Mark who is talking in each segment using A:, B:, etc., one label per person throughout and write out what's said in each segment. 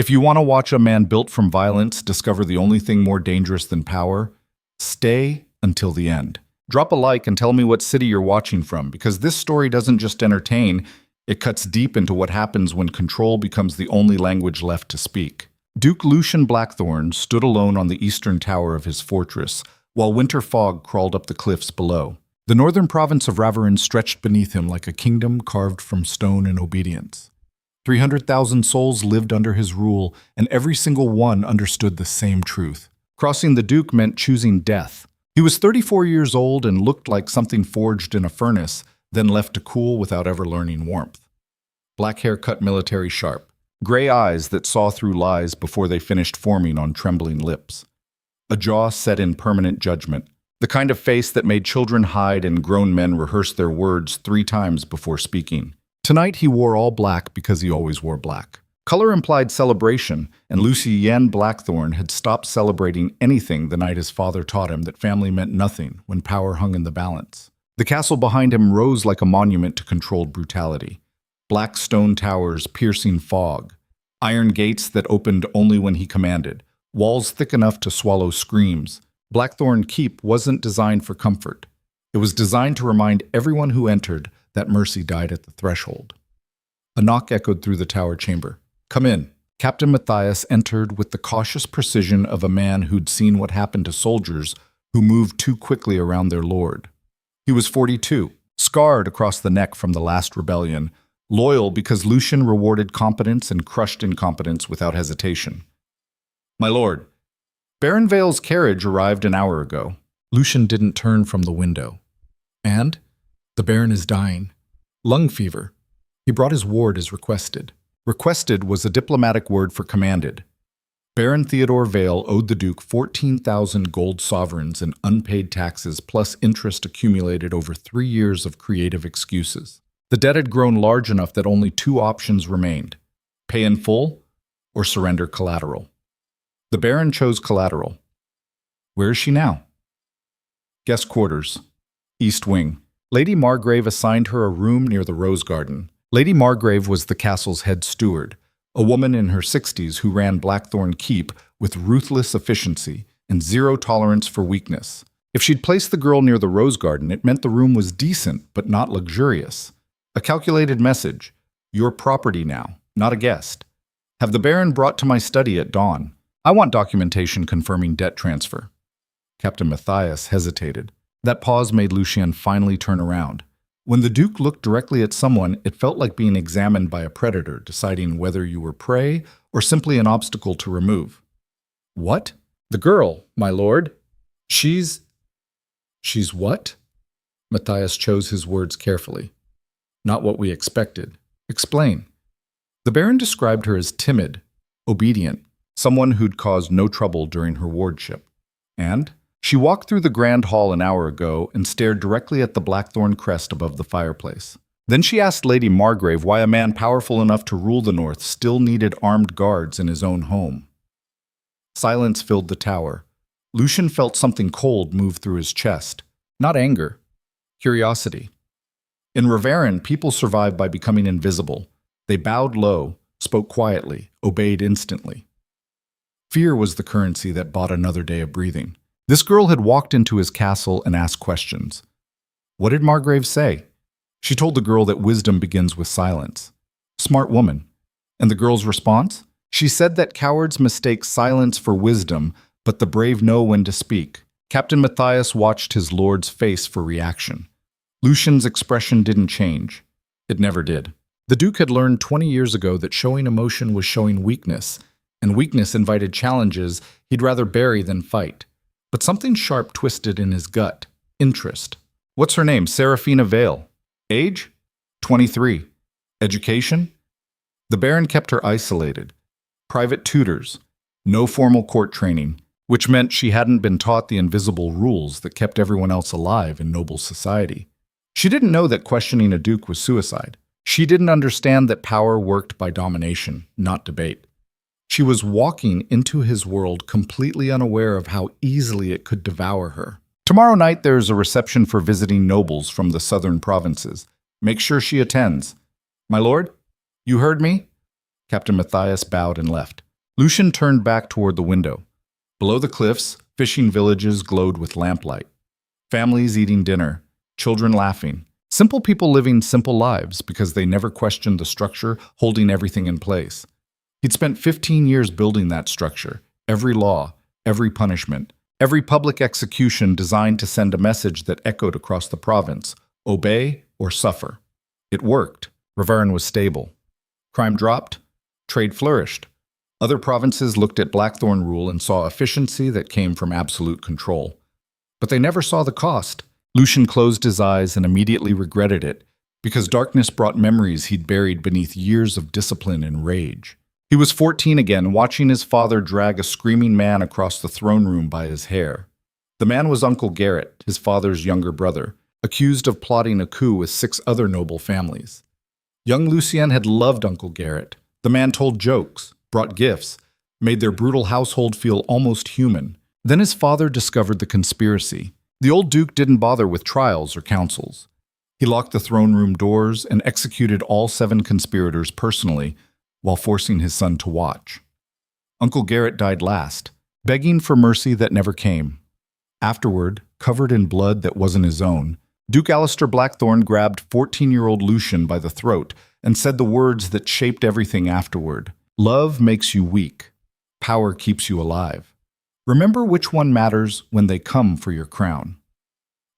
A: If you want to watch a man built from violence discover the only thing more dangerous than power, stay until the end. Drop a like and tell me what city you're watching from, because this story doesn't just entertain, it cuts deep into what happens when control becomes the only language left to speak. Duke Lucien Blackthorne stood alone on the eastern tower of his fortress, while winter fog crawled up the cliffs below. The northern province of Ravarin stretched beneath him like a kingdom carved from stone and obedience. 300,000 souls lived under his rule, and every single one understood the same truth. Crossing the Duke meant choosing death. He was 34 years old and looked like something forged in a furnace, then left to cool without ever learning warmth. Black hair cut military sharp, gray eyes that saw through lies before they finished forming on trembling lips. A jaw set in permanent judgment, the kind of face that made children hide and grown men rehearse their words 3 times before speaking. Tonight he wore all black because he always wore black. Color implied celebration, and Lucien Blackthorne had stopped celebrating anything the night his father taught him that family meant nothing when power hung in the balance. The castle behind him rose like a monument to controlled brutality. Black stone towers piercing fog, iron gates that opened only when he commanded, walls thick enough to swallow screams. Blackthorne Keep wasn't designed for comfort. It was designed to remind everyone who entered that mercy died at the threshold. A knock echoed through the tower chamber. "Come in." Captain Matthias entered with the cautious precision of a man who'd seen what happened to soldiers who moved too quickly around their lord. He was 42, scarred across the neck from the last rebellion, loyal because Lucien rewarded competence and crushed incompetence without hesitation. "My lord, Baron Vale's carriage arrived an hour ago." Lucien didn't turn from the window. "And? The Baron is dying. Lung fever." He brought his ward as requested. Requested was a diplomatic word for commanded. Baron Theodore Vale owed the Duke 14,000 gold sovereigns in unpaid taxes plus interest accumulated over 3 years of creative excuses. The debt had grown large enough that only 2 options remained: pay in full or surrender collateral. The Baron chose collateral. Where is she now? Guest quarters. East Wing. Lady Margrave assigned her a room near the Rose Garden. Lady Margrave was the castle's head steward, a woman in her 60s who ran Blackthorne Keep with ruthless efficiency and zero tolerance for weakness. If she'd placed the girl near the Rose Garden, it meant the room was decent but not luxurious. A calculated message: your property now, not a guest. Have the Baron brought to my study at dawn. I want documentation confirming debt transfer. Captain Matthias hesitated. That pause made Lucien finally turn around. When the Duke looked directly at someone, it felt like being examined by a predator, deciding whether you were prey or simply an obstacle to remove. "What? The girl, my lord. She's what?" Matthias chose his words carefully. "Not what we expected. Explain." The Baron described her as timid, obedient, someone who'd caused no trouble during her wardship. And she walked through the grand hall an hour ago and stared directly at the Blackthorne crest above the fireplace. Then she asked Lady Margrave why a man powerful enough to rule the North still needed armed guards in his own home. Silence filled the tower. Lucien felt something cold move through his chest. Not anger, curiosity. In Ravarin, people survived by becoming invisible. They bowed low, spoke quietly, obeyed instantly. Fear was the currency that bought another day of breathing. This girl had walked into his castle and asked questions. What did Margrave say? She told the girl that wisdom begins with silence. Smart woman. And the girl's response? She said that cowards mistake silence for wisdom, but the brave know when to speak. Captain Matthias watched his lord's face for reaction. Lucien's expression didn't change. It never did. The Duke had learned 20 years ago that showing emotion was showing weakness, and weakness invited challenges he'd rather bury than fight. But something sharp twisted in his gut. Interest. What's her name? Seraphina Vale. Age? 23. Education? The Baron kept her isolated. Private tutors. No formal court training, which meant she hadn't been taught the invisible rules that kept everyone else alive in noble society. She didn't know that questioning a duke was suicide. She didn't understand that power worked by domination, not debate. She was walking into his world completely unaware of how easily it could devour her. Tomorrow night there is a reception for visiting nobles from the southern provinces. Make sure she attends. My lord, you heard me? Captain Matthias bowed and left. Lucien turned back toward the window. Below the cliffs, fishing villages glowed with lamplight. Families eating dinner, children laughing. Simple people living simple lives because they never questioned the structure holding everything in place. He'd spent 15 years building that structure, every law, every punishment, every public execution designed to send a message that echoed across the province: obey or suffer. It worked. Ravarin was stable. Crime dropped. Trade flourished. Other provinces looked at Blackthorne rule and saw efficiency that came from absolute control. But they never saw the cost. Lucien closed his eyes and immediately regretted it, because darkness brought memories he'd buried beneath years of discipline and rage. He was 14 again, watching his father drag a screaming man across the throne room by his hair. The man was Uncle Garrett, his father's younger brother, accused of plotting a coup with 6 other noble families. Young Lucien had loved Uncle Garrett. The man told jokes, brought gifts, made their brutal household feel almost human. Then his father discovered the conspiracy. The old duke didn't bother with trials or councils. He locked the throne room doors and executed all 7 conspirators personally, while forcing his son to watch. Uncle Garrett died last, begging for mercy that never came. Afterward, covered in blood that wasn't his own, Duke Alistair Blackthorne grabbed 14-year-old Lucien by the throat and said the words that shaped everything afterward. Love makes you weak. Power keeps you alive. Remember which one matters when they come for your crown.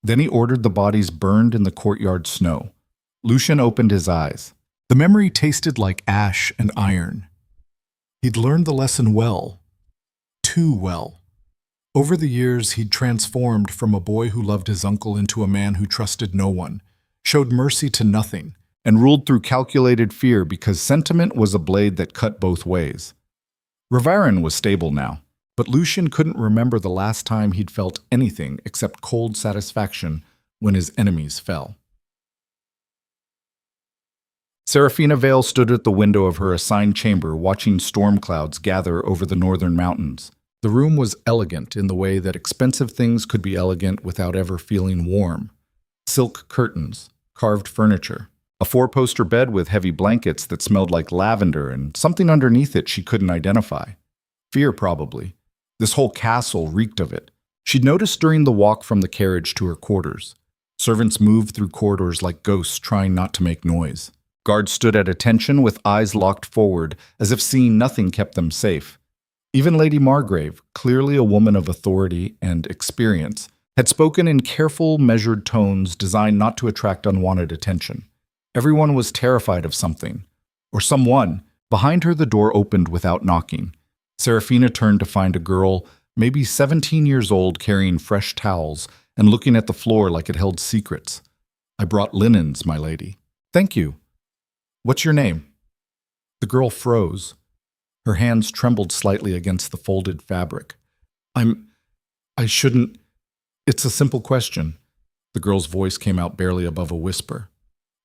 A: Then he ordered the bodies burned in the courtyard snow. Lucien opened his eyes. The memory tasted like ash and iron. He'd learned the lesson well. Too well. Over the years, he'd transformed from a boy who loved his uncle into a man who trusted no one, showed mercy to nothing, and ruled through calculated fear because sentiment was a blade that cut both ways. Ravarin was stable now, but Lucien couldn't remember the last time he'd felt anything except cold satisfaction when his enemies fell. Seraphina Vale stood at the window of her assigned chamber watching storm clouds gather over the northern mountains. The room was elegant in the way that expensive things could be elegant without ever feeling warm. Silk curtains, carved furniture, a 4-poster bed with heavy blankets that smelled like lavender and something underneath it she couldn't identify. Fear, probably. This whole castle reeked of it. She'd noticed during the walk from the carriage to her quarters. Servants moved through corridors like ghosts trying not to make noise. Guards stood at attention with eyes locked forward, as if seeing nothing kept them safe. Even Lady Margrave, clearly a woman of authority and experience, had spoken in careful, measured tones designed not to attract unwanted attention. Everyone was terrified of something, or someone. Behind her, the door opened without knocking. Seraphina turned to find a girl, maybe 17 years old, carrying fresh towels and looking at the floor like it held secrets. "I brought linens, my lady." "Thank you. What's your name?" The girl froze. Her hands trembled slightly against the folded fabric. I shouldn't. It's a simple question." The girl's voice came out barely above a whisper.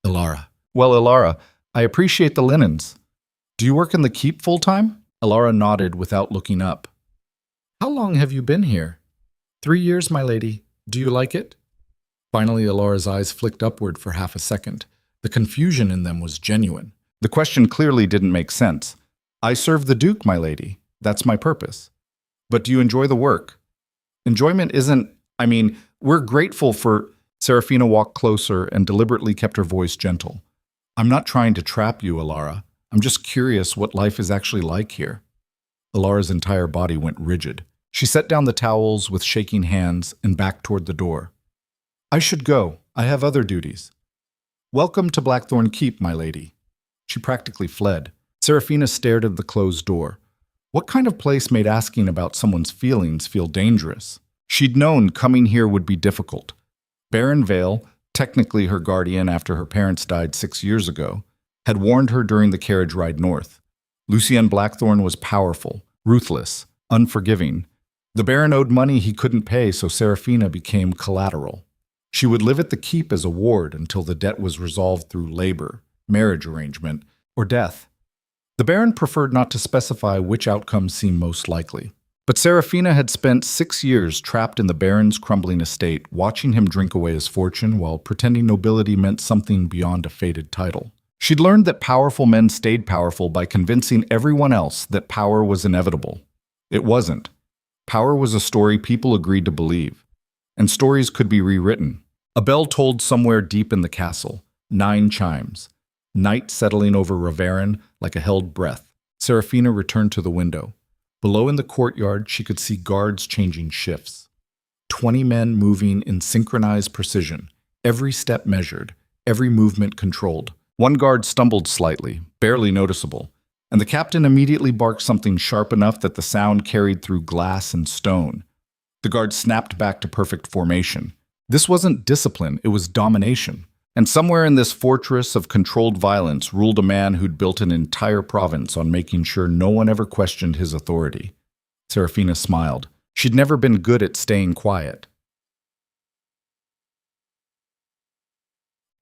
A: "Ilara." "Well, Ilara, I appreciate the linens. Do you work in the keep full-time?" Ilara nodded without looking up. "How long have you been here?" 3 years, my lady. Do you like it?" Finally, Ilara's eyes flicked upward for half a second. The confusion in them was genuine. The question clearly didn't make sense. "I serve the Duke, my lady. That's my purpose." "But do you enjoy the work?" "Enjoyment isn't... we're grateful for..." Seraphina walked closer and deliberately kept her voice gentle. "I'm not trying to trap you, Ilara. I'm just curious what life is actually like here." Ilara's entire body went rigid. She set down the towels with shaking hands and backed toward the door. "I should go. I have other duties." "Welcome to Blackthorne Keep, my lady." She practically fled. Seraphina stared at the closed door. What kind of place made asking about someone's feelings feel dangerous? She'd known coming here would be difficult. Baron Vale, technically her guardian after her parents died 6 years ago, had warned her during the carriage ride north. Lucien Blackthorne was powerful, ruthless, unforgiving. The Baron owed money he couldn't pay, so Seraphina became collateral. She would live at the keep as a ward until the debt was resolved through labor, marriage arrangement, or death. The Baron preferred not to specify which outcome seemed most likely. But Seraphina had spent 6 years trapped in the Baron's crumbling estate, watching him drink away his fortune while pretending nobility meant something beyond a faded title. She'd learned that powerful men stayed powerful by convincing everyone else that power was inevitable. It wasn't. Power was a story people agreed to believe, and stories could be rewritten. A bell tolled somewhere deep in the castle. 9 chimes. Night settling over Ravarin like a held breath. Seraphina returned to the window. Below in the courtyard, she could see guards changing shifts. 20 men moving in synchronized precision, every step measured, every movement controlled. One guard stumbled slightly, barely noticeable, and the captain immediately barked something sharp enough that the sound carried through glass and stone. The guard snapped back to perfect formation. This wasn't discipline, it was domination. And somewhere in this fortress of controlled violence ruled a man who'd built an entire province on making sure no one ever questioned his authority. Seraphina smiled. She'd never been good at staying quiet.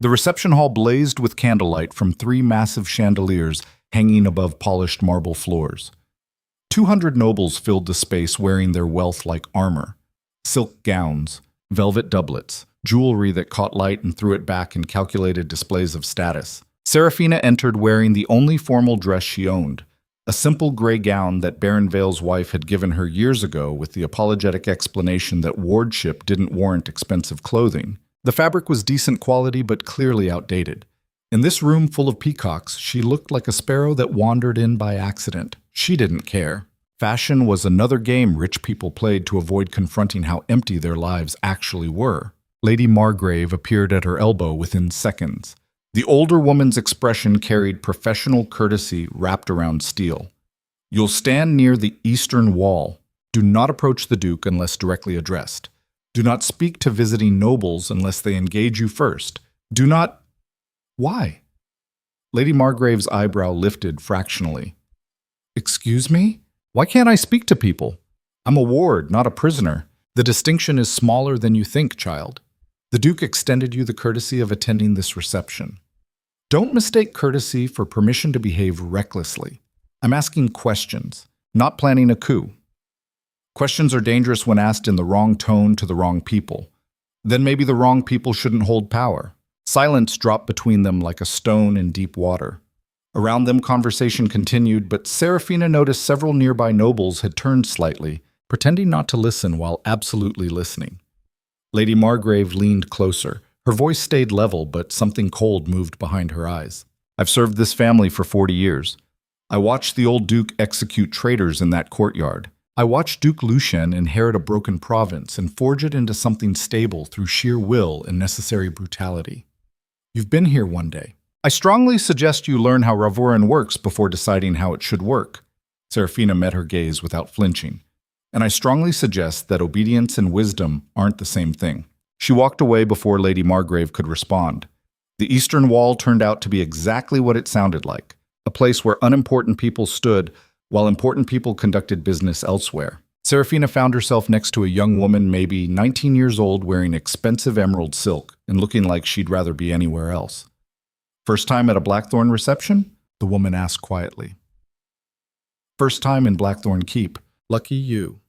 A: The reception hall blazed with candlelight from 3 massive chandeliers hanging above polished marble floors. 200 nobles filled the space wearing their wealth like armor. Silk gowns, velvet doublets, jewelry that caught light and threw it back in calculated displays of status. Seraphina entered wearing the only formal dress she owned, a simple gray gown that Baron Vale's wife had given her years ago with the apologetic explanation that wardship didn't warrant expensive clothing. The fabric was decent quality but clearly outdated. In this room full of peacocks, she looked like a sparrow that wandered in by accident. She didn't care. Fashion was another game rich people played to avoid confronting how empty their lives actually were. Lady Margrave appeared at her elbow within seconds. The older woman's expression carried professional courtesy wrapped around steel. "You'll stand near the eastern wall. Do not approach the Duke unless directly addressed. Do not speak to visiting nobles unless they engage you first. Do not—" "Why?" Lady Margrave's eyebrow lifted fractionally. "Excuse me? Why can't I speak to people? I'm a ward, not a prisoner. The distinction is smaller than you think, child. The Duke extended you the courtesy of attending this reception. Don't mistake courtesy for permission to behave recklessly. I'm asking questions, not planning a coup. Questions are dangerous when asked in the wrong tone to the wrong people. Then maybe the wrong people shouldn't hold power." Silence dropped between them like a stone in deep water. Around them, conversation continued, but Seraphina noticed several nearby nobles had turned slightly, pretending not to listen while absolutely listening. Lady Margrave leaned closer. Her voice stayed level, but something cold moved behind her eyes. "I've served this family for 40 years. I watched the old Duke execute traitors in that courtyard. I watched Duke Lucien inherit a broken province and forge it into something stable through sheer will and necessary brutality. You've been here one day. I strongly suggest you learn how Ravarin works before deciding how it should work." Seraphina met her gaze without flinching. "And I strongly suggest that obedience and wisdom aren't the same thing." She walked away before Lady Margrave could respond. The Eastern Wall turned out to be exactly what it sounded like, a place where unimportant people stood while important people conducted business elsewhere. Seraphina found herself next to a young woman maybe 19 years old wearing expensive emerald silk and looking like she'd rather be anywhere else. "First time at a Blackthorne reception?" the woman asked quietly. "First time in Blackthorne Keep. Lucky you."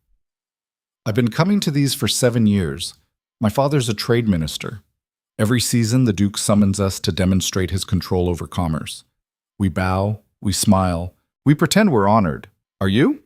A: "I've been coming to these for 7 years. My father's a trade minister. Every season, the Duke summons us to demonstrate his control over commerce. We bow, we smile, we pretend we're honored. Are you?"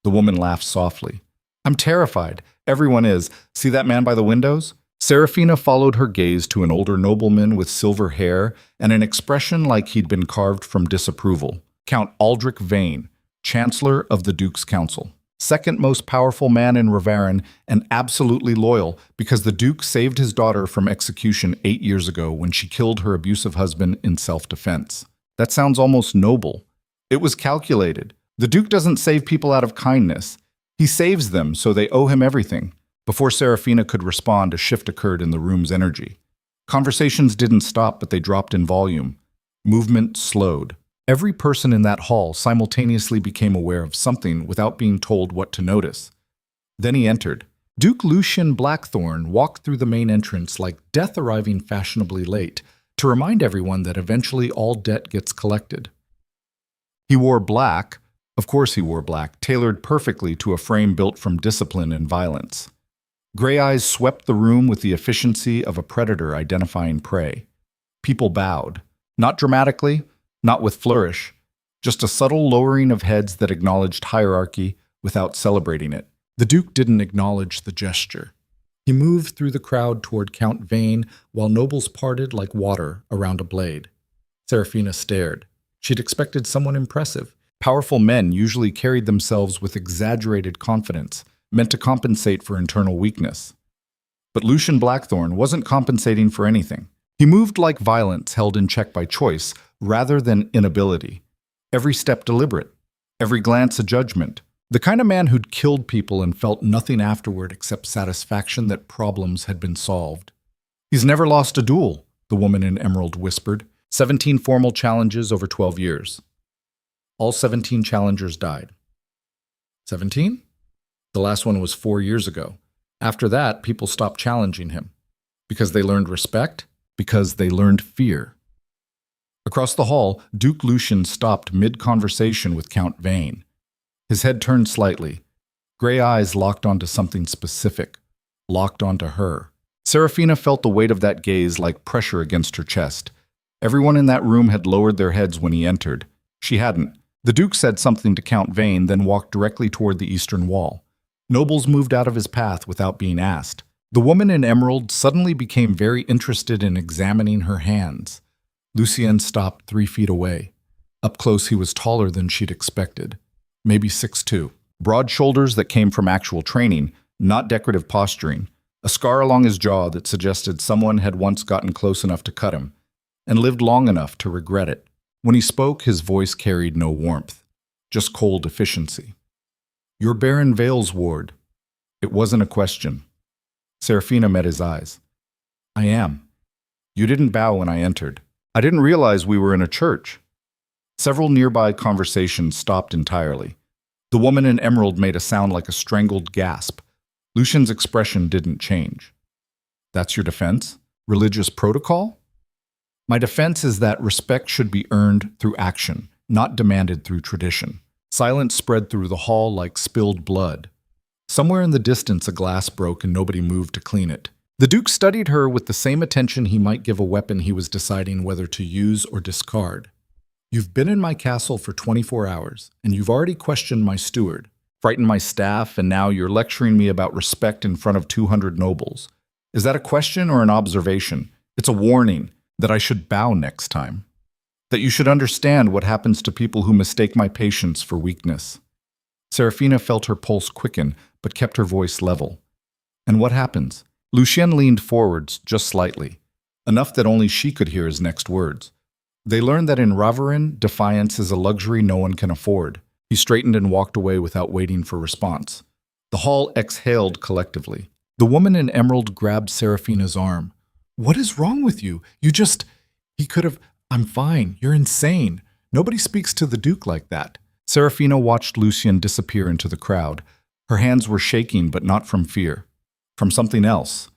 A: The woman laughed softly. "I'm terrified. Everyone is. See that man by the windows?" Seraphina followed her gaze to an older nobleman with silver hair and an expression like he'd been carved from disapproval. Count Aldrich Vane, Chancellor of the Duke's Council. Second most powerful man in Ravarin and absolutely loyal because the Duke saved his daughter from execution 8 years ago when she killed her abusive husband in self-defense. That sounds almost noble. It was calculated. The Duke doesn't save people out of kindness. He saves them so they owe him everything. Before Seraphina could respond, a shift occurred in the room's energy. Conversations didn't stop, but they dropped in volume. Movement slowed. Every person in that hall simultaneously became aware of something without being told what to notice. Then he entered. Duke Lucien Blackthorne walked through the main entrance like death arriving fashionably late, to remind everyone that eventually all debt gets collected. He wore black, of course he wore black, tailored perfectly to a frame built from discipline and violence. Gray eyes swept the room with the efficiency of a predator identifying prey. People bowed. Not dramatically, not with flourish, just a subtle lowering of heads that acknowledged hierarchy without celebrating it. The Duke didn't acknowledge the gesture. He moved through the crowd toward Count Vane while nobles parted like water around a blade. Seraphina stared. She'd expected someone impressive. Powerful men usually carried themselves with exaggerated confidence, meant to compensate for internal weakness. But Lucien Blackthorne wasn't compensating for anything. He moved like violence held in check by choice rather than inability. Every step deliberate, every glance a judgment. The kind of man who'd killed people and felt nothing afterward except satisfaction that problems had been solved. He's never lost a duel, the woman in emerald whispered. 17 formal challenges over 12 years. All 17 challengers died. 17? The last one was 4 years ago. After that, people stopped challenging him. Because they learned respect, because they learned fear. Across the hall, Duke Lucien stopped mid-conversation with Count Vane. His head turned slightly. Gray eyes locked onto something specific, locked onto her. Seraphina felt the weight of that gaze like pressure against her chest. Everyone in that room had lowered their heads when he entered. She hadn't. The Duke said something to Count Vane, then walked directly toward the eastern wall. Nobles moved out of his path without being asked. The woman in emerald suddenly became very interested in examining her hands. Lucien stopped 3 feet away. Up close, he was taller than she'd expected. Maybe 6'2". Broad shoulders that came from actual training, not decorative posturing. A scar along his jaw that suggested someone had once gotten close enough to cut him, and lived long enough to regret it. When he spoke, his voice carried no warmth, just cold efficiency. "You're Baron Vale's ward." It wasn't a question. Seraphina met his eyes. "I am. You didn't bow when I entered. I didn't realize we were in a church." Several nearby conversations stopped entirely. The woman in emerald made a sound like a strangled gasp. Lucien's expression didn't change. "That's your defense? Religious protocol?" "My defense is that respect should be earned through action, not demanded through tradition." Silence spread through the hall like spilled blood. Somewhere in the distance, a glass broke and nobody moved to clean it. The Duke studied her with the same attention he might give a weapon he was deciding whether to use or discard. "You've been in my castle for 24 hours, and you've already questioned my steward, frightened my staff, and now you're lecturing me about respect in front of 200 nobles. Is that a question or an observation? It's a warning that I should bow next time. That you should understand what happens to people who mistake my patience for weakness." Seraphina felt her pulse quicken, but kept her voice level. "And what happens?" Lucien leaned forwards just slightly, enough that only she could hear his next words. "They learned that in Ravarin, defiance is a luxury no one can afford." He straightened and walked away without waiting for response. The hall exhaled collectively. The woman in emerald grabbed Seraphina's arm. "What is wrong with you? He could have— I'm fine. You're insane. Nobody speaks to the Duke like that." Seraphina watched Lucien disappear into the crowd. Her hands were shaking, but not from fear. From something else.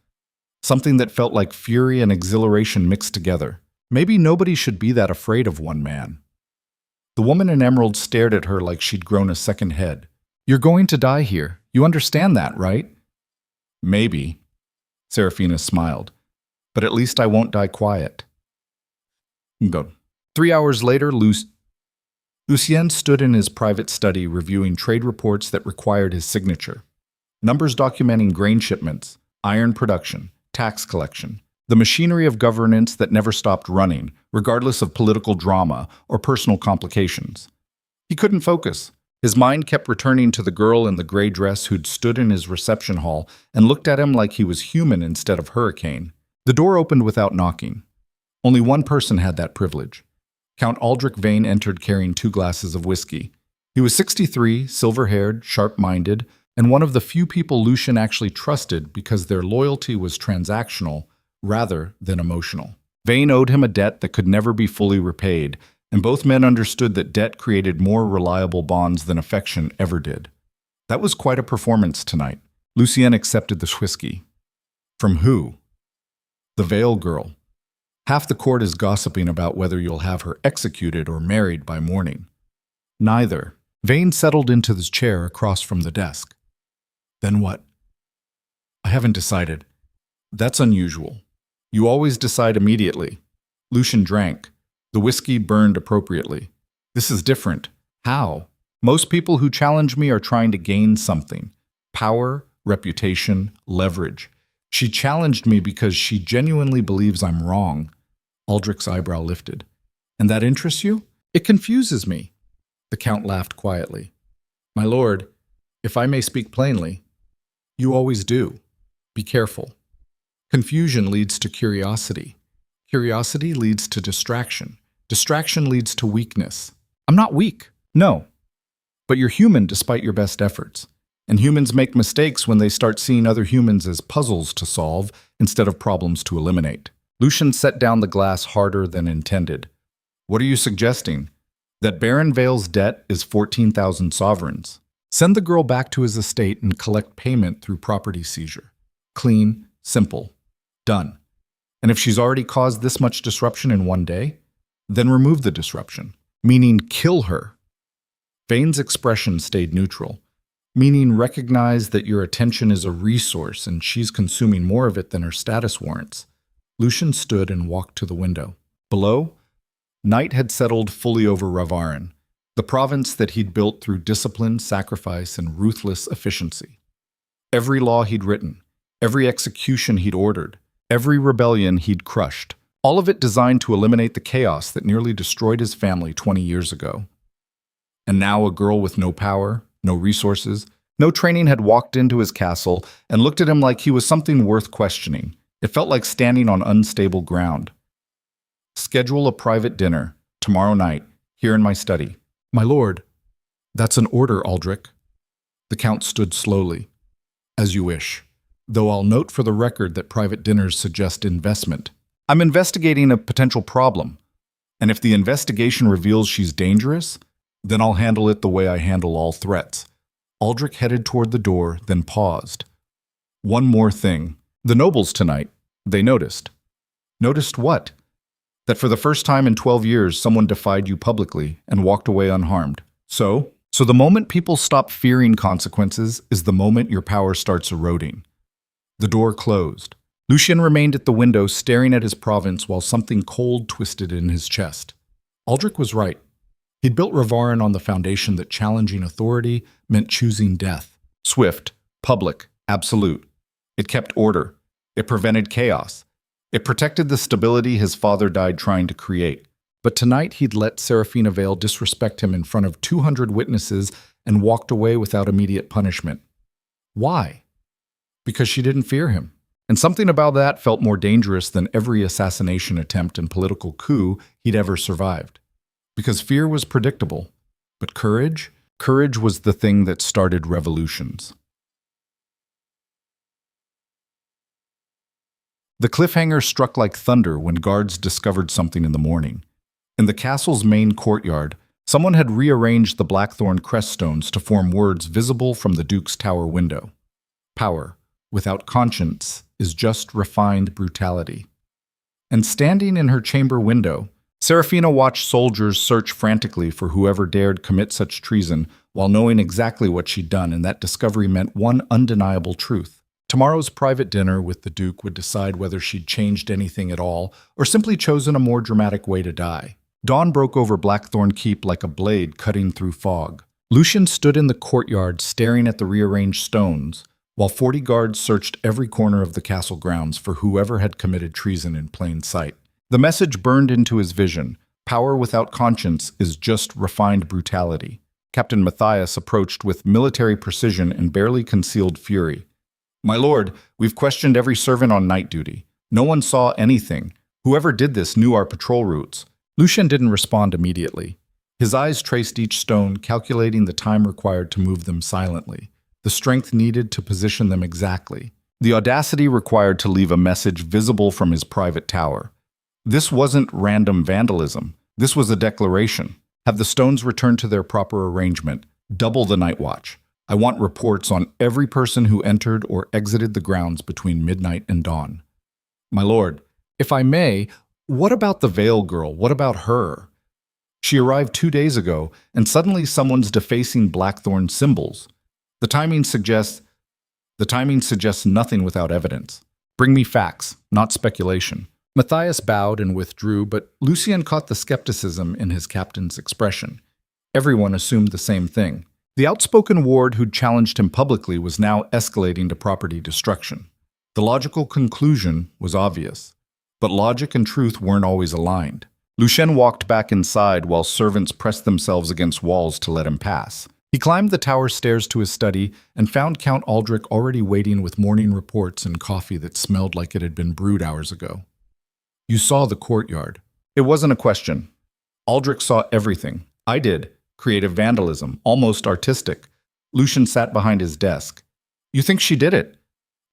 A: Something that felt like fury and exhilaration mixed together. Maybe nobody should be that afraid of one man. The woman in emerald stared at her like she'd grown a second head. "You're going to die here. You understand that, right?" "Maybe." Seraphina smiled. "But at least I won't die quiet." Go. 3 hours later, Lucien stood in his private study reviewing trade reports that required his signature. Numbers documenting grain shipments, iron production, tax collection, the machinery of governance that never stopped running, regardless of political drama or personal complications. He couldn't focus. His mind kept returning to the girl in the gray dress who'd stood in his reception hall and looked at him like he was human instead of hurricane. The door opened without knocking. Only one person had that privilege. Count Aldrich Vane entered carrying 2 glasses of whiskey. He was 63, silver-haired, sharp-minded, and one of the few people Lucien actually trusted because their loyalty was transactional rather than emotional. Vane owed him a debt that could never be fully repaid, and both men understood that debt created more reliable bonds than affection ever did. That was quite a performance tonight. Lucien accepted the whiskey. From who? The Vale girl. Half the court is gossiping about whether you'll have her executed or married by morning. Neither. Vane settled into his chair across from the desk. Then what? I haven't decided. That's unusual. You always decide immediately. Lucien drank. The whiskey burned appropriately. This is different. How? Most people who challenge me are trying to gain something. Power, reputation, leverage. She challenged me because she genuinely believes I'm wrong. Aldrich's eyebrow lifted. And that interests you? It confuses me. The Count laughed quietly. My lord, if I may speak plainly, you always do. Be careful. Confusion leads to curiosity. Curiosity leads to distraction. Distraction leads to weakness. I'm not weak. No. But you're human despite your best efforts. And humans make mistakes when they start seeing other humans as puzzles to solve instead of problems to eliminate. Lucien set down the glass harder than intended. What are you suggesting? That Baron Vale's debt is 14,000 sovereigns. Send the girl back to his estate and collect payment through property seizure. Clean, simple, done. And if she's already caused this much disruption in one day, then remove the disruption, meaning kill her. Vane's expression stayed neutral, meaning recognize that your attention is a resource and she's consuming more of it than her status warrants. Lucien stood and walked to the window. Below, night had settled fully over Ravarin, the province that he'd built through discipline, sacrifice, and ruthless efficiency. Every law he'd written, every execution he'd ordered, every rebellion he'd crushed, all of it designed to eliminate the chaos that nearly destroyed his family 20 years ago. And now a girl with no power, no resources, no training had walked into his castle and looked at him like he was something worth questioning. It felt like standing on unstable ground. Schedule a private dinner, tomorrow night, here in my study. My lord, that's an order, Aldrich. The Count stood slowly. As you wish. Though I'll note for the record that private dinners suggest investment. I'm investigating a potential problem. And if the investigation reveals she's dangerous, then I'll handle it the way I handle all threats. Aldrich headed toward the door, then paused. One more thing. The nobles tonight, they noticed. Noticed what? That for the first time in 12 years, someone defied you publicly and walked away unharmed. So the moment people stop fearing consequences is the moment your power starts eroding. The door closed. Lucien remained at the window staring at his province while something cold twisted in his chest. Aldrich was right. He'd built Ravarin on the foundation that challenging authority meant choosing death. Swift, public, absolute. It kept order. It prevented chaos. It protected the stability his father died trying to create. But tonight he'd let Seraphina Vale disrespect him in front of 200 witnesses and walked away without immediate punishment. Why? Because she didn't fear him. And something about that felt more dangerous than every assassination attempt and political coup he'd ever survived. Because fear was predictable. But courage? Courage was the thing that started revolutions. The cliffhanger struck like thunder when guards discovered something in the morning. In the castle's main courtyard, someone had rearranged the Blackthorne crest stones to form words visible from the Duke's tower window. Power, without conscience, is just refined brutality. And standing in her chamber window, Seraphina watched soldiers search frantically for whoever dared commit such treason while knowing exactly what she'd done, and that discovery meant one undeniable truth. Tomorrow's private dinner with the Duke would decide whether she'd changed anything at all or simply chosen a more dramatic way to die. Dawn broke over Blackthorne Keep like a blade cutting through fog. Lucien stood in the courtyard staring at the rearranged stones, while 40 guards searched every corner of the castle grounds for whoever had committed treason in plain sight. The message burned into his vision. Power without conscience is just refined brutality. Captain Matthias approached with military precision and barely concealed fury. My lord, we've questioned every servant on night duty. No one saw anything. Whoever did this knew our patrol routes. Lucien didn't respond immediately. His eyes traced each stone, calculating the time required to move them silently, the strength needed to position them exactly, the audacity required to leave a message visible from his private tower. This wasn't random vandalism. This was a declaration. Have the stones returned to their proper arrangement. Double the night watch. I want reports on every person who entered or exited the grounds between midnight and dawn. My lord, if I may, what about the Vale girl? What about her? She arrived 2 days ago, and suddenly someone's defacing Blackthorne symbols. The timing suggests nothing without evidence. Bring me facts, not speculation. Matthias bowed and withdrew, but Lucien caught the skepticism in his captain's expression. Everyone assumed the same thing. The outspoken ward who'd challenged him publicly was now escalating to property destruction. The logical conclusion was obvious, but logic and truth weren't always aligned. Lucien walked back inside while servants pressed themselves against walls to let him pass. He climbed the tower stairs to his study and found Count Aldrich already waiting with morning reports and coffee that smelled like it had been brewed hours ago. You saw the courtyard. It wasn't a question. Aldrich saw everything. I did. Creative vandalism, almost artistic. Lucien sat behind his desk. You think she did it?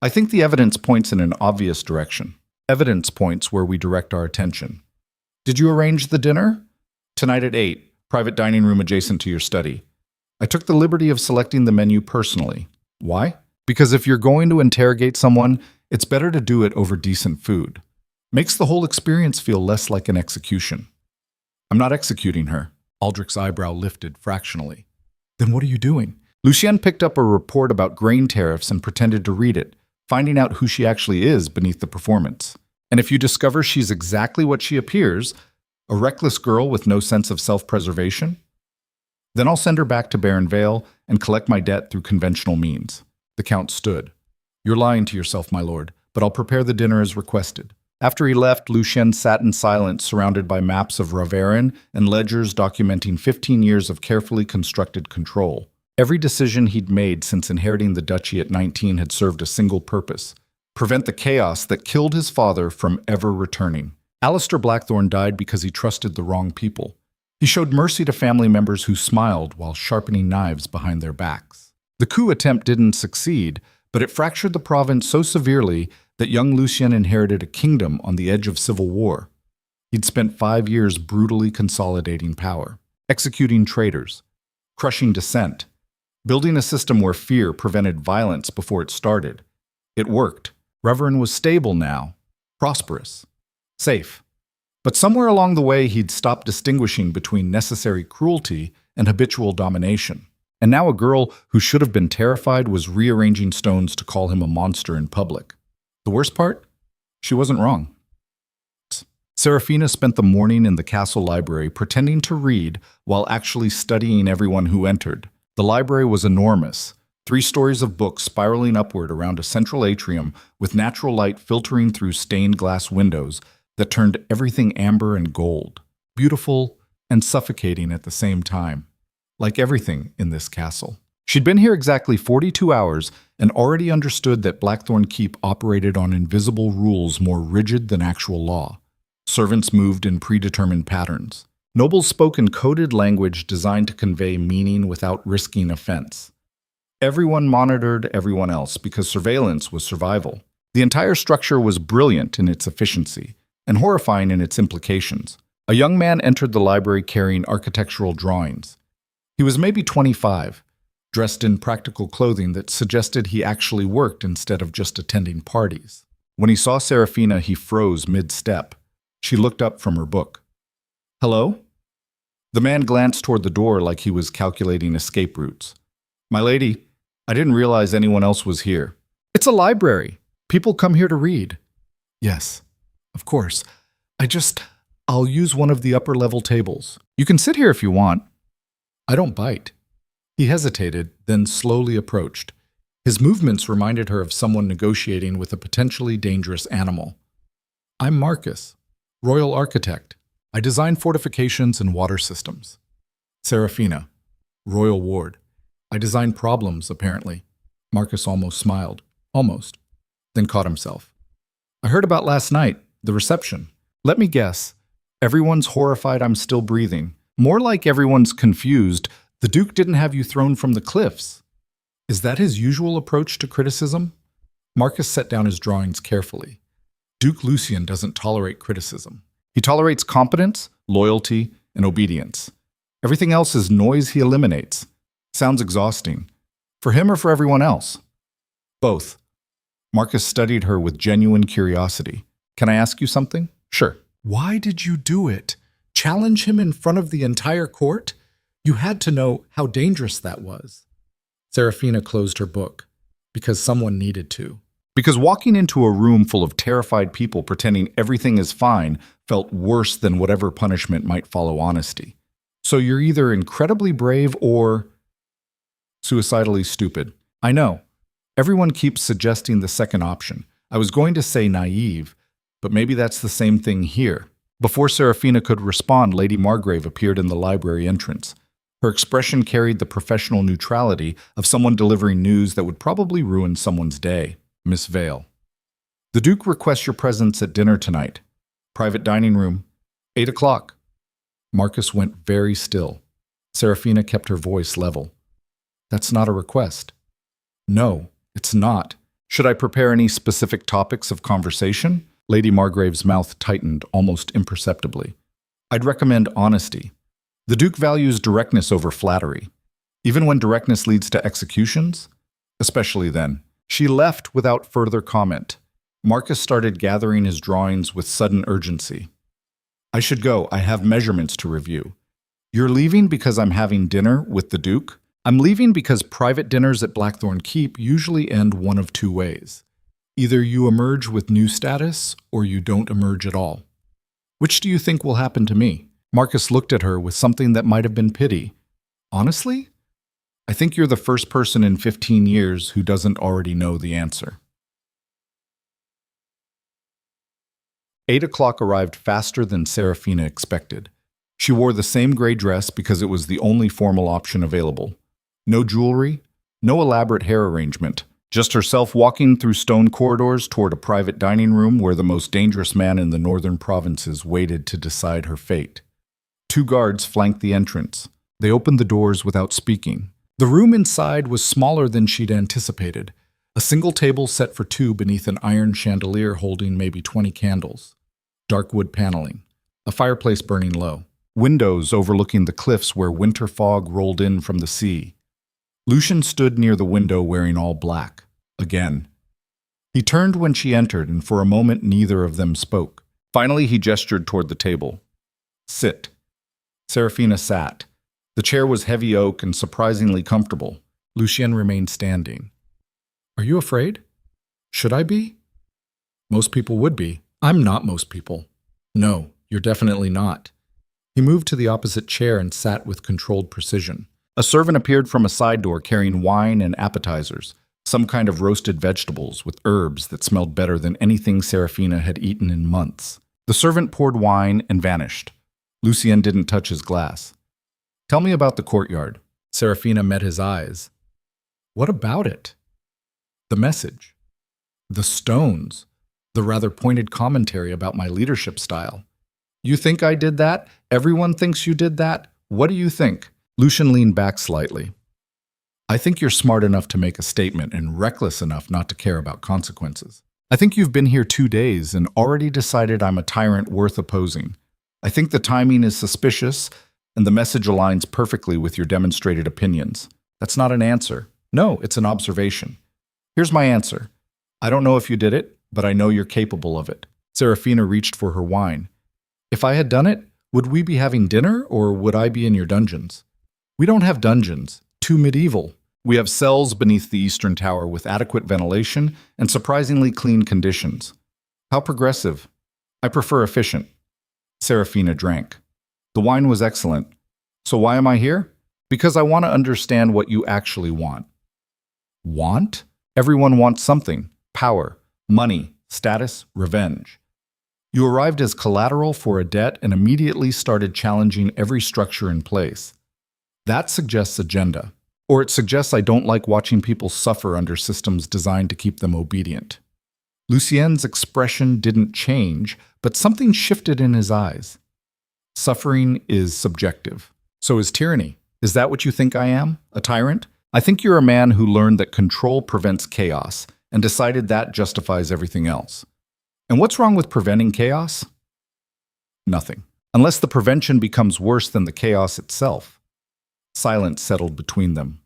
A: I think the evidence points in an obvious direction. Evidence points where we direct our attention. Did you arrange the dinner? Tonight at 8, private dining room adjacent to your study. I took the liberty of selecting the menu personally. Why? Because if you're going to interrogate someone, it's better to do it over decent food. Makes the whole experience feel less like an execution. I'm not executing her. Aldrich's eyebrow lifted fractionally. Then what are you doing? Lucien picked up a report about grain tariffs and pretended to read it, finding out who she actually is beneath the performance. And if you discover she's exactly what she appears, a reckless girl with no sense of self-preservation, then I'll send her back to Baron Vale and collect my debt through conventional means. The Count stood. You're lying to yourself, my lord, but I'll prepare the dinner as requested. After he left, Lucien sat in silence, surrounded by maps of Ravarin and ledgers documenting 15 years of carefully constructed control. Every decision he'd made since inheriting the duchy at 19 had served a single purpose: prevent the chaos that killed his father from ever returning. Alistair Blackthorne died because he trusted the wrong people. He showed mercy to family members who smiled while sharpening knives behind their backs. The coup attempt didn't succeed, but it fractured the province so severely that young Lucien inherited a kingdom on the edge of civil war. He'd spent 5 years brutally consolidating power, executing traitors, crushing dissent, building a system where fear prevented violence before it started. It worked. Ravarin was stable now, prosperous, safe. But somewhere along the way, he'd stopped distinguishing between necessary cruelty and habitual domination. And now a girl who should have been terrified was rearranging stones to call him a monster in public. The worst part? She wasn't wrong. Seraphina spent the morning in the castle library pretending to read while actually studying everyone who entered. The library was enormous, 3 stories of books spiraling upward around a central atrium with natural light filtering through stained glass windows that turned everything amber and gold, beautiful and suffocating at the same time, like everything in this castle. She'd been here exactly 42 hours and already understood that Blackthorne Keep operated on invisible rules more rigid than actual law. Servants moved in predetermined patterns. Nobles spoke in coded language designed to convey meaning without risking offense. Everyone monitored everyone else because surveillance was survival. The entire structure was brilliant in its efficiency and horrifying in its implications. A young man entered the library carrying architectural drawings. He was maybe 25, dressed in practical clothing that suggested he actually worked instead of just attending parties. When he saw Seraphina, he froze mid-step. She looked up from her book. Hello? The man glanced toward the door like he was calculating escape routes. My lady, I didn't realize anyone else was here. It's a library. People come here to read. Yes, of course. I'll use one of the upper-level tables. You can sit here if you want. I don't bite. He hesitated, then slowly approached. His movements reminded her of someone negotiating with a potentially dangerous animal. I'm Marcus, royal architect. I design fortifications and water systems. Seraphina, royal ward. I design problems, apparently. Marcus almost smiled. Almost. Then caught himself. I heard about last night, the reception. Let me guess. Everyone's horrified I'm still breathing. More like everyone's confused. The Duke didn't have you thrown from the cliffs. Is that his usual approach to criticism? Marcus set down his drawings carefully. Duke Lucien doesn't tolerate criticism. He tolerates competence, loyalty, and obedience. Everything else is noise he eliminates. Sounds exhausting. For him or for everyone else? Both. Marcus studied her with genuine curiosity. Can I ask you something? Sure. Why did you do it? Challenge him in front of the entire court? You had to know how dangerous that was. Seraphina closed her book, because someone needed to. Because walking into a room full of terrified people pretending everything is fine felt worse than whatever punishment might follow honesty. So you're either incredibly brave or suicidally stupid. I know. Everyone keeps suggesting the second option. I was going to say naive, but maybe that's the same thing here. Before Seraphina could respond, Lady Margrave appeared in the library entrance. Her expression carried the professional neutrality of someone delivering news that would probably ruin someone's day. Miss Vale. The Duke requests your presence at dinner tonight. Private dining room, 8 o'clock. Marcus went very still. Seraphina kept her voice level. That's not a request. No, it's not. Should I prepare any specific topics of conversation? Lady Margrave's mouth tightened almost imperceptibly. I'd recommend honesty. The Duke values directness over flattery, even when directness leads to executions, especially then. She left without further comment. Marcus started gathering his drawings with sudden urgency. I should go. I have measurements to review. You're leaving because I'm having dinner with the Duke? I'm leaving because private dinners at Blackthorne Keep usually end one of two ways. Either you emerge with new status, or you don't emerge at all. Which do you think will happen to me? Marcus looked at her with something that might have been pity. Honestly? I think you're the first person in 15 years who doesn't already know the answer. 8 o'clock arrived faster than Seraphina expected. She wore the same gray dress because it was the only formal option available. No jewelry, no elaborate hair arrangement, just herself walking through stone corridors toward a private dining room where the most dangerous man in the northern provinces waited to decide her fate. 2 guards flanked the entrance. They opened the doors without speaking. The room inside was smaller than she'd anticipated. A single table set for 2 beneath an iron chandelier holding maybe 20 candles. Dark wood paneling. A fireplace burning low. Windows overlooking the cliffs where winter fog rolled in from the sea. Lucien stood near the window wearing all black. Again. He turned when she entered, and for a moment neither of them spoke. Finally he gestured toward the table. Sit. Seraphina sat. The chair was heavy oak and surprisingly comfortable. Lucien remained standing. Are you afraid? Should I be? Most people would be. I'm not most people. No, you're definitely not. He moved to the opposite chair and sat with controlled precision. A servant appeared from a side door carrying wine and appetizers, some kind of roasted vegetables with herbs that smelled better than anything Seraphina had eaten in months. The servant poured wine and vanished. Lucien didn't touch his glass. Tell me about the courtyard. Seraphina met his eyes. What about it? The message. The stones. The rather pointed commentary about my leadership style. You think I did that? Everyone thinks you did that? What do you think? Lucien leaned back slightly. I think you're smart enough to make a statement and reckless enough not to care about consequences. I think you've been here 2 days and already decided I'm a tyrant worth opposing. I think the timing is suspicious, and the message aligns perfectly with your demonstrated opinions. That's not an answer. No, it's an observation. Here's my answer. I don't know if you did it, but I know you're capable of it. Seraphina reached for her wine. If I had done it, would we be having dinner, or would I be in your dungeons? We don't have dungeons. Too medieval. We have cells beneath the eastern tower with adequate ventilation and surprisingly clean conditions. How progressive. I prefer efficient. Seraphina drank. The wine was excellent. So why am I here? Because I want to understand what you actually want. Want? Everyone wants something. Power, money, status, revenge. You arrived as collateral for a debt and immediately started challenging every structure in place. That suggests agenda. Or it suggests I don't like watching people suffer under systems designed to keep them obedient. Lucien's expression didn't change, but something shifted in his eyes. Suffering is subjective. So is tyranny. Is that what you think I am? A tyrant? I think you're a man who learned that control prevents chaos and decided that justifies everything else. And what's wrong with preventing chaos? Nothing. Unless the prevention becomes worse than the chaos itself. Silence settled between them.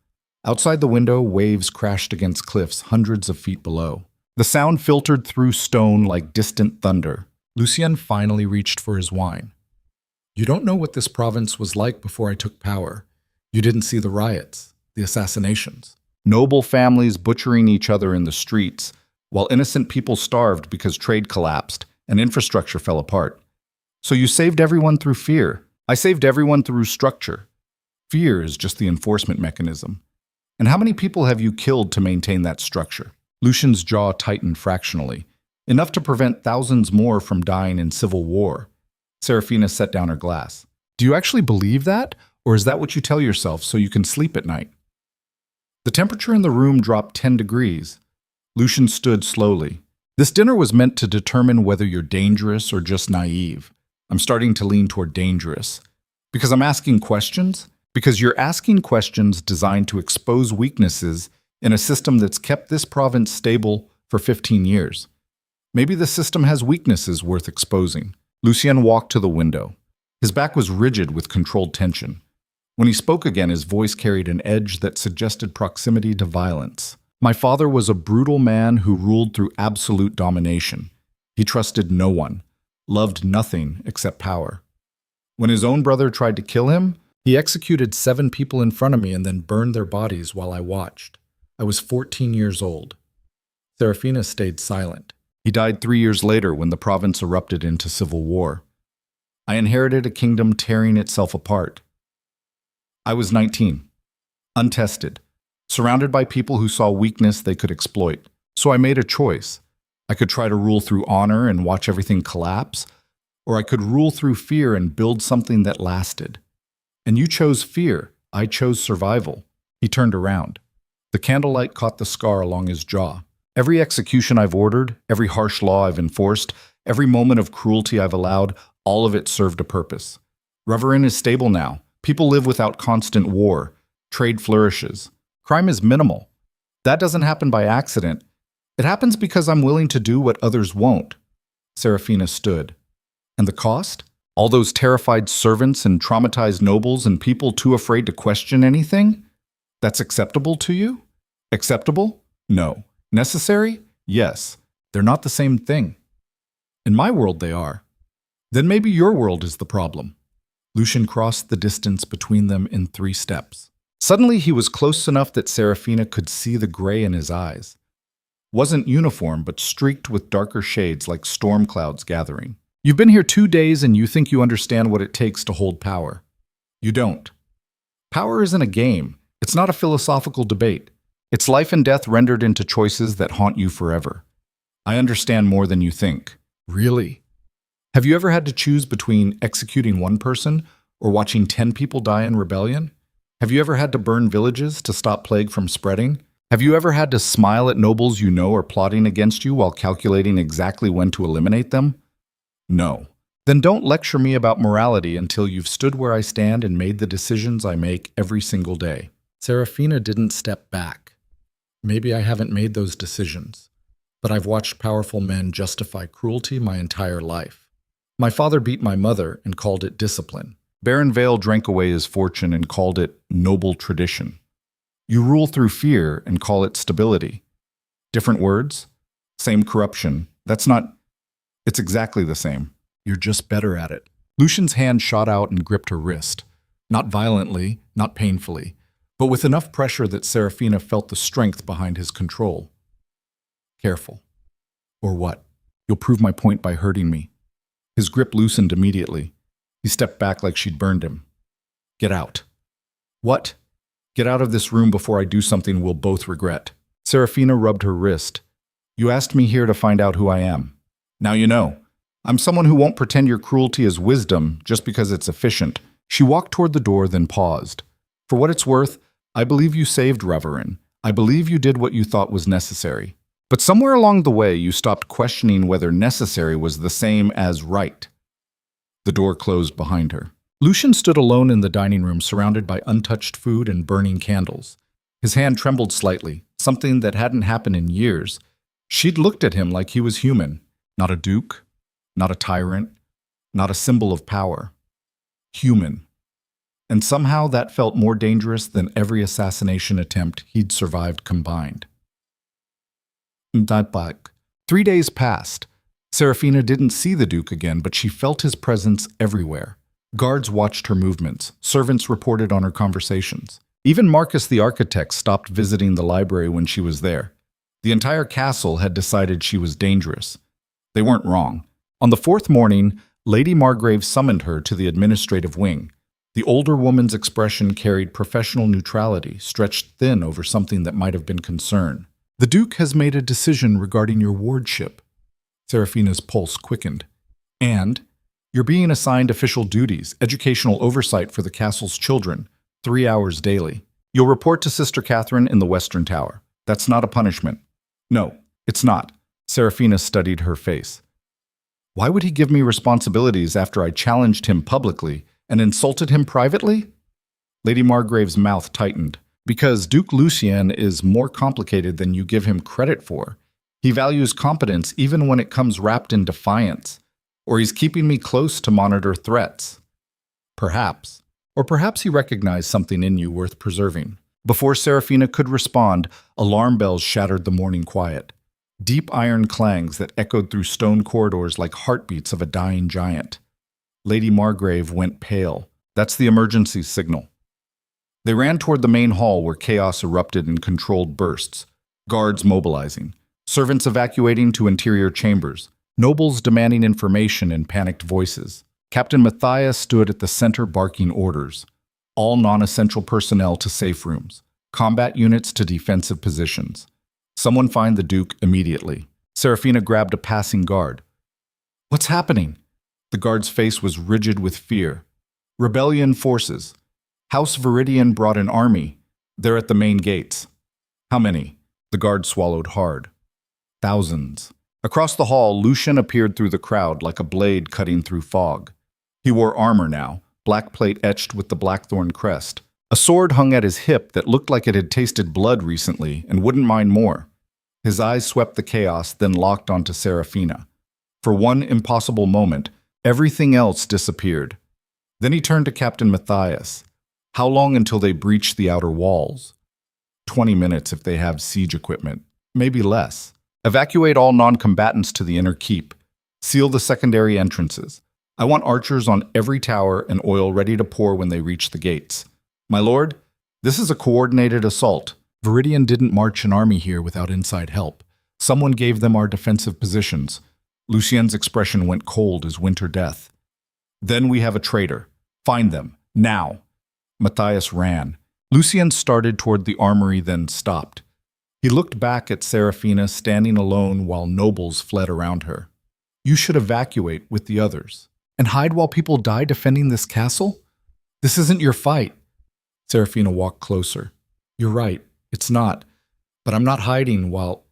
A: Outside the window, waves crashed against cliffs hundreds of feet below. The sound filtered through stone like distant thunder. Lucien finally reached for his wine. You don't know what this province was like before I took power. You didn't see the riots, the assassinations. Noble families butchering each other in the streets, while innocent people starved because trade collapsed and infrastructure fell apart. So you saved everyone through fear. I saved everyone through structure. Fear is just the enforcement mechanism. And how many people have you killed to maintain that structure? Lucien's jaw tightened fractionally, enough to prevent thousands more from dying in civil war. Seraphina set down her glass. Do you actually believe that? Or is that what you tell yourself so you can sleep at night? The temperature in the room dropped 10 degrees. Lucien stood slowly. This dinner was meant to determine whether you're dangerous or just naive. I'm starting to lean toward dangerous. Because I'm asking questions? Because you're asking questions designed to expose weaknesses in a system that's kept this province stable for 15 years. Maybe the system has weaknesses worth exposing. Lucien walked to the window. His back was rigid with controlled tension. When he spoke again, his voice carried an edge that suggested proximity to violence. My father was a brutal man who ruled through absolute domination. He trusted no one, loved nothing except power. When his own brother tried to kill him, he executed 7 people in front of me and then burned their bodies while I watched. I was 14 years old. Seraphina stayed silent. He died 3 years later when the province erupted into civil war. I inherited a kingdom tearing itself apart. I was 19, untested, surrounded by people who saw weakness they could exploit. So I made a choice. I could try to rule through honor and watch everything collapse, or I could rule through fear and build something that lasted. And you chose fear. I chose survival. He turned around. The candlelight caught the scar along his jaw. Every execution I've ordered, every harsh law I've enforced, every moment of cruelty I've allowed, all of it served a purpose. Reverin is stable now. People live without constant war. Trade flourishes. Crime is minimal. That doesn't happen by accident. It happens because I'm willing to do what others won't. Seraphina stood. And the cost? All those terrified servants and traumatized nobles and people too afraid to question anything? That's acceptable to you? Acceptable? No. Necessary? Yes. They're not the same thing. In my world, they are. Then maybe your world is the problem. Lucien crossed the distance between them in 3 steps. Suddenly, he was close enough that Seraphina could see the gray in his eyes. Wasn't uniform, but streaked with darker shades like storm clouds gathering. You've been here 2 days and you think you understand what it takes to hold power. You don't. Power isn't a game. It's not a philosophical debate. It's life and death rendered into choices that haunt you forever. I understand more than you think. Really? Have you ever had to choose between executing one person or watching 10 people die in rebellion? Have you ever had to burn villages to stop plague from spreading? Have you ever had to smile at nobles you know are plotting against you while calculating exactly when to eliminate them? No. Then don't lecture me about morality until you've stood where I stand and made the decisions I make every single day. Seraphina didn't step back. Maybe I haven't made those decisions, but I've watched powerful men justify cruelty my entire life. My father beat my mother and called it discipline. Baron Vale drank away his fortune and called it noble tradition. You rule through fear and call it stability. Different words, same corruption. It's exactly the same. You're just better at it. Lucien's hand shot out and gripped her wrist. Not violently, not painfully, but with enough pressure that Seraphina felt the strength behind his control. Careful. Or what? You'll prove my point by hurting me. His grip loosened immediately. He stepped back like she'd burned him. Get out. What? Get out of this room before I do something we'll both regret. Seraphina rubbed her wrist. You asked me here to find out who I am. Now you know. I'm someone who won't pretend your cruelty is wisdom just because it's efficient. She walked toward the door, then paused. For what it's worth, I believe you saved Reverin. I believe you did what you thought was necessary. But somewhere along the way, you stopped questioning whether necessary was the same as right. The door closed behind her. Lucien stood alone in the dining room, surrounded by untouched food and burning candles. His hand trembled slightly, something that hadn't happened in years. She'd looked at him like he was human, not a duke, not a tyrant, not a symbol of power. Human. And somehow that felt more dangerous than every assassination attempt he'd survived combined. 3 days passed. Seraphina didn't see the Duke again, but she felt his presence everywhere. Guards watched her movements. Servants reported on her conversations. Even Marcus the architect stopped visiting the library when she was there. The entire castle had decided she was dangerous. They weren't wrong. On the fourth morning, Lady Margrave summoned her to the administrative wing. The older woman's expression carried professional neutrality, stretched thin over something that might have been concern. "The Duke has made a decision regarding your wardship." Seraphina's pulse quickened. "And you're being assigned official duties, educational oversight for the castle's children, 3 hours daily. You'll report to Sister Catherine in the Western Tower. That's not a punishment." "No, it's not." Seraphina studied her face. "Why would he give me responsibilities after I challenged him publicly and insulted him privately?" Lady Margrave's mouth tightened. "Because Duke Lucien is more complicated than you give him credit for. He values competence even when it comes wrapped in defiance. Or he's keeping me close to monitor threats." Perhaps. Or perhaps he recognized something in you worth preserving. Before Seraphina could respond, alarm bells shattered the morning quiet. Deep iron clangs that echoed through stone corridors like heartbeats of a dying giant. Lady Margrave went pale. "That's the emergency signal." They ran toward the main hall where chaos erupted in controlled bursts. Guards mobilizing. Servants evacuating to interior chambers. Nobles demanding information in panicked voices. Captain Matthias stood at the center barking orders. All non-essential personnel to safe rooms. Combat units to defensive positions. Someone find the Duke immediately. Seraphina grabbed a passing guard. "What's happening?" The guard's face was rigid with fear. "Rebellion forces. House Viridian brought an army. They're at the main gates." "How many?" The guard swallowed hard. "Thousands." Across the hall, Lucien appeared through the crowd like a blade cutting through fog. He wore armor now, black plate etched with the Blackthorne crest. A sword hung at his hip that looked like it had tasted blood recently and wouldn't mind more. His eyes swept the chaos, then locked onto Seraphina. For one impossible moment, everything else disappeared. Then he turned to Captain Matthias. "How long until they breach the outer walls?" 20 minutes if they have siege equipment. Maybe less. "Evacuate all non-combatants to the inner keep. Seal the secondary entrances. I want archers on every tower and oil ready to pour when they reach the gates. My lord, this is a coordinated assault. Viridian didn't march an army here without inside help. Someone gave them our defensive positions." Lucien's expression went cold as winter death. "Then we have a traitor. Find them. Now." Matthias ran. Lucien started toward the armory, then stopped. He looked back at Seraphina standing alone while nobles fled around her. "You should evacuate with the others. And hide while people die defending this castle? This isn't your fight." Seraphina walked closer. "You're right, it's not. But I'm not hiding while—"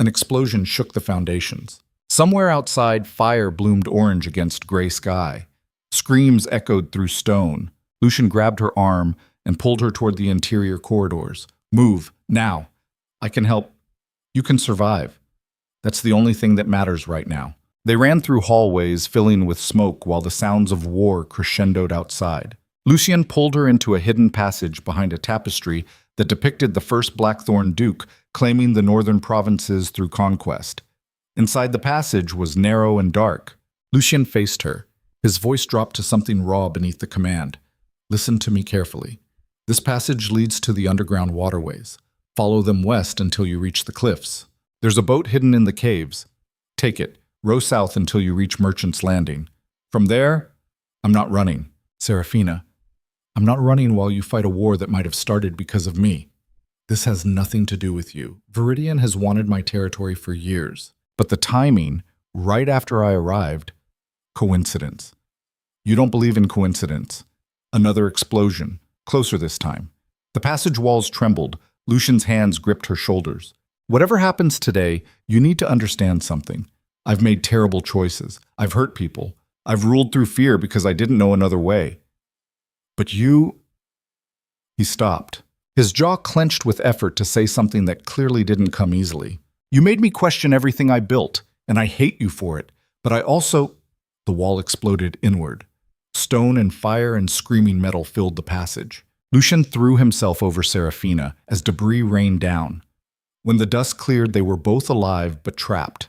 A: An explosion shook the foundations. Somewhere outside, fire bloomed orange against gray sky. Screams echoed through stone. Lucien grabbed her arm and pulled her toward the interior corridors. "Move, now. I can help. You can survive. That's the only thing that matters right now." They ran through hallways filling with smoke while the sounds of war crescendoed outside. Lucien pulled her into a hidden passage behind a tapestry that depicted the first Blackthorne Duke claiming the northern provinces through conquest. Inside the passage was narrow and dark. Lucien faced her. His voice dropped to something raw beneath the command. "Listen to me carefully. This passage leads to the underground waterways. Follow them west until you reach the cliffs. There's a boat hidden in the caves. Take it. Row south until you reach Merchant's Landing. From there, I'm not running. Seraphina, I'm not running while you fight a war that might have started because of me. This has nothing to do with you. Viridian has wanted my territory for years. But the timing, right after I arrived, coincidence. You don't believe in coincidence. Another explosion, closer this time. The passage walls trembled. Lucien's hands gripped her shoulders. Whatever happens today, you need to understand something. I've made terrible choices. I've hurt people. I've ruled through fear because I didn't know another way. But you... He stopped. His jaw clenched with effort to say something that clearly didn't come easily. You made me question everything I built, and I hate you for it. But I also... The wall exploded inward. Stone and fire and screaming metal filled the passage. Lucien threw himself over Seraphina as debris rained down. When the dust cleared, they were both alive but trapped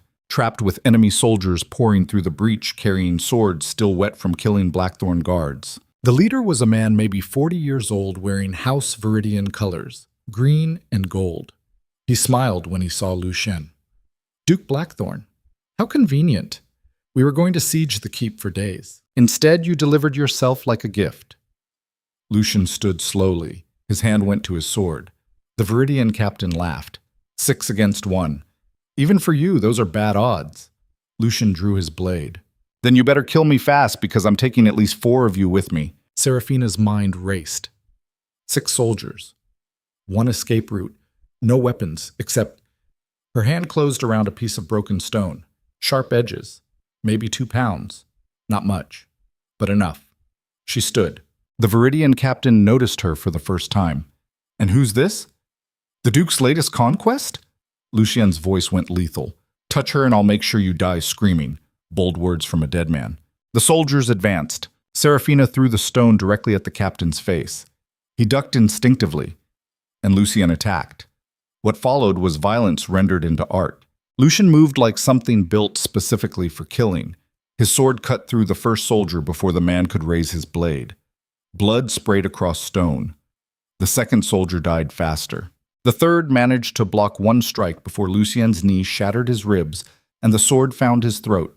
A: with enemy soldiers pouring through the breach carrying swords still wet from killing Blackthorne guards. The leader was a man maybe 40 years old wearing House Viridian colors, green and gold. He smiled when he saw Lucien. Duke Blackthorne. How convenient. We were going to siege the keep for days. Instead, you delivered yourself like a gift. Lucien stood slowly. His hand went to his sword. The Viridian captain laughed. 6 against 1. Even for you, those are bad odds. Lucien drew his blade. Then you better kill me fast because I'm taking at least 4 of you with me. Seraphina's mind raced. 6 soldiers. 1 escape route. No weapons, except... Her hand closed around a piece of broken stone. Sharp edges. Maybe 2 pounds. Not much, but enough. She stood. The Viridian captain noticed her for the first time. And who's this? The Duke's latest conquest? Lucien's voice went lethal. Touch her and I'll make sure you die screaming. Bold words from a dead man. The soldiers advanced. Seraphina threw the stone directly at the captain's face. He ducked instinctively, and Lucien attacked. What followed was violence rendered into art. Lucien moved like something built specifically for killing. His sword cut through the first soldier before the man could raise his blade. Blood sprayed across stone. The second soldier died faster. The third managed to block 1 strike before Lucien's knee shattered his ribs and the sword found his throat.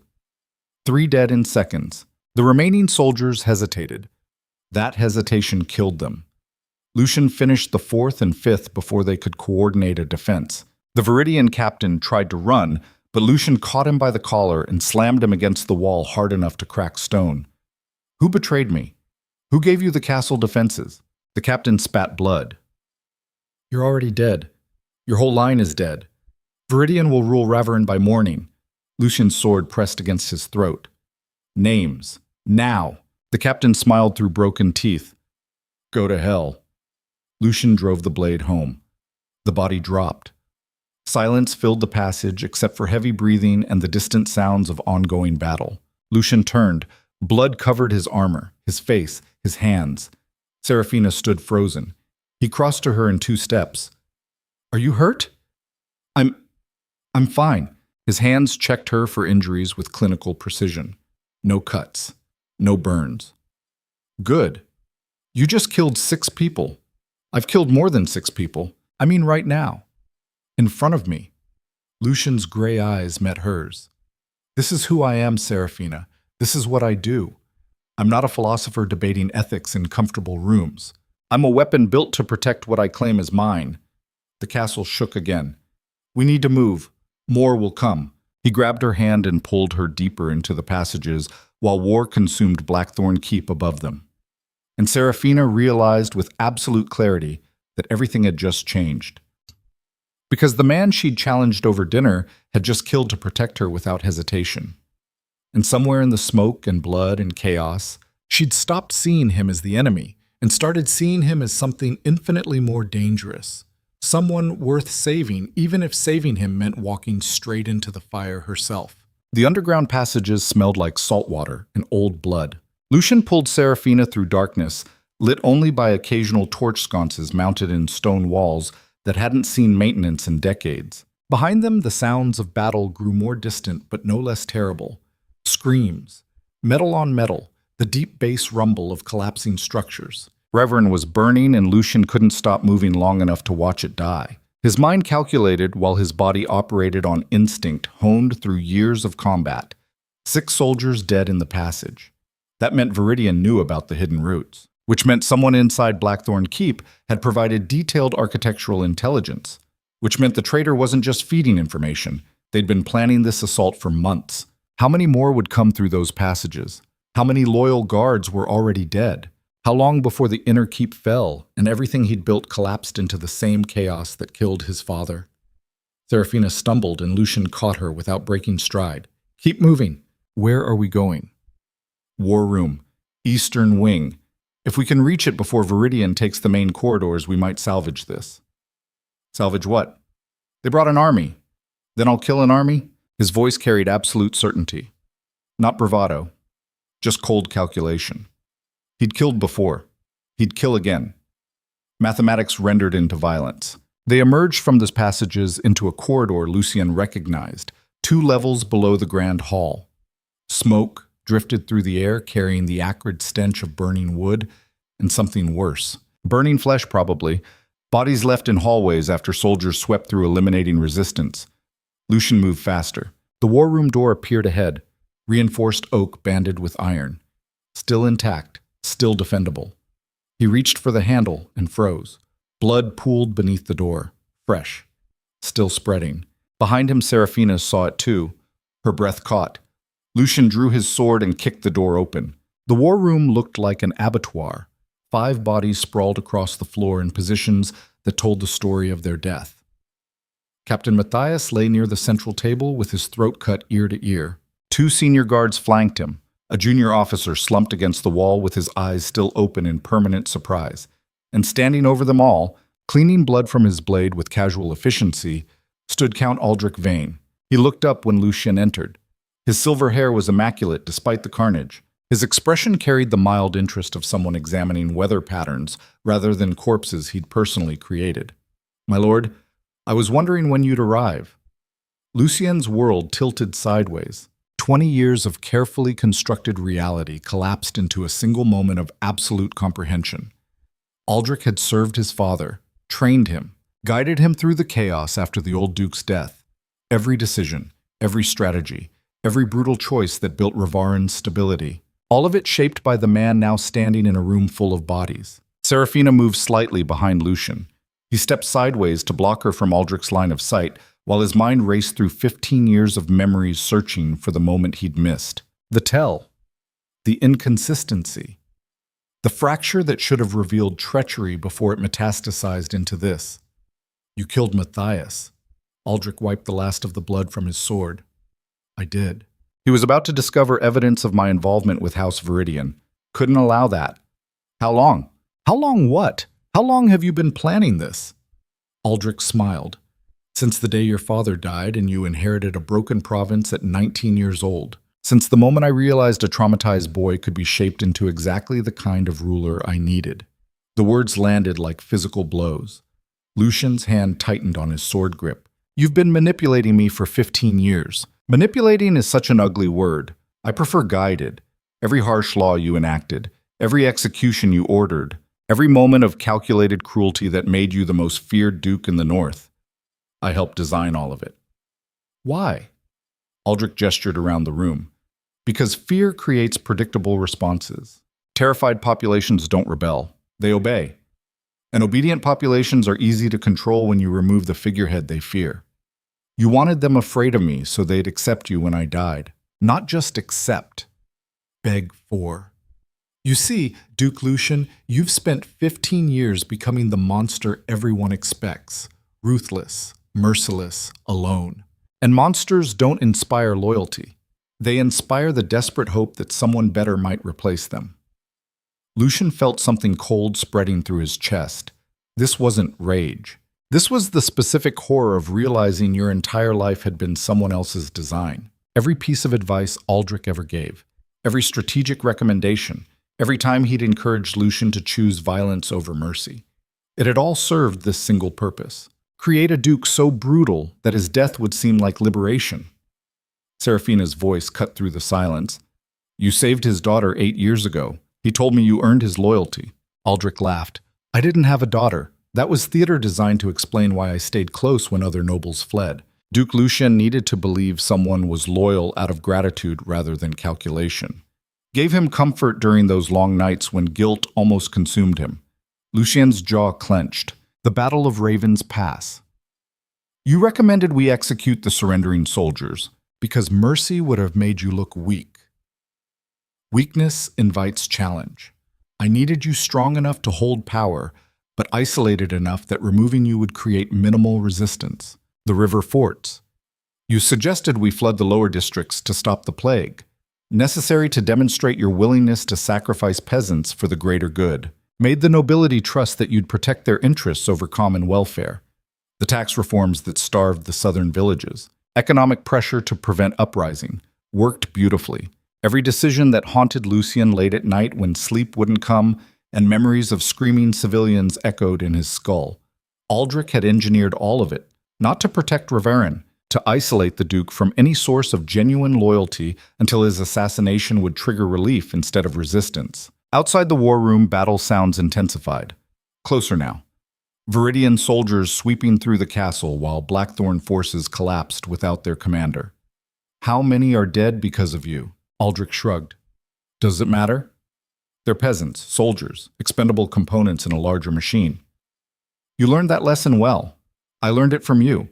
A: 3 dead in seconds. The remaining soldiers hesitated. That hesitation killed them. Lucien finished the 4th and 5th before they could coordinate a defense. The Viridian captain tried to run, but Lucien caught him by the collar and slammed him against the wall hard enough to crack stone. Who betrayed me? Who gave you the castle defenses? The captain spat blood. You're already dead. Your whole line is dead. Viridian will rule Raverin by morning. Lucien's sword pressed against his throat. Names. Now. The captain smiled through broken teeth. Go to hell. Lucien drove the blade home. The body dropped. Silence filled the passage except for heavy breathing and the distant sounds of ongoing battle. Lucien turned. Blood covered his armor, his face, his hands. Seraphina stood frozen. He crossed to her in 2 steps. Are you hurt? I'm fine. His hands checked her for injuries with clinical precision. No cuts. No burns. Good. You just killed 6 people. I've killed more than 6 people. I mean right now. In front of me. Lucien's gray eyes met hers. This is who I am, Seraphina. This is what I do. I'm not a philosopher debating ethics in comfortable rooms. I'm a weapon built to protect what I claim is mine. The castle shook again. We need to move. More will come. He grabbed her hand and pulled her deeper into the passages while war consumed Blackthorne Keep above them. And Seraphina realized with absolute clarity that everything had just changed. Because the man she'd challenged over dinner had just killed to protect her without hesitation. And somewhere in the smoke and blood and chaos, she'd stopped seeing him as the enemy and started seeing him as something infinitely more dangerous. Someone worth saving, even if saving him meant walking straight into the fire herself. The underground passages smelled like salt water and old blood. Lucien pulled Seraphina through darkness, lit only by occasional torch sconces mounted in stone walls that hadn't seen maintenance in decades. Behind them, the sounds of battle grew more distant but no less terrible. Screams, metal on metal, the deep bass rumble of collapsing structures. Raverin was burning and Lucien couldn't stop moving long enough to watch it die. His mind calculated while his body operated on instinct honed through years of combat. 6 soldiers dead in the passage. That meant Viridian knew about the hidden routes, which meant someone inside Blackthorne Keep had provided detailed architectural intelligence, which meant the traitor wasn't just feeding information. They'd been planning this assault for months. How many more would come through those passages? How many loyal guards were already dead? How long before the inner keep fell and everything he'd built collapsed into the same chaos that killed his father? Seraphina stumbled and Lucien caught her without breaking stride. Keep moving. Where are we going? War room. Eastern wing. If we can reach it before Viridian takes the main corridors, we might salvage this. Salvage what? They brought an army. Then I'll kill an army? His voice carried absolute certainty. Not bravado. Just cold calculation. He'd killed before. He'd kill again. Mathematics rendered into violence. They emerged from the passages into a corridor Lucien recognized, 2 levels below the grand hall. Smoke drifted through the air, carrying the acrid stench of burning wood and something worse. Burning flesh, probably, Bodies left in hallways after soldiers swept through eliminating resistance. Lucien moved faster. The war room door appeared ahead, reinforced oak banded with iron. Still intact, still defendable. He reached for the handle and froze. Blood pooled beneath the door, fresh, still spreading. Behind him, Seraphina saw it too. Her breath caught. Lucien drew his sword and kicked the door open. The war room looked like an abattoir. 5 bodies sprawled across the floor in positions that told the story of their death. Captain Matthias lay near the central table with his throat cut ear to ear. 2 senior guards flanked him. A junior officer slumped against the wall with his eyes still open in permanent surprise. And standing over them all, cleaning blood from his blade with casual efficiency, stood Count Aldrich Vane. He looked up when Lucien entered. His silver hair was immaculate despite the carnage. His expression carried the mild interest of someone examining weather patterns rather than corpses he'd personally created. "My lord, I was wondering when you'd arrive." Lucien's world tilted sideways. 20 years of carefully constructed reality collapsed into a single moment of absolute comprehension. Aldrich had served his father, trained him, guided him through the chaos after the old Duke's death. Every decision, every strategy, every brutal choice that built Rivaren's stability. All of it shaped by the man now standing in a room full of bodies. Seraphina moved slightly behind Lucien. He stepped sideways to block her from Aldrich's line of sight, while his mind raced through 15 years of memories searching for the moment he'd missed. The tell. The inconsistency. The fracture that should have revealed treachery before it metastasized into this. "You killed Matthias." Aldrich wiped the last of the blood from his sword. "I did." He was about to discover evidence of my involvement with House Viridian. Couldn't allow that. "How long?" "How long what? How long have you been planning this?" Aldrich smiled. "Since the day your father died and you inherited a broken province at 19 years old. Since the moment I realized a traumatized boy could be shaped into exactly the kind of ruler I needed." The words landed like physical blows. Lucien's hand tightened on his sword grip. "You've been manipulating me for 15 years. Manipulating is such an ugly word. I prefer guided. Every harsh law you enacted, every execution you ordered, every moment of calculated cruelty that made you the most feared duke in the north. I helped design all of it." "Why?" Aldrich gestured around the room. "Because fear creates predictable responses. Terrified populations don't rebel. They obey. And obedient populations are easy to control when you remove the figurehead they fear. You wanted them afraid of me so they'd accept you when I died. Not just accept. Beg for. You see, Duke Lucien, you've spent 15 years becoming the monster everyone expects. Ruthless, merciless, alone. And monsters don't inspire loyalty. They inspire the desperate hope that someone better might replace them." Lucien felt something cold spreading through his chest. This wasn't rage. This was the specific horror of realizing your entire life had been someone else's design. Every piece of advice Aldrich ever gave, every strategic recommendation, every time he'd encouraged Lucien to choose violence over mercy. It had all served this single purpose: create a duke so brutal that his death would seem like liberation. Seraphina's voice cut through the silence. "You saved his daughter 8 years ago. He told me you earned his loyalty." Aldrich laughed. "I didn't have a daughter. That was theater designed to explain why I stayed close when other nobles fled. Duke Lucien needed to believe someone was loyal out of gratitude rather than calculation. Gave him comfort during those long nights when guilt almost consumed him." Lucien's jaw clenched. "The Battle of Raven's Pass. You recommended we execute the surrendering soldiers because mercy would have made you look weak. Weakness invites challenge. I needed you strong enough to hold power, but isolated enough that removing you would create minimal resistance. The river forts. You suggested we flood the lower districts to stop the plague, necessary to demonstrate your willingness to sacrifice peasants for the greater good. Made the nobility trust that you'd protect their interests over common welfare. The tax reforms that starved the southern villages, economic pressure to prevent uprising, worked beautifully. Every decision that haunted Lucien late at night when sleep wouldn't come, and memories of screaming civilians echoed in his skull. Aldrich had engineered all of it, not to protect Rivaren, to isolate the Duke from any source of genuine loyalty until his assassination would trigger relief instead of resistance. Outside the war room, battle sounds intensified. Closer now. Viridian soldiers sweeping through the castle while Blackthorne forces collapsed without their commander. How many are dead because of you? Aldrich shrugged. Does it matter? They're peasants, soldiers, expendable components in a larger machine. You learned that lesson well. I learned it from you.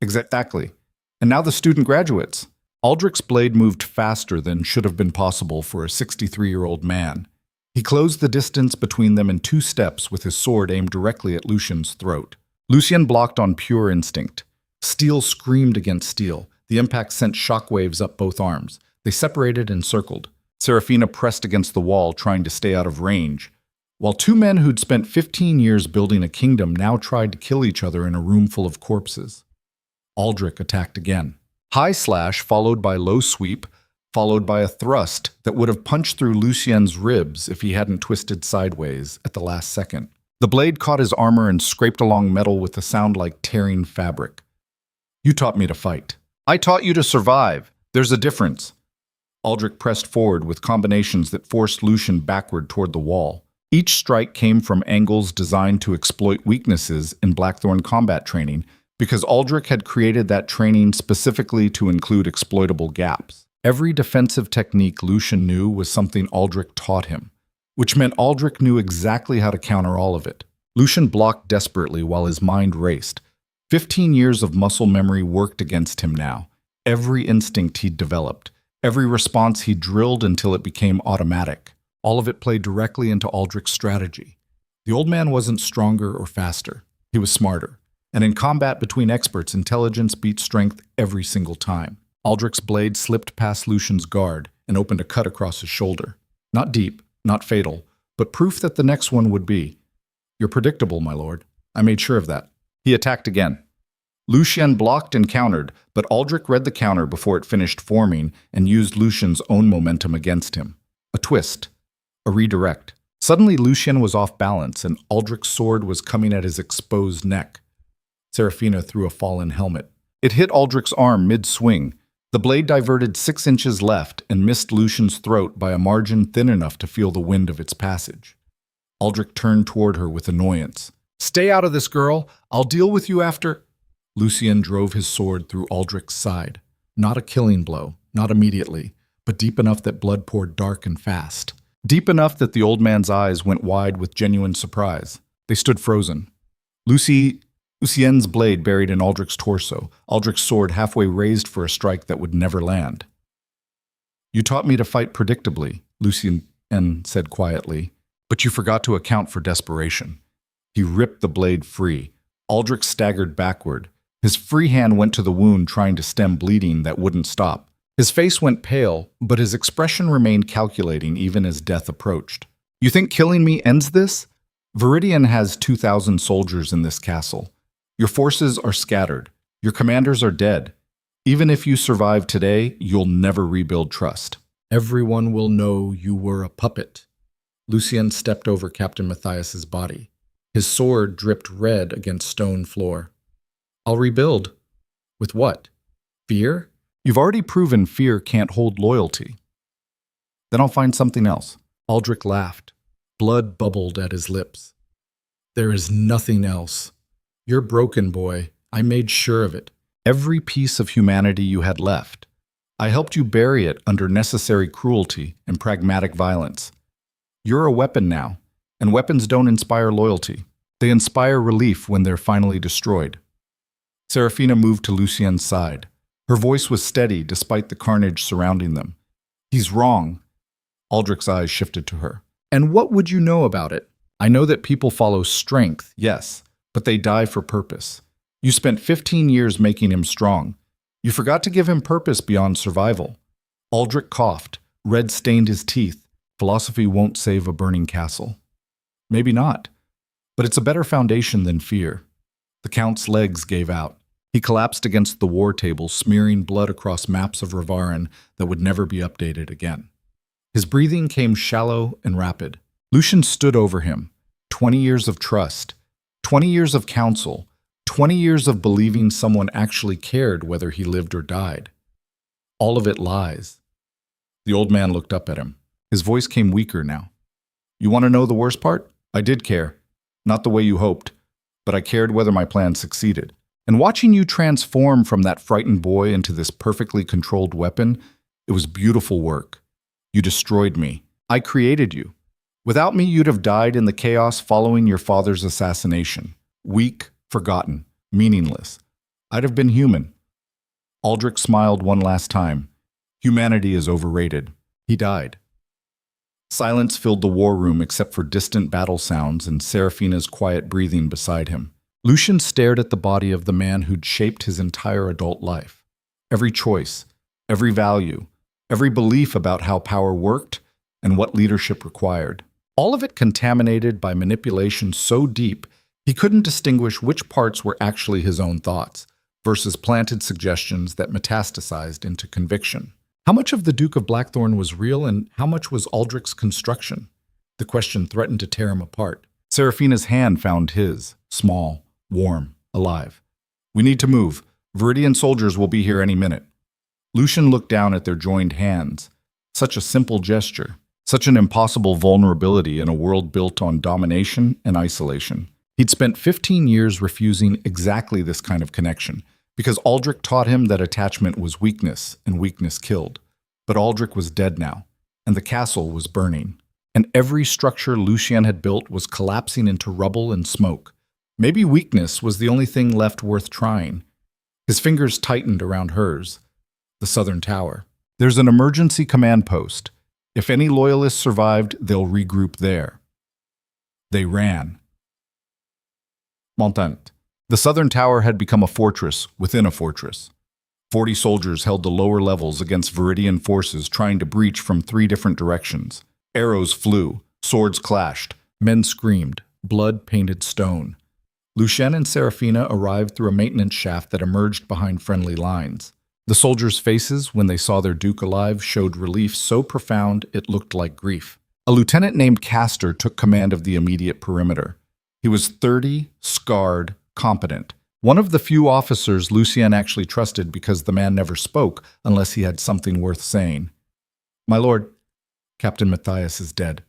A: Exactly. And now the student graduates. Aldrich's blade moved faster than should have been possible for a 63-year-old man. He closed the distance between them in 2 steps with his sword aimed directly at Lucien's throat. Lucien blocked on pure instinct. Steel screamed against steel. The impact sent shockwaves up both arms. They separated and circled. Seraphina pressed against the wall, trying to stay out of range, while 2 men who'd spent 15 years building a kingdom now tried to kill each other in a room full of corpses. Aldrich attacked again. High slash followed by low sweep, followed by a thrust that would have punched through Lucien's ribs if he hadn't twisted sideways at the last second. The blade caught his armor and scraped along metal with a sound like tearing fabric. You taught me to fight. I taught you to survive. There's a difference. Aldrich pressed forward with combinations that forced Lucien backward toward the wall. Each strike came from angles designed to exploit weaknesses in Blackthorne combat training, because Aldrich had created that training specifically to include exploitable gaps. Every defensive technique Lucien knew was something Aldrich taught him, which meant Aldrich knew exactly how to counter all of it. Lucien blocked desperately while his mind raced. 15 years of muscle memory worked against him now. Every instinct he'd developed, every response he drilled until it became automatic. All of it played directly into Aldrich's strategy. The old man wasn't stronger or faster. He was smarter. And in combat between experts, intelligence beat strength every single time. Aldrich's blade slipped past Lucien's guard and opened a cut across his shoulder. Not deep, not fatal, but proof that the next one would be. You're predictable, my lord. I made sure of that. He attacked again. Lucien blocked and countered, but Aldrich read the counter before it finished forming and used Lucien's own momentum against him. A twist. A redirect. Suddenly Lucien was off balance and Aldrich's sword was coming at his exposed neck. Seraphina threw a fallen helmet. It hit Aldrich's arm mid-swing. The blade diverted 6 inches left and missed Lucien's throat by a margin thin enough to feel the wind of its passage. Aldrich turned toward her with annoyance. Stay out of this, girl. I'll deal with you after. Lucien drove his sword through Aldrich's side. Not a killing blow, not immediately, but deep enough that blood poured dark and fast. Deep enough that the old man's eyes went wide with genuine surprise. They stood frozen. Lucien's blade buried in Aldrich's torso, Aldrich's sword halfway raised for a strike that would never land. You taught me to fight predictably, Lucien said quietly, but you forgot to account for desperation. He ripped the blade free. Aldrich staggered backward. His free hand went to the wound, trying to stem bleeding that wouldn't stop. His face went pale, but his expression remained calculating even as death approached. You think killing me ends this? Viridian has 2,000 soldiers in this castle. Your forces are scattered. Your commanders are dead. Even if you survive today, you'll never rebuild trust. Everyone will know you were a puppet. Lucien stepped over Captain Matthias's body. His sword dripped red against stone floor. I'll rebuild. With what? Fear? You've already proven fear can't hold loyalty. Then I'll find something else. Aldrich laughed. Blood bubbled at his lips. There is nothing else. You're broken, boy. I made sure of it. Every piece of humanity you had left. I helped you bury it under necessary cruelty and pragmatic violence. You're a weapon now, and weapons don't inspire loyalty. They inspire relief when they're finally destroyed. Seraphina moved to Lucien's side. Her voice was steady despite the carnage surrounding them. He's wrong. Aldrich's eyes shifted to her. And what would you know about it? I know that people follow strength, yes, but they die for purpose. You spent 15 years making him strong. You forgot to give him purpose beyond survival. Aldrich coughed. Red stained his teeth. Philosophy won't save a burning castle. Maybe not, but it's a better foundation than fear. The Count's legs gave out. He collapsed against the war table, smearing blood across maps of Ravarin that would never be updated again. His breathing came shallow and rapid. Lucien stood over him. 20 years of trust, 20 years of counsel, 20 years of believing someone actually cared whether he lived or died. All of it lies. The old man looked up at him. His voice came weaker now. You want to know the worst part? I did care. Not the way you hoped. but I cared whether my plan succeeded. And watching you transform from that frightened boy into this perfectly controlled weapon, it was beautiful work. You destroyed me. I created you. Without me, you'd have died in the chaos following your father's assassination. Weak, forgotten, meaningless. I'd have been human. Aldrich smiled one last time. Humanity is overrated. He died. Silence filled the war room except for distant battle sounds and Seraphina's quiet breathing beside him. Lucien stared at the body of the man who'd shaped his entire adult life. Every choice, every value, every belief about how power worked and what leadership required. All of it contaminated by manipulation so deep he couldn't distinguish which parts were actually his own thoughts versus planted suggestions that metastasized into conviction. How much of the Duke of Blackthorne was real and how much was Aldrich's construction? The question threatened to tear him apart. Seraphina's hand found his, small, warm, alive. We need to move. Viridian soldiers will be here any minute. Lucien looked down at their joined hands. Such a simple gesture, such an impossible vulnerability in a world built on domination and isolation. He'd spent 15 years refusing exactly this kind of connection, because Aldrich taught him that attachment was weakness, and weakness killed. But Aldrich was dead now, and the castle was burning. And every structure Lucien had built was collapsing into rubble and smoke. Maybe weakness was the only thing left worth trying. His fingers tightened around hers. The southern tower. There's an emergency command post. If any loyalists survived, they'll regroup there. They ran. Montante. The southern tower had become a fortress within a fortress. 40 soldiers held the lower levels against Viridian forces trying to breach from 3 different directions. Arrows flew, swords clashed, men screamed, blood painted stone. Lucien and Seraphina arrived through a maintenance shaft that emerged behind friendly lines. The soldiers' faces, when they saw their duke alive, showed relief so profound it looked like grief. A lieutenant named Castor took command of the immediate perimeter. He was 30, scarred, competent. One of the few officers Lucien actually trusted because the man never spoke unless he had something worth saying. My lord, Captain Matthias is dead.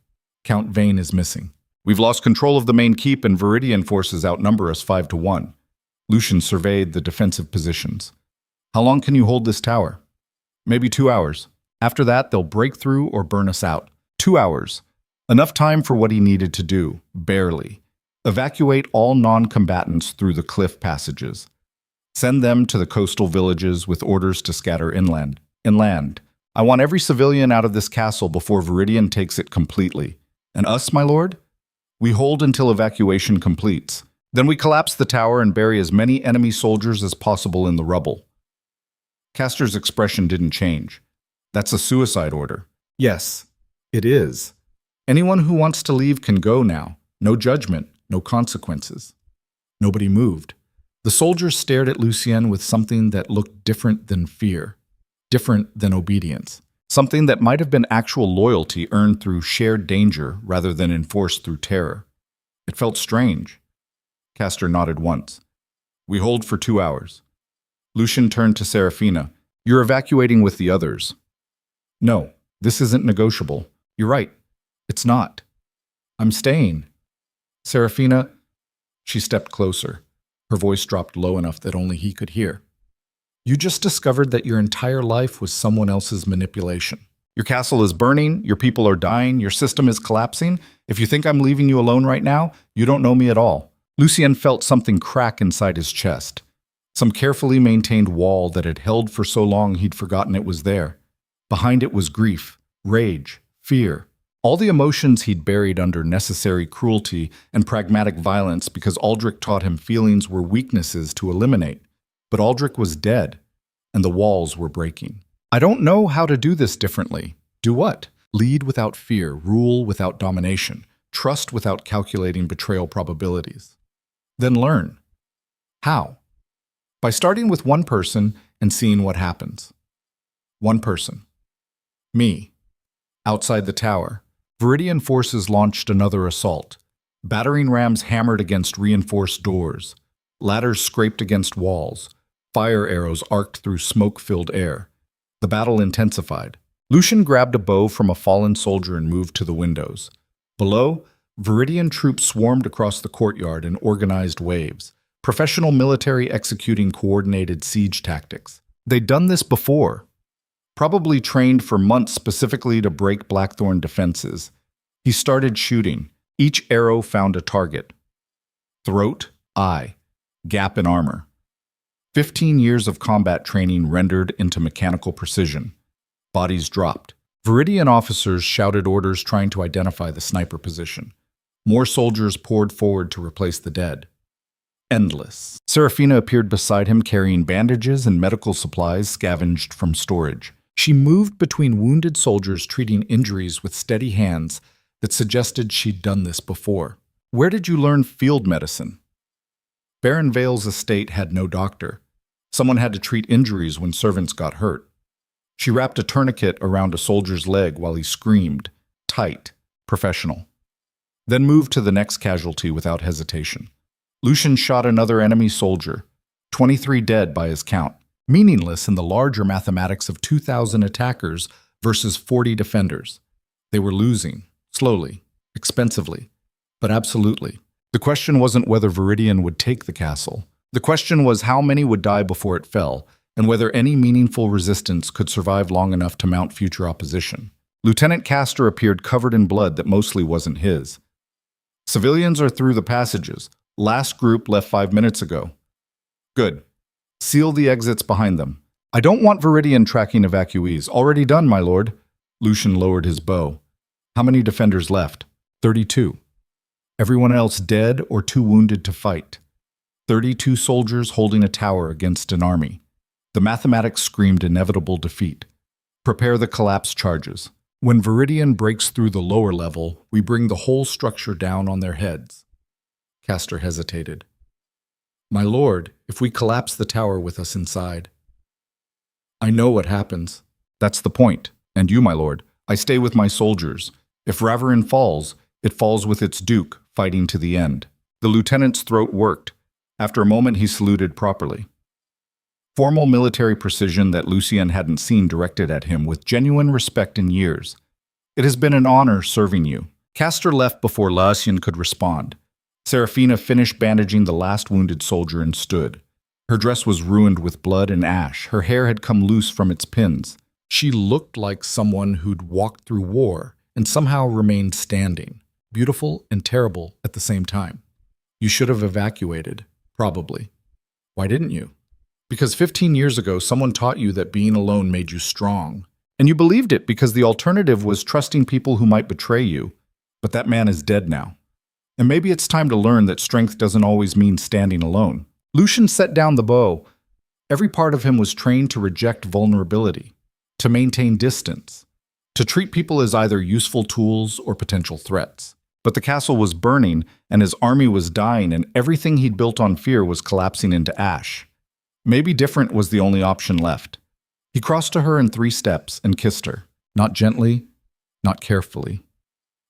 A: Count Vane is missing. We've lost control of the main keep and Viridian forces outnumber us 5-1. Lucien surveyed the defensive positions. How long can you hold this tower? Maybe 2 hours. After that, they'll break through or burn us out. 2 hours. Enough time for what he needed to do, barely. Evacuate all non-combatants through the cliff passages. Send them to the coastal villages with orders to scatter inland. Inland. I want every civilian out of this castle before Viridian takes it completely. And us, my lord? We hold until evacuation completes. Then we collapse the tower and bury as many enemy soldiers as possible in the rubble. Castor's expression didn't change. That's a suicide order. Yes, it is. Anyone who wants to leave can go now. No judgment, no consequences. Nobody moved. The soldiers stared at Lucien with something that looked different than fear, different than obedience, something that might have been actual loyalty earned through shared danger rather than enforced through terror. It felt strange. Castor nodded once. We hold for 2 hours. Lucien turned to Seraphina. You're evacuating with the others. No, this isn't negotiable. You're right. It's not. I'm staying. Seraphina, she stepped closer. Her voice dropped low enough that only he could hear. You just discovered that your entire life was someone else's manipulation. Your castle is burning, your people are dying, your system is collapsing. If you think I'm leaving you alone right now, you don't know me at all. Lucien felt something crack inside his chest. Some carefully maintained wall that had held for so long he'd forgotten it was there. Behind it was grief, rage, fear. All the emotions he'd buried under necessary cruelty and pragmatic violence because Aldrich taught him feelings were weaknesses to eliminate. But Aldrich was dead, and the walls were breaking. I don't know how to do this differently. Do what? Lead without fear, rule without domination, trust without calculating betrayal probabilities. Then learn. How? By starting with one person and seeing what happens. One person. Me. Outside the tower, Viridian forces launched another assault. Battering rams hammered against reinforced doors. Ladders scraped against walls. Fire arrows arced through smoke-filled air. The battle intensified. Lucien grabbed a bow from a fallen soldier and moved to the windows. Below, Viridian troops swarmed across the courtyard in organized waves, professional military executing coordinated siege tactics. They'd done this before, probably trained for months specifically to break Blackthorne defenses. He started shooting. Each arrow found a target. Throat, eye, gap in armor. 15 years of combat training rendered into mechanical precision. Bodies dropped. Viridian officers shouted orders trying to identify the sniper position. More soldiers poured forward to replace the dead. Endless. Seraphina appeared beside him carrying bandages and medical supplies scavenged from storage. She moved between wounded soldiers treating injuries with steady hands that suggested she'd done this before. Where did you learn field medicine? Baron Vale's estate had no doctor. Someone had to treat injuries when servants got hurt. She wrapped a tourniquet around a soldier's leg while he screamed, tight, professional. Then moved to the next casualty without hesitation. Lucien shot another enemy soldier, 23 dead by his count, meaningless in the larger mathematics of 2,000 attackers versus 40 defenders. They were losing, slowly, expensively, but absolutely. The question wasn't whether Viridian would take the castle. The question was how many would die before it fell, and whether any meaningful resistance could survive long enough to mount future opposition. Lieutenant Castor appeared covered in blood that mostly wasn't his. Civilians are through the passages. Last group left 5 minutes ago. Good. Seal the exits behind them. I don't want Viridian tracking evacuees. Already done, my lord. Lucien lowered his bow. How many defenders left? 32. Everyone else dead or too wounded to fight. 32 soldiers holding a tower against an army. The mathematics screamed inevitable defeat. Prepare the collapse charges. When Viridian breaks through the lower level, we bring the whole structure down on their heads. Castor hesitated. My lord, if we collapse the tower with us inside. I know what happens. That's the point. And you, my lord, I stay with my soldiers. If Raverin falls, it falls with its duke, fighting to the end. The lieutenant's throat worked. After a moment, he saluted properly. Formal military precision that Lucien hadn't seen directed at him with genuine respect in years. It has been an honor serving you. Castor left before Lucien could respond. Seraphina finished bandaging the last wounded soldier and stood. Her dress was ruined with blood and ash. Her hair had come loose from its pins. She looked like someone who'd walked through war and somehow remained standing, beautiful and terrible at the same time. You should have evacuated, probably. Why didn't you? Because 15 years ago, someone taught you that being alone made you strong. And you believed it because the alternative was trusting people who might betray you. But that man is dead now. And maybe it's time to learn that strength doesn't always mean standing alone. Lucien set down the bow. Every part of him was trained to reject vulnerability, to maintain distance, to treat people as either useful tools or potential threats. But the castle was burning, and his army was dying, and everything he'd built on fear was collapsing into ash. Maybe different was the only option left. He crossed to her in 3 steps and kissed her, not gently, not carefully.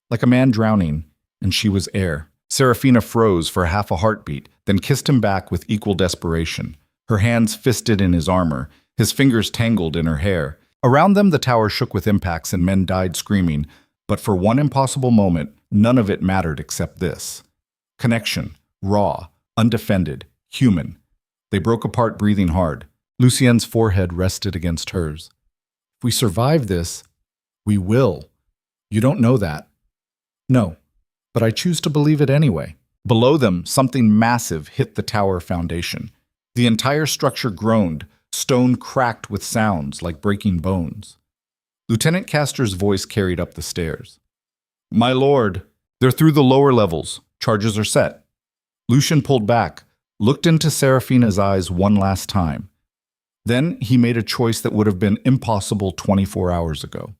A: Like a man drowning, and she was air. Seraphina froze for half a heartbeat, then kissed him back with equal desperation, her hands fisted in his armor, his fingers tangled in her hair. Around them, the tower shook with impacts and men died screaming, but for one impossible moment, none of it mattered except this. Connection, raw, undefended, human. They broke apart breathing hard. Lucien's forehead rested against hers. If we survive this, we will. You don't know that. No, but I choose to believe it anyway. Below them, something massive hit the tower foundation. The entire structure groaned, stone cracked with sounds like breaking bones. Lieutenant Castor's voice carried up the stairs. My lord, they're through the lower levels. Charges are set. Lucien pulled back, looked into Seraphina's eyes one last time. Then he made a choice that would have been impossible 24 hours ago.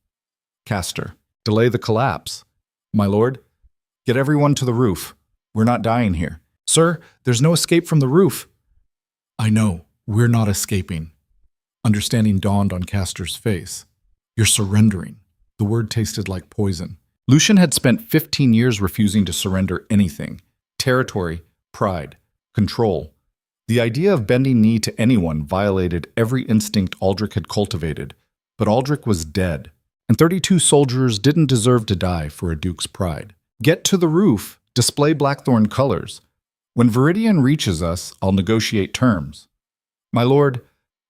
A: Castor, delay the collapse. My lord, get everyone to the roof. We're not dying here. Sir, there's no escape from the roof. I know, we're not escaping. Understanding dawned on Castor's face. You're surrendering. The word tasted like poison. Lucien had spent 15 years refusing to surrender anything. Territory, pride, control. The idea of bending knee to anyone violated every instinct Aldrich had cultivated, but Aldrich was dead, and 32 soldiers didn't deserve to die for a duke's pride. Get to the roof. Display Blackthorne colors. When Viridian reaches us, I'll negotiate terms. My lord,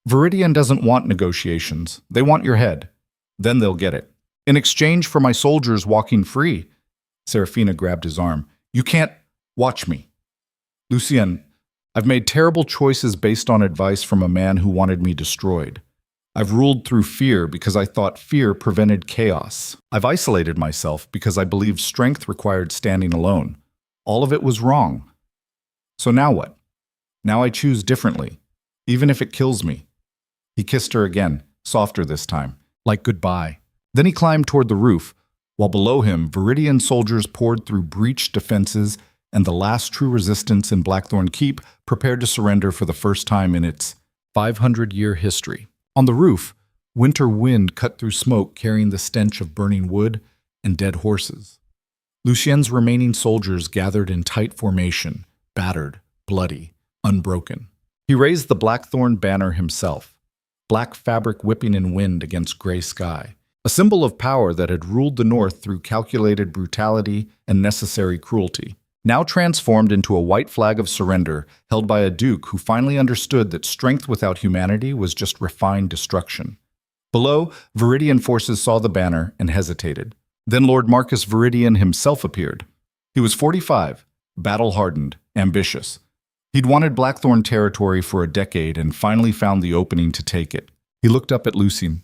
A: Viridian doesn't want negotiations. They want your head. Then they'll get it. In exchange for my soldiers walking free. Seraphina grabbed his arm. You can't watch me. Lucien, I've made terrible choices based on advice from a man who wanted me destroyed. I've ruled through fear because I thought fear prevented chaos. I've isolated myself because I believed strength required standing alone. All of it was wrong. So now what? Now I choose differently, even if it kills me. He kissed her again, softer this time, like goodbye. Then he climbed toward the roof, while below him, Viridian soldiers poured through breached defenses, and the last true resistance in Blackthorne Keep prepared to surrender for the first time in its 500-year history. On the roof, winter wind cut through smoke carrying the stench of burning wood and dead horses. Lucien's remaining soldiers gathered in tight formation, battered, bloody, unbroken. He raised the Blackthorne banner himself, black fabric whipping in wind against gray sky, a symbol of power that had ruled the North through calculated brutality and necessary cruelty. Now transformed into a white flag of surrender held by a duke who finally understood that strength without humanity was just refined destruction. Below, Viridian forces saw the banner and hesitated. Then Lord Marcus Viridian himself appeared. He was 45, battle-hardened, ambitious. He'd wanted Blackthorne territory for a decade and finally found the opening to take it. He looked up at Lucien,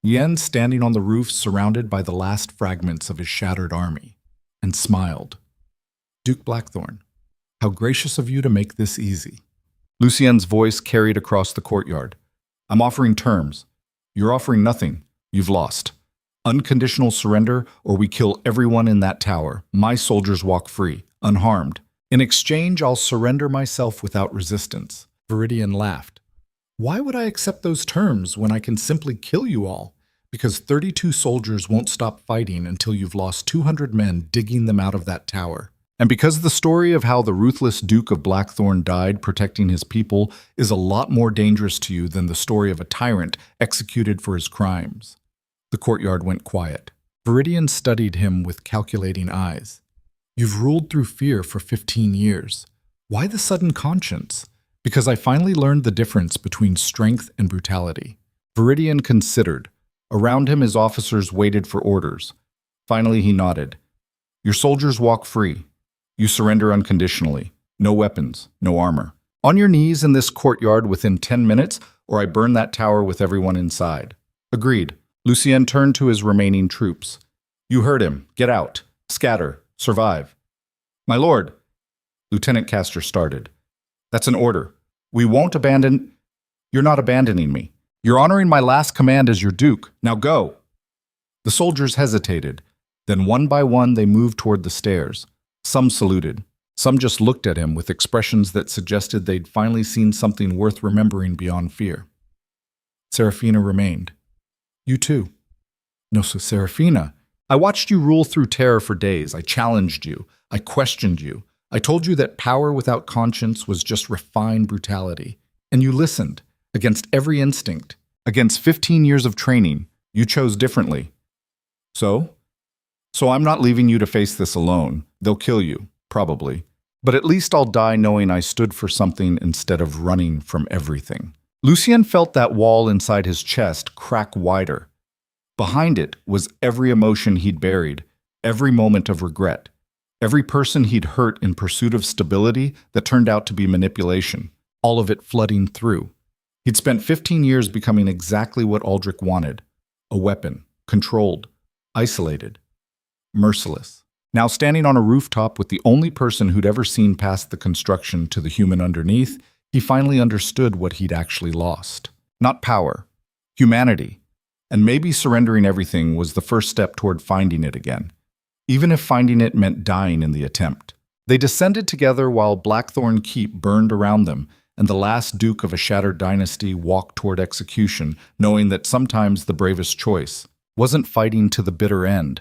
A: Yen standing on the roof surrounded by the last fragments of his shattered army, and smiled. Duke Blackthorne, how gracious of you to make this easy. Lucien's voice carried across the courtyard. I'm offering terms. You're offering nothing. You've lost. Unconditional surrender, or we kill everyone in that tower. My soldiers walk free, unharmed. In exchange, I'll surrender myself without resistance. Viridian laughed. Why would I accept those terms when I can simply kill you all? Because 32 soldiers won't stop fighting until you've lost 200 men digging them out of that tower. And because the story of how the ruthless Duke of Blackthorne died protecting his people is a lot more dangerous to you than the story of a tyrant executed for his crimes. The courtyard went quiet. Viridian studied him with calculating eyes. You've ruled through fear for 15 years. Why the sudden conscience? Because I finally learned the difference between strength and brutality. Viridian considered. Around him, his officers waited for orders. Finally, he nodded. Your soldiers walk free. You surrender unconditionally. No weapons, no armor. On your knees in this courtyard within 10 minutes, or I burn that tower with everyone inside. Agreed. Lucien turned to his remaining troops. You heard him. Get out. Scatter. Survive. My lord. Lieutenant Castor started. That's an order. We won't abandon... You're not abandoning me. You're honoring my last command as your duke. Now go. The soldiers hesitated. Then one by one they moved toward the stairs. Some saluted. Some just looked at him with expressions that suggested they'd finally seen something worth remembering beyond fear. Seraphina remained. You too. No, so Seraphina, I watched you rule through terror for days. I challenged you. I questioned you. I told you that power without conscience was just refined brutality. And you listened. Against every instinct. Against 15 years of training. You chose differently. So I'm not leaving you to face this alone. They'll kill you, probably. But at least I'll die knowing I stood for something instead of running from everything. Lucien felt that wall inside his chest crack wider. Behind it was every emotion he'd buried, every moment of regret, every person he'd hurt in pursuit of stability that turned out to be manipulation, all of it flooding through. He'd spent 15 years becoming exactly what Aldrich wanted, a weapon, controlled, isolated, merciless. Now standing on a rooftop with the only person who'd ever seen past the construction to the human underneath, he finally understood what he'd actually lost. Not power, humanity. And maybe surrendering everything was the first step toward finding it again, even if finding it meant dying in the attempt. They descended together while Blackthorne Keep burned around them, and the last duke of a shattered dynasty walked toward execution, knowing that sometimes the bravest choice wasn't fighting to the bitter end.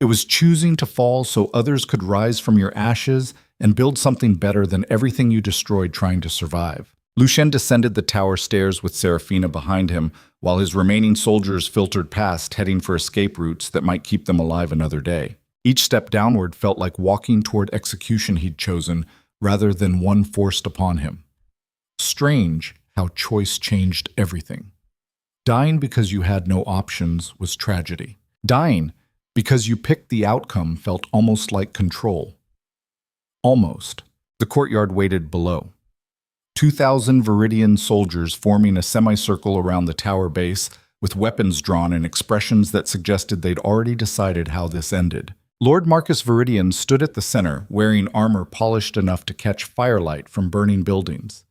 A: It was choosing to fall so others could rise from your ashes and build something better than everything you destroyed trying to survive. Lucien descended the tower stairs with Seraphina behind him, while his remaining soldiers filtered past, heading for escape routes that might keep them alive another day. Each step downward felt like walking toward execution he'd chosen, rather than one forced upon him. Strange how choice changed everything. Dying because you had no options was tragedy. Dying because you picked the outcome felt almost like control. Almost. The courtyard waited below. 2,000 Viridian soldiers forming a semicircle around the tower base, with weapons drawn and expressions that suggested they'd already decided how this ended. Lord Marcus Viridian stood at the center, wearing armor polished enough to catch firelight from burning buildings.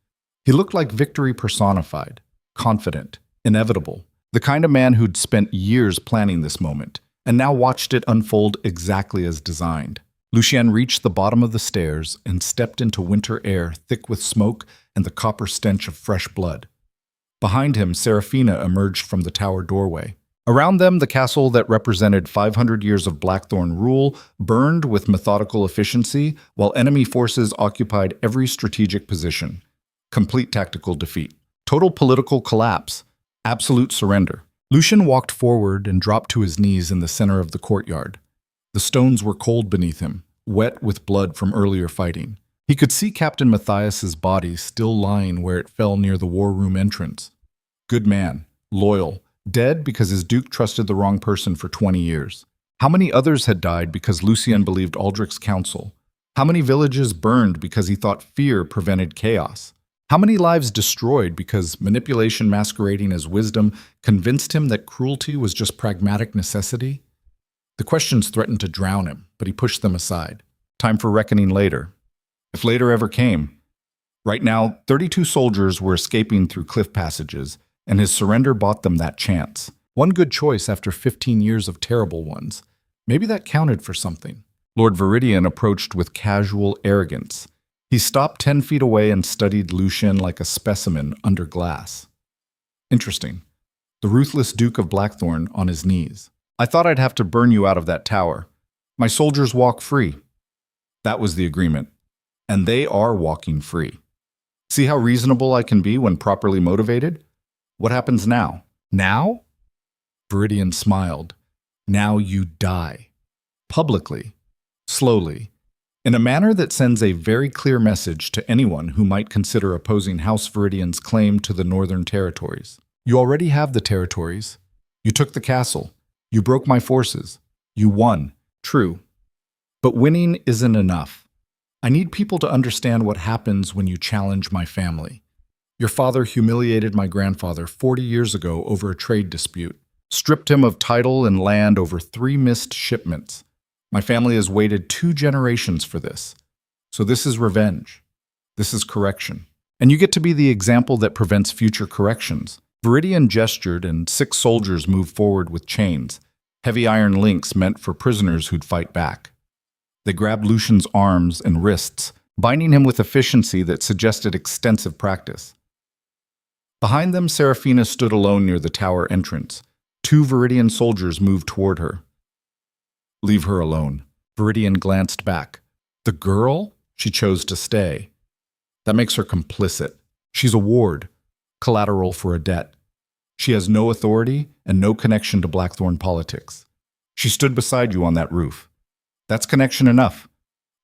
A: He looked like victory personified, confident, inevitable, the kind of man who'd spent years planning this moment, and now watched it unfold exactly as designed. Lucien reached the bottom of the stairs and stepped into winter air thick with smoke and the copper stench of fresh blood. Behind him, Seraphina emerged from the tower doorway. Around them, the castle that represented 500 years of Blackthorne rule burned with methodical efficiency, while enemy forces occupied every strategic position. Complete tactical defeat. Total political collapse. Absolute surrender. Lucien walked forward and dropped to his knees in the center of the courtyard. The stones were cold beneath him, wet with blood from earlier fighting. He could see Captain Matthias's body still lying where it fell near the war room entrance. Good man, loyal, dead because his duke trusted the wrong person for 20 years. How many others had died because Lucien believed Aldrich's counsel? How many villages burned because he thought fear prevented chaos? How many lives destroyed because manipulation masquerading as wisdom convinced him that cruelty was just pragmatic necessity? The questions threatened to drown him, but he pushed them aside. Time for reckoning later. If later ever came. Right now, 32 soldiers were escaping through cliff passages, and his surrender bought them that chance. One good choice after 15 years of terrible ones. Maybe that counted for something. Lord Viridian approached with casual arrogance. He stopped 10 feet away and studied Lucien like a specimen under glass. Interesting. The ruthless Duke of Blackthorne on his knees. I thought I'd have to burn you out of that tower. My soldiers walk free. That was the agreement. And they are walking free. See how reasonable I can be when properly motivated? What happens now? Now? Viridian smiled. Now you die. Publicly. Slowly. In a manner that sends a very clear message to anyone who might consider opposing House Viridian's claim to the Northern Territories. You already have the territories. You took the castle. You broke my forces. You won. True. But winning isn't enough. I need people to understand what happens when you challenge my family. Your father humiliated my grandfather 40 years ago over a trade dispute, stripped him of title and land over 3 missed shipments. My family has waited 2 generations for this. So this is revenge. This is correction. And you get to be the example that prevents future corrections. Viridian gestured and 6 soldiers moved forward with chains, heavy iron links meant for prisoners who'd fight back. They grabbed Lucien's arms and wrists, binding him with efficiency that suggested extensive practice. Behind them, Seraphina stood alone near the tower entrance. 2 Viridian soldiers moved toward her. Leave her alone. Viridian glanced back. The girl? She chose to stay. That makes her complicit. She's a ward, collateral for a debt. She has no authority and no connection to Blackthorne politics. She stood beside you on that roof. That's connection enough.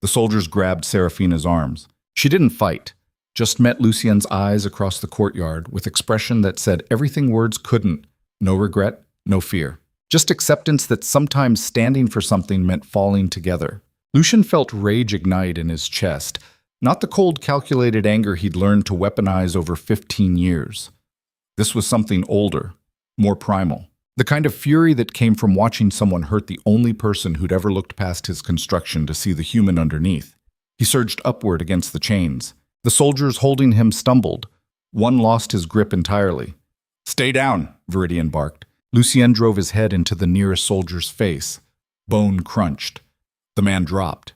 A: The soldiers grabbed Seraphina's arms. She didn't fight, just met Lucien's eyes across the courtyard with expression that said everything words couldn't. No regret, no fear. Just acceptance that sometimes standing for something meant falling together. Lucien felt rage ignite in his chest, not the cold, calculated anger he'd learned to weaponize over 15 years. This was something older, more primal. The kind of fury that came from watching someone hurt the only person who'd ever looked past his construction to see the human underneath. He surged upward against the chains. The soldiers holding him stumbled. One lost his grip entirely. "Stay down," Viridian barked. Lucien drove his head into the nearest soldier's face. Bone crunched. The man dropped.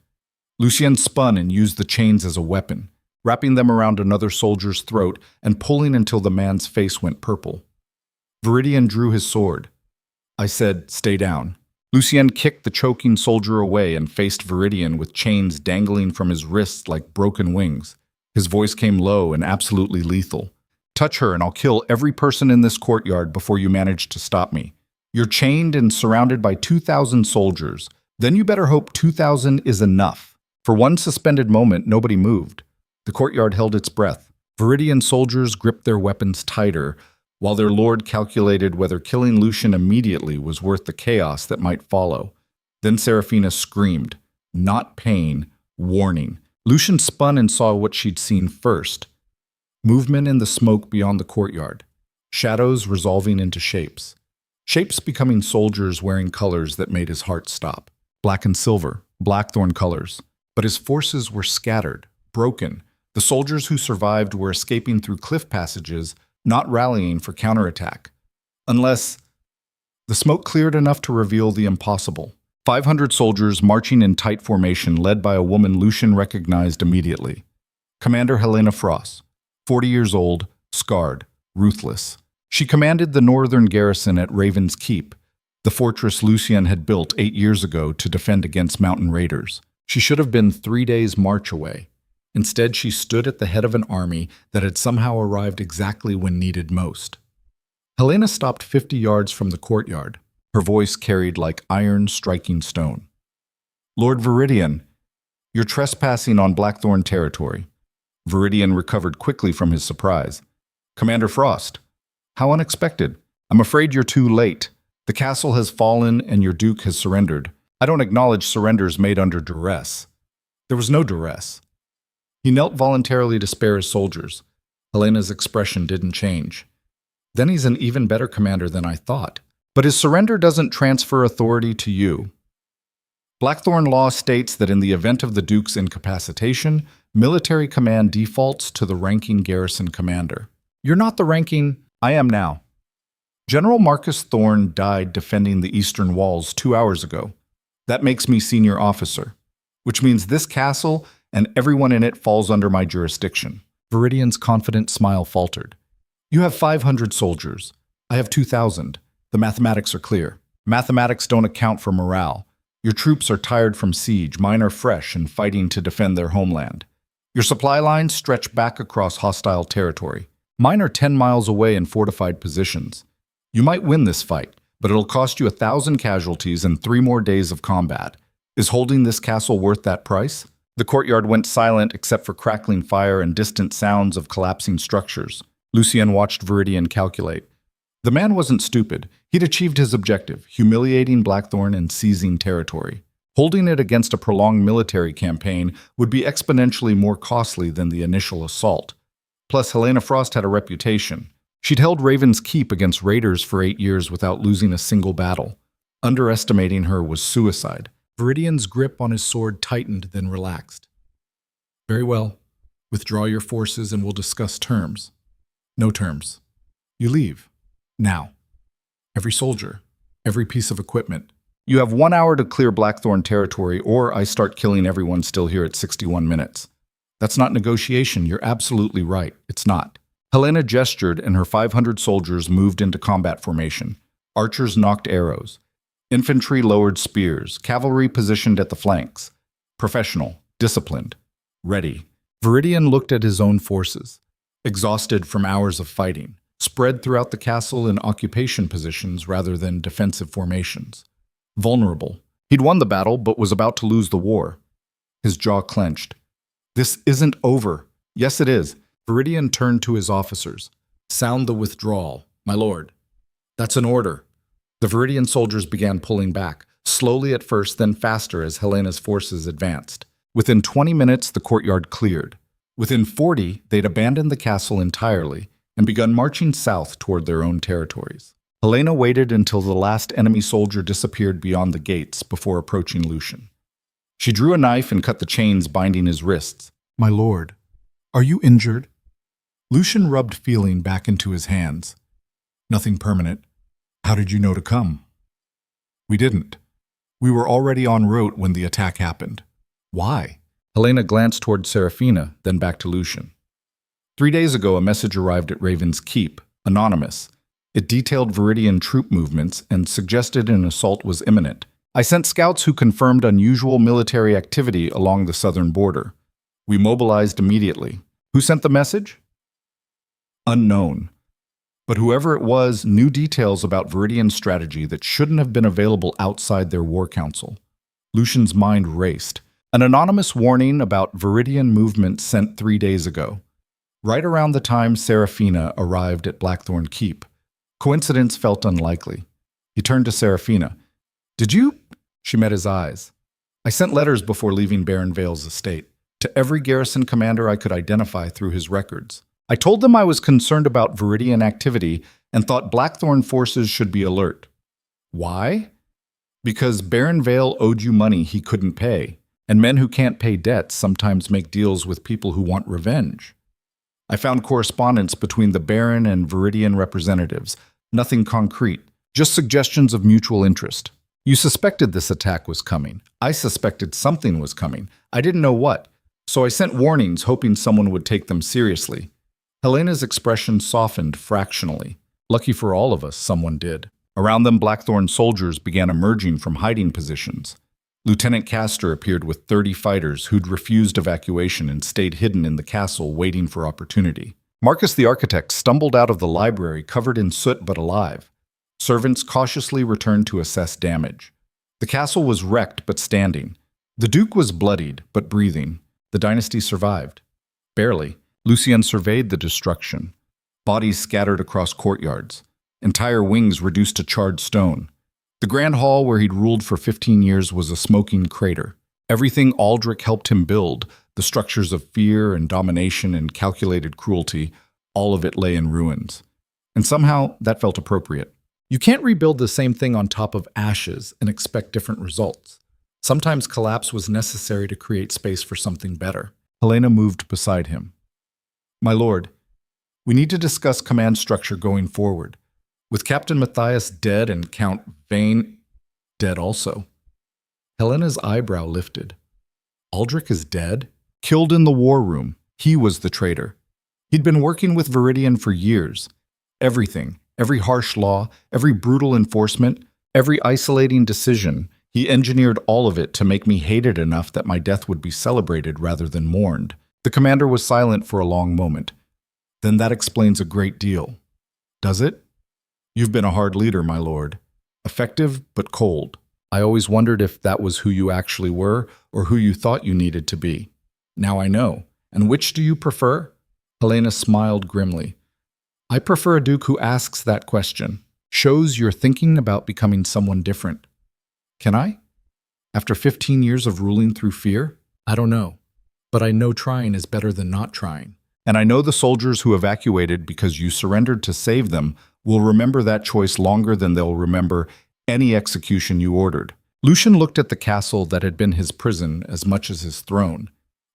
A: Lucien spun and used the chains as a weapon, wrapping them around another soldier's throat and pulling until the man's face went purple. Viridian drew his sword. I said, "Stay down." Lucien kicked the choking soldier away and faced Viridian with chains dangling from his wrists like broken wings. His voice came low and absolutely lethal. "Touch her and I'll kill every person in this courtyard before you manage to stop me. You're chained and surrounded by 2,000 soldiers. Then you better hope 2,000 is enough. For one suspended moment, nobody moved. The courtyard held its breath. Viridian soldiers gripped their weapons tighter, while their lord calculated whether killing Lucien immediately was worth the chaos that might follow. Then Seraphina screamed. Not pain, warning. Lucien spun and saw what she'd seen first. Movement in the smoke beyond the courtyard. Shadows resolving into shapes. Shapes becoming soldiers wearing colors that made his heart stop. Black and silver, Blackthorne colors. But his forces were scattered, broken. The soldiers who survived were escaping through cliff passages, not rallying for counterattack. Unless the smoke cleared enough to reveal the impossible. 500 soldiers marching in tight formation led by a woman Lucien recognized immediately. Commander Helena Frost, 40 years old, scarred, ruthless. She commanded the northern garrison at Raven's Keep, the fortress Lucien had built 8 years ago to defend against mountain raiders. She should have been 3 days' march away. Instead, she stood at the head of an army that had somehow arrived exactly when needed most. Helena stopped 50 yards from the courtyard. Her voice carried like iron striking stone. Lord Viridian, you're trespassing on Blackthorne territory. Viridian recovered quickly from his surprise. Commander Frost, how unexpected. I'm afraid you're too late. The castle has fallen and your duke has surrendered. I don't acknowledge surrenders made under duress. There was no duress. He knelt voluntarily to spare his soldiers. Helena's expression didn't change. Then he's an even better commander than I thought. But his surrender doesn't transfer authority to you. Blackthorne law states that in the event of the Duke's incapacitation, military command defaults to the ranking garrison commander. You're not the ranking. I am now. General Marcus Thorne died defending the eastern walls 2 hours ago. That makes me senior officer, which means this castle and everyone in it falls under my jurisdiction. Viridian's confident smile faltered. You have 500 soldiers. I have 2,000. The mathematics are clear. Mathematics don't account for morale. Your troops are tired from siege, mine are fresh and fighting to defend their homeland. Your supply lines stretch back across hostile territory. Mine are 10 miles away in fortified positions. You might win this fight, but it'll cost you 1,000 casualties and 3 more days of combat. Is holding this castle worth that price? The courtyard went silent except for crackling fire and distant sounds of collapsing structures. Lucien watched Viridian calculate. The man wasn't stupid. He'd achieved his objective, humiliating Blackthorne and seizing territory. Holding it against a prolonged military campaign would be exponentially more costly than the initial assault. Plus, Helena Frost had a reputation. She'd held Raven's Keep against raiders for 8 years without losing a single battle. Underestimating her was suicide. Viridian's grip on his sword tightened, then relaxed. Very well. Withdraw your forces and we'll discuss terms. No terms. You leave. Now. Every soldier. Every piece of equipment. You have 1 hour to clear Blackthorne territory or I start killing everyone still here at 61 minutes. That's not negotiation. You're absolutely right. It's not. Helena gestured and her 500 soldiers moved into combat formation. Archers knocked arrows. Infantry lowered spears. Cavalry positioned at the flanks. Professional. Disciplined. Ready. Viridian looked at his own forces. Exhausted from hours of fighting. Spread throughout the castle in occupation positions rather than defensive formations. Vulnerable. He'd won the battle but was about to lose the war. His jaw clenched. This isn't over. Yes, it is. Viridian turned to his officers. Sound the withdrawal, my lord. That's an order. The Viridian soldiers began pulling back, slowly at first, then faster as Helena's forces advanced. Within 20 minutes, the courtyard cleared. Within 40, they'd abandoned the castle entirely and begun marching south toward their own territories. Helena waited until the last enemy soldier disappeared beyond the gates before approaching Lucien. She drew a knife and cut the chains binding his wrists. My lord, are you injured? Lucien rubbed feeling back into his hands. Nothing permanent. How did you know to come? We didn't. We were already en route when the attack happened. Why? Helena glanced toward Seraphina, then back to Lucien. 3 days ago, a message arrived at Raven's Keep, anonymous. It detailed Viridian troop movements and suggested an assault was imminent. I sent scouts who confirmed unusual military activity along the southern border. We mobilized immediately. Who sent the message? Unknown. But whoever it was knew details about Viridian's strategy that shouldn't have been available outside their war council. Lucien's mind raced. An anonymous warning about Viridian movement sent 3 days ago, right around the time Seraphina arrived at Blackthorne Keep. Coincidence felt unlikely. He turned to Seraphina. Did you? She met his eyes. I sent letters before leaving Baron Vale's estate, to every garrison commander I could identify through his records. I told them I was concerned about Viridian activity and thought Blackthorne forces should be alert. Why? Because Baron Vale owed you money he couldn't pay, and men who can't pay debts sometimes make deals with people who want revenge. I found correspondence between the Baron and Viridian representatives, nothing concrete, just suggestions of mutual interest. You suspected this attack was coming. I suspected something was coming. I didn't know what, so I sent warnings hoping someone would take them seriously. Helena's expression softened fractionally. Lucky for all of us, someone did. Around them, Blackthorne soldiers began emerging from hiding positions. Lieutenant Castor appeared with 30 fighters who'd refused evacuation and stayed hidden in the castle waiting for opportunity. Marcus the architect stumbled out of the library covered in soot but alive. Servants cautiously returned to assess damage. The castle was wrecked but standing. The Duke was bloodied but breathing. The dynasty survived. Barely. Lucien surveyed the destruction. Bodies scattered across courtyards. Entire wings reduced to charred stone. The grand hall where he'd ruled for 15 years was a smoking crater. Everything Aldrich helped him build, the structures of fear and domination and calculated cruelty, all of it lay in ruins. And somehow that felt appropriate. You can't rebuild the same thing on top of ashes and expect different results. Sometimes collapse was necessary to create space for something better. Helena moved beside him. My lord, we need to discuss command structure going forward. With Captain Matthias dead and Count Vane dead also. Helena's eyebrow lifted. Aldrich is dead? Killed in the war room. He was the traitor. He'd been working with Viridian for years. Everything, every harsh law, every brutal enforcement, every isolating decision, he engineered all of it to make me hated enough that my death would be celebrated rather than mourned. The commander was silent for a long moment. Then that explains a great deal. Does it? You've been a hard leader, my lord. Effective, but cold. I always wondered if that was who you actually were or who you thought you needed to be. Now I know. And which do you prefer? Helena smiled grimly. I prefer a duke who asks that question, shows you're thinking about becoming someone different. Can I? After 15 years of ruling through fear? I don't know. But I know trying is better than not trying. And I know the soldiers who evacuated because you surrendered to save them will remember that choice longer than they'll remember any execution you ordered. Lucien looked at the castle that had been his prison as much as his throne.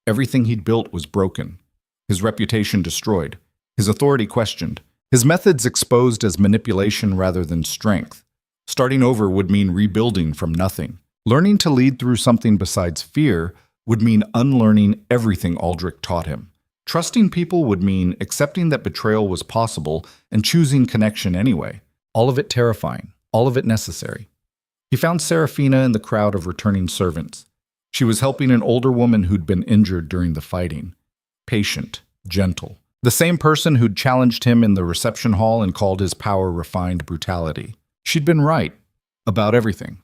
A: Everything he'd built was broken. His reputation destroyed. His authority questioned. His methods exposed as manipulation rather than strength. Starting over would mean rebuilding from nothing. Learning to lead through something besides fear would mean unlearning everything Aldrich taught him. Trusting people would mean accepting that betrayal was possible and choosing connection anyway. All of it terrifying, all of it necessary. He found Seraphina in the crowd of returning servants. She was helping an older woman who'd been injured during the fighting. Patient, gentle. The same person who'd challenged him in the reception hall and called his power refined brutality. She'd been right about everything.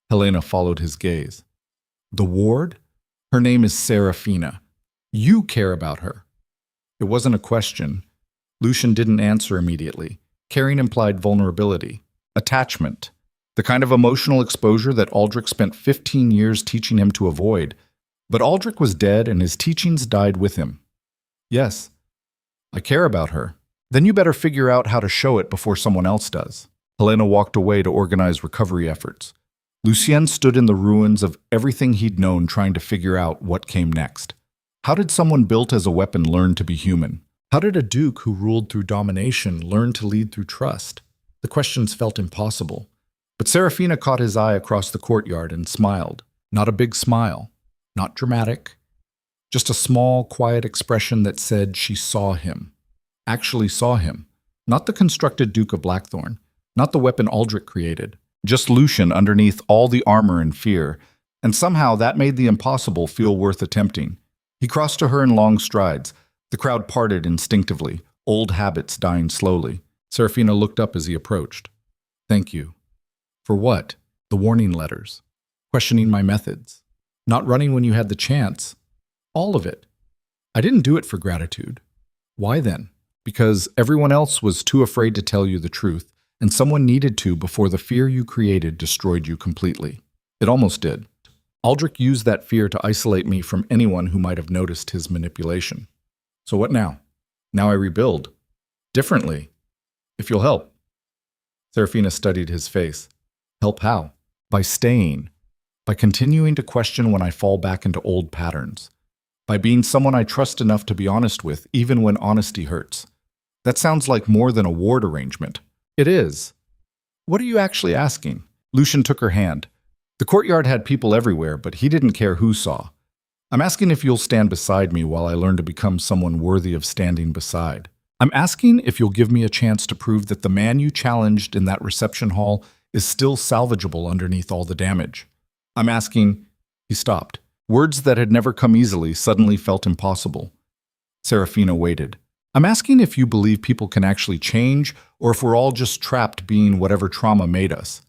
A: Helena followed his gaze. The ward? Her name is Seraphina. You care about her. It wasn't a question. Lucien didn't answer immediately. Caring implied vulnerability, attachment, the kind of emotional exposure that Aldrich spent 15 years teaching him to avoid. But Aldrich was dead and his teachings died with him. Yes, I care about her. Then you better figure out how to show it before someone else does. Helena walked away to organize recovery efforts. Lucien stood in the ruins of everything he'd known trying to figure out what came next. How did someone built as a weapon learn to be human? How did a duke who ruled through domination learn to lead through trust? The questions felt impossible. But Seraphina caught his eye across the courtyard and smiled. Not a big smile, not dramatic, just a small, quiet expression that said she saw him. Actually saw him. Not the constructed Duke of Blackthorne, not the weapon Aldrich created, just Lucien underneath all the armor and fear, and somehow that made the impossible feel worth attempting. He crossed to her in long strides. The crowd parted instinctively, old habits dying slowly. Seraphina looked up as he approached. Thank you. For what? The warning letters. questioning my methods, not running when you had the chance. All of it. I didn't do it for gratitude. Why then? Because everyone else was too afraid to tell you the truth, and someone needed to before the fear you created destroyed you completely. It almost did. Aldrich used that fear to isolate me from anyone who might have noticed his manipulation. So what now? Now I rebuild. Differently. If you'll help. Seraphina studied his face. Help how? By staying. By continuing to question when I fall back into old patterns. By being someone I trust enough to be honest with, even when honesty hurts. That sounds like more than a ward arrangement. It is. What are you actually asking? Lucien took her hand. The courtyard had people everywhere, but he didn't care who saw. I'm asking if you'll stand beside me while I learn to become someone worthy of standing beside. I'm asking if you'll give me a chance to prove that the man you challenged in that reception hall is still salvageable underneath all the damage. I'm asking... He stopped. Words that had never come easily suddenly felt impossible. Seraphina waited. I'm asking if you believe people can actually change, or if we're all just trapped being whatever trauma made us.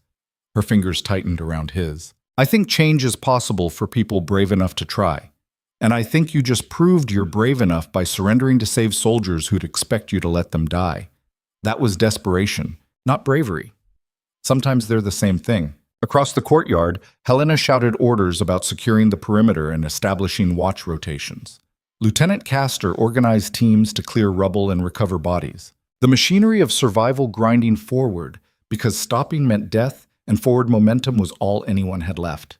A: Her fingers tightened around his. I think change is possible for people brave enough to try. And I think you just proved you're brave enough by surrendering to save soldiers who'd expect you to let them die. That was desperation, not bravery. Sometimes they're the same thing. Across the courtyard, Helena shouted orders about securing the perimeter and establishing watch rotations. Lieutenant Castor organized teams to clear rubble and recover bodies. The machinery of survival grinding forward, because stopping meant death and forward momentum was all anyone had left.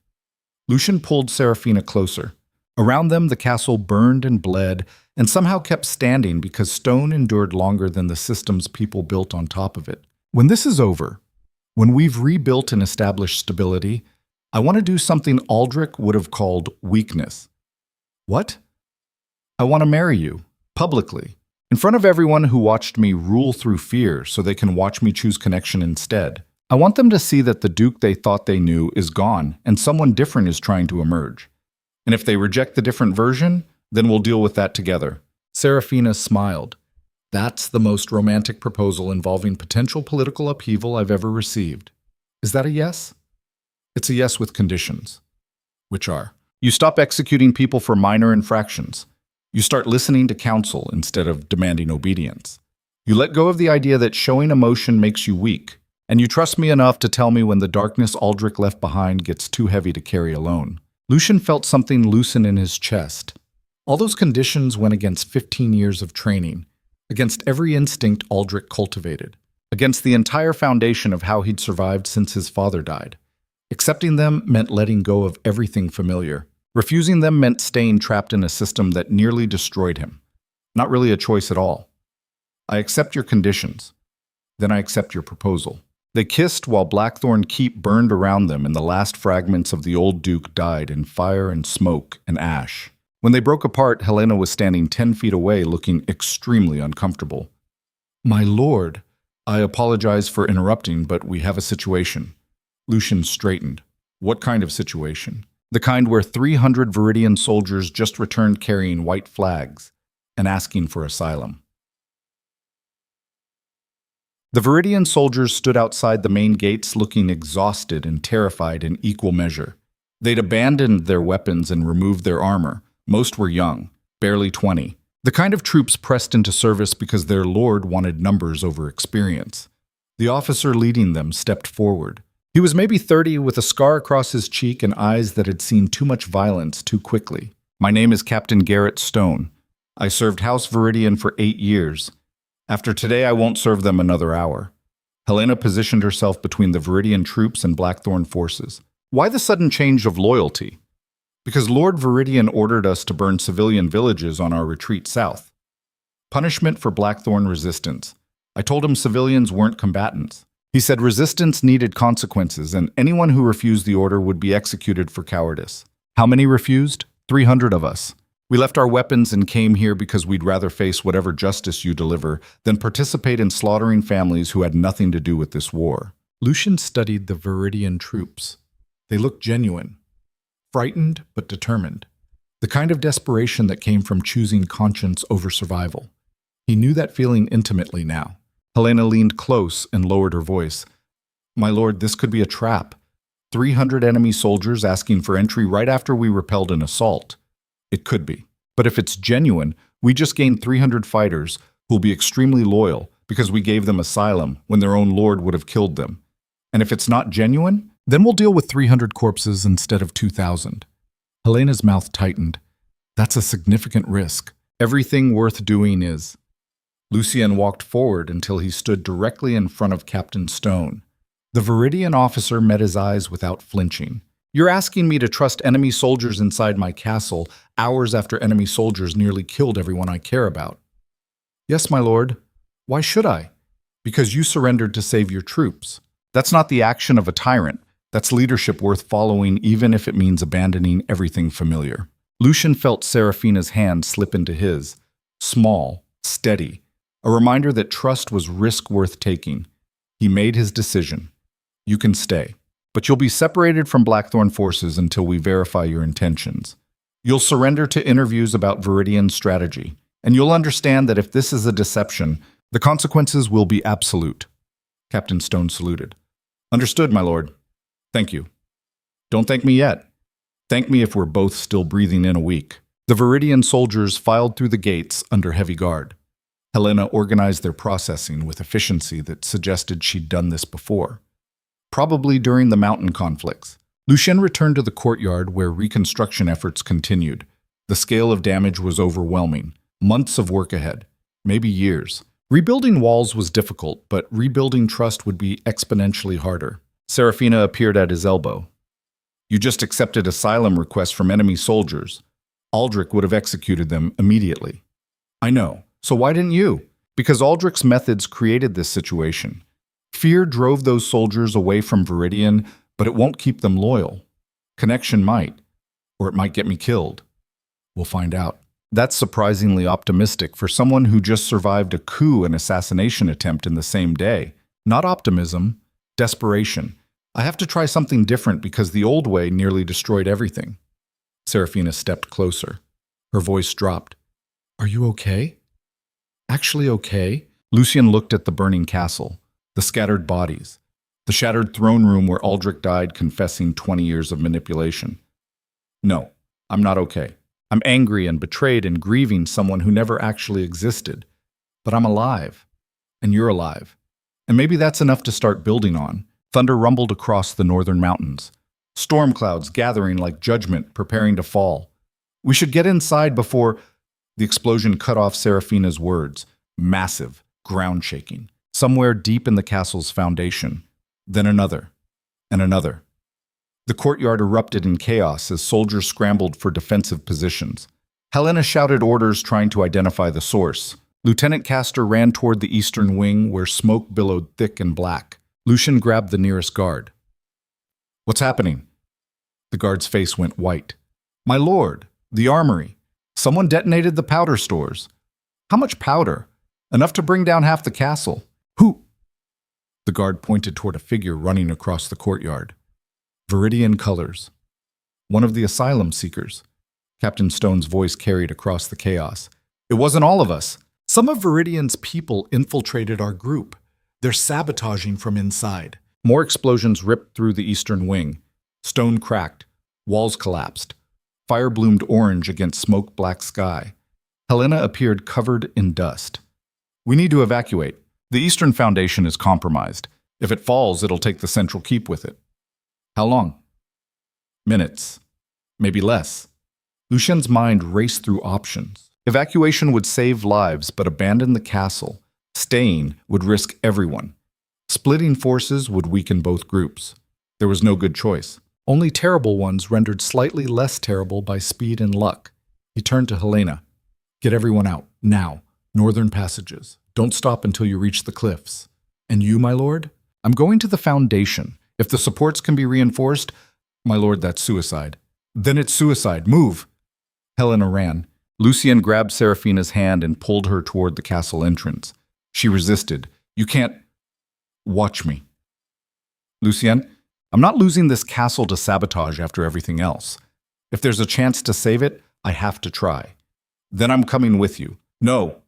A: Lucien pulled Seraphina closer. Around them, the castle burned and bled, and somehow kept standing because stone endured longer than the systems people built on top of it. When this is over, when we've rebuilt and established stability, I want to do something Aldrich would have called weakness. What? I want to marry you, publicly, in front of everyone who watched me rule through fear so they can watch me choose connection instead. I want them to see that the Duke they thought they knew is gone and someone different is trying to emerge. And if they reject the different version, then we'll deal with that together. Seraphina smiled. That's the most romantic proposal involving potential political upheaval I've ever received. Is that a yes? It's a yes with conditions. Which are, you stop executing people for minor infractions. You start listening to counsel instead of demanding obedience. You let go of the idea that showing emotion makes you weak, and you trust me enough to tell me when the darkness Aldrich left behind gets too heavy to carry alone. Lucien felt something loosen in his chest. All those conditions went against 15 years of training, against every instinct Aldrich cultivated, against the entire foundation of how he'd survived since his father died. Accepting them meant letting go of everything familiar. Refusing them meant staying trapped in a system that nearly destroyed him. Not really a choice at all. I accept your conditions. Then I accept your proposal. They kissed while Blackthorne Keep burned around them and the last fragments of the old Duke died in fire and smoke and ash. When they broke apart, Helena was standing 10 feet away looking extremely uncomfortable. My lord, I apologize for interrupting, but we have a situation. Lucien straightened. What kind of situation? The kind where 300 Viridian soldiers just returned carrying white flags and asking for asylum. The Viridian soldiers stood outside the main gates looking exhausted and terrified in equal measure. They'd abandoned their weapons and removed their armor. Most were young, barely 20. The kind of troops pressed into service because their lord wanted numbers over experience. The officer leading them stepped forward. He was maybe 30, with a scar across his cheek and eyes that had seen too much violence too quickly. My name is Captain Garrett Stone. I served House Viridian for 8 years. After today, I won't serve them another hour. Helena positioned herself between the Viridian troops and Blackthorne forces. Why the sudden change of loyalty? Because Lord Viridian ordered us to burn civilian villages on our retreat south. Punishment for Blackthorne resistance. I told him civilians weren't combatants. He said resistance needed consequences, and anyone who refused the order would be executed for cowardice. How many refused? 300 of us. We left our weapons and came here because we'd rather face whatever justice you deliver than participate in slaughtering families who had nothing to do with this war. Lucien studied the Viridian troops. They looked genuine. Frightened but determined. The kind of desperation that came from choosing conscience over survival. He knew that feeling intimately now. Helena leaned close and lowered her voice. My lord, this could be a trap. 300 enemy soldiers asking for entry right after we repelled an assault. It could be. But if it's genuine, we just gained 300 fighters who'll be extremely loyal because we gave them asylum when their own lord would have killed them. And if it's not genuine, then we'll deal with 300 corpses instead of 2,000. Helena's mouth tightened. That's a significant risk. Everything worth doing is. Lucien walked forward until he stood directly in front of Captain Stone. The Viridian officer met his eyes without flinching. You're asking me to trust enemy soldiers inside my castle hours after enemy soldiers nearly killed everyone I care about. Yes, my lord. Why should I? Because you surrendered to save your troops. That's not the action of a tyrant. That's leadership worth following even if it means abandoning everything familiar. Lucien felt Seraphina's hand slip into his. Small, steady. A reminder that trust was risk worth taking. He made his decision. You can stay, but you'll be separated from Blackthorne forces until we verify your intentions. You'll surrender to interviews about Viridian strategy, and you'll understand that if this is a deception, the consequences will be absolute. Captain Stone saluted. Understood, my lord. Thank you. Don't thank me yet. Thank me if we're both still breathing in a week. The Viridian soldiers filed through the gates under heavy guard. Helena organized their processing with efficiency that suggested she'd done this before. Probably during the mountain conflicts. Lucien returned to the courtyard where reconstruction efforts continued. The scale of damage was overwhelming. Months of work ahead. Maybe years. Rebuilding walls was difficult, but rebuilding trust would be exponentially harder. Seraphina appeared at his elbow. You just accepted asylum requests from enemy soldiers. Aldrich would have executed them immediately. I know. So why didn't you? Because Aldrich's methods created this situation. Fear drove those soldiers away from Viridian, but it won't keep them loyal. Connection might, or it might get me killed. We'll find out. That's surprisingly optimistic for someone who just survived a coup and assassination attempt in the same day. Not optimism, desperation. I have to try something different because the old way nearly destroyed everything. Seraphina stepped closer. Her voice dropped. Are you okay? Actually okay? Lucien looked at the burning castle. The scattered bodies, the shattered throne room where Aldrich died confessing 20 years of manipulation. No, I'm not okay. I'm angry and betrayed and grieving someone who never actually existed. But I'm alive, and you're alive. And maybe that's enough to start building on. Thunder rumbled across the northern mountains. Storm clouds gathering like judgment, preparing to fall. We should get inside before... The explosion cut off Seraphina's words. Massive, ground-shaking. Somewhere deep in the castle's foundation. Then another. And another. The courtyard erupted in chaos as soldiers scrambled for defensive positions. Helena shouted orders trying to identify the source. Lieutenant Castor ran toward the eastern wing where smoke billowed thick and black. Lucien grabbed the nearest guard. What's happening? The guard's face went white. My lord, the armory. Someone detonated the powder stores. How much powder? Enough to bring down half the castle. Who? The guard pointed toward a figure running across the courtyard. Viridian colors. One of the asylum seekers. Captain Stone's voice carried across the chaos. It wasn't all of us. Some of Viridian's people infiltrated our group. They're sabotaging from inside. More explosions ripped through the eastern wing. Stone cracked. Walls collapsed. Fire bloomed orange against smoke-black sky. Helena appeared covered in dust. We need to evacuate. The eastern foundation is compromised. If it falls, it'll take the central keep with it. How long? Minutes. Maybe less. Lucien's mind raced through options. Evacuation would save lives, but abandon the castle. Staying would risk everyone. Splitting forces would weaken both groups. There was no good choice. Only terrible ones rendered slightly less terrible by speed and luck. He turned to Helena. Get everyone out, now. Northern passages. Don't stop until you reach the cliffs. And you, my lord? I'm going to the foundation. If the supports can be reinforced, my lord, that's suicide. Then it's suicide. Move. Helena ran. Lucien grabbed Seraphina's hand and pulled her toward the castle entrance. She resisted. You can't... Watch me. Lucien, I'm not losing this castle to sabotage after everything else. If there's a chance to save it, I have to try. Then I'm coming with you. No.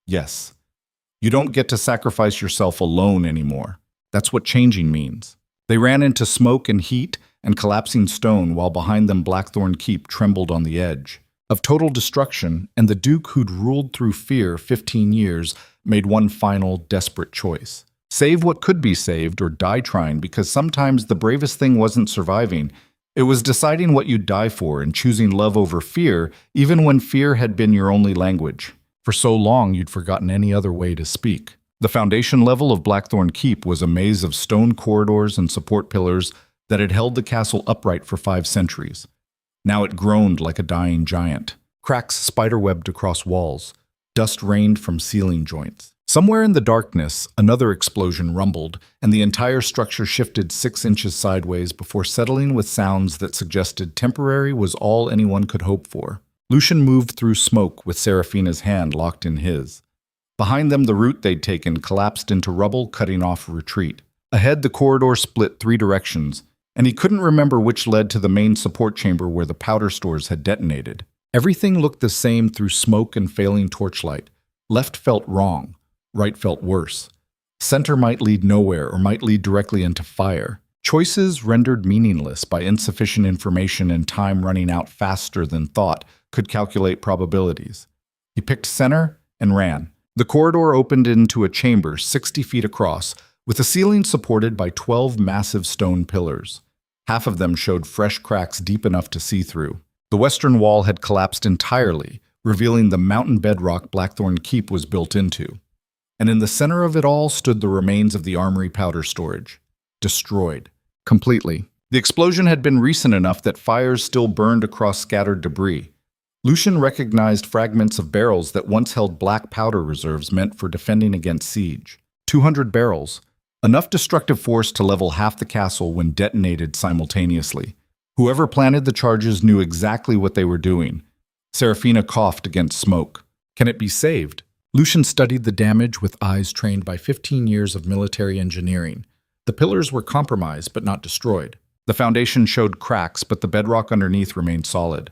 A: Yes. You don't get to sacrifice yourself alone anymore. That's what changing means. They ran into smoke and heat and collapsing stone while behind them Blackthorne Keep trembled on the edge of total destruction, and the Duke who'd ruled through fear 15 years made one final desperate choice. Save what could be saved or die trying, because sometimes the bravest thing wasn't surviving. It was deciding what you'd die for and choosing love over fear, even when fear had been your only language. For so long you'd forgotten any other way to speak. The foundation level of Blackthorne Keep was a maze of stone corridors and support pillars that had held the castle upright for 5 centuries. Now it groaned like a dying giant. Cracks spiderwebbed across walls. Dust rained from ceiling joints. Somewhere in the darkness, another explosion rumbled, and the entire structure shifted 6 inches sideways before settling with sounds that suggested temporary was all anyone could hope for. Lucien moved through smoke with Seraphina's hand locked in his. Behind them, the route they'd taken collapsed into rubble, cutting off retreat. Ahead, the corridor split 3 directions, and he couldn't remember which led to the main support chamber where the powder stores had detonated. Everything looked the same through smoke and failing torchlight. Left felt wrong. Right felt worse. Center might lead nowhere or might lead directly into fire. Choices rendered meaningless by insufficient information and time running out faster than thought could calculate probabilities. He picked center and ran. The corridor opened into a chamber 60 feet across, with a ceiling supported by 12 massive stone pillars. Half of them showed fresh cracks deep enough to see through. The western wall had collapsed entirely, revealing the mountain bedrock Blackthorne Keep was built into. And in the center of it all stood the remains of the armory powder storage. Destroyed. Completely. The explosion had been recent enough that fires still burned across scattered debris. Lucien recognized fragments of barrels that once held black powder reserves meant for defending against siege. 200 barrels. Enough destructive force to level half the castle when detonated simultaneously. Whoever planted the charges knew exactly what they were doing. Seraphina coughed against smoke. Can it be saved? Lucien studied the damage with eyes trained by 15 years of military engineering. The pillars were compromised but not destroyed. The foundation showed cracks, but the bedrock underneath remained solid.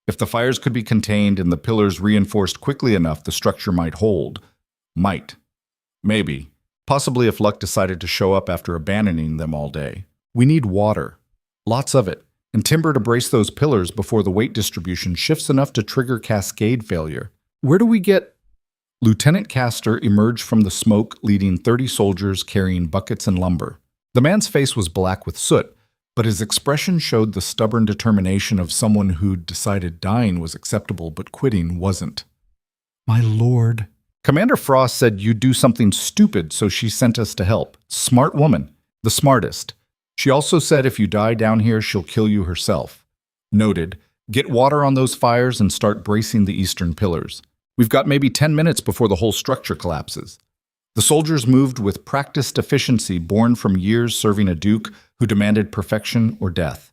A: If the fires could be contained and the pillars reinforced quickly enough, the structure might hold. Might. Maybe. Possibly if luck decided to show up after abandoning them all day. We need water. Lots of it. And timber to brace those pillars before the weight distribution shifts enough to trigger cascade failure. Where do we get... Lieutenant Castor emerged from the smoke, leading 30 soldiers carrying buckets and lumber. The man's face was black with soot, but his expression showed the stubborn determination of someone who'd decided dying was acceptable but quitting wasn't. My lord. Commander Frost said you'd do something stupid, so she sent us to help. Smart woman. The smartest. She also said if you die down here, she'll kill you herself. Noted. Get water on those fires and start bracing the eastern pillars. We've got maybe 10 minutes before the whole structure collapses. The soldiers moved with practiced efficiency born from years serving a duke who demanded perfection or death.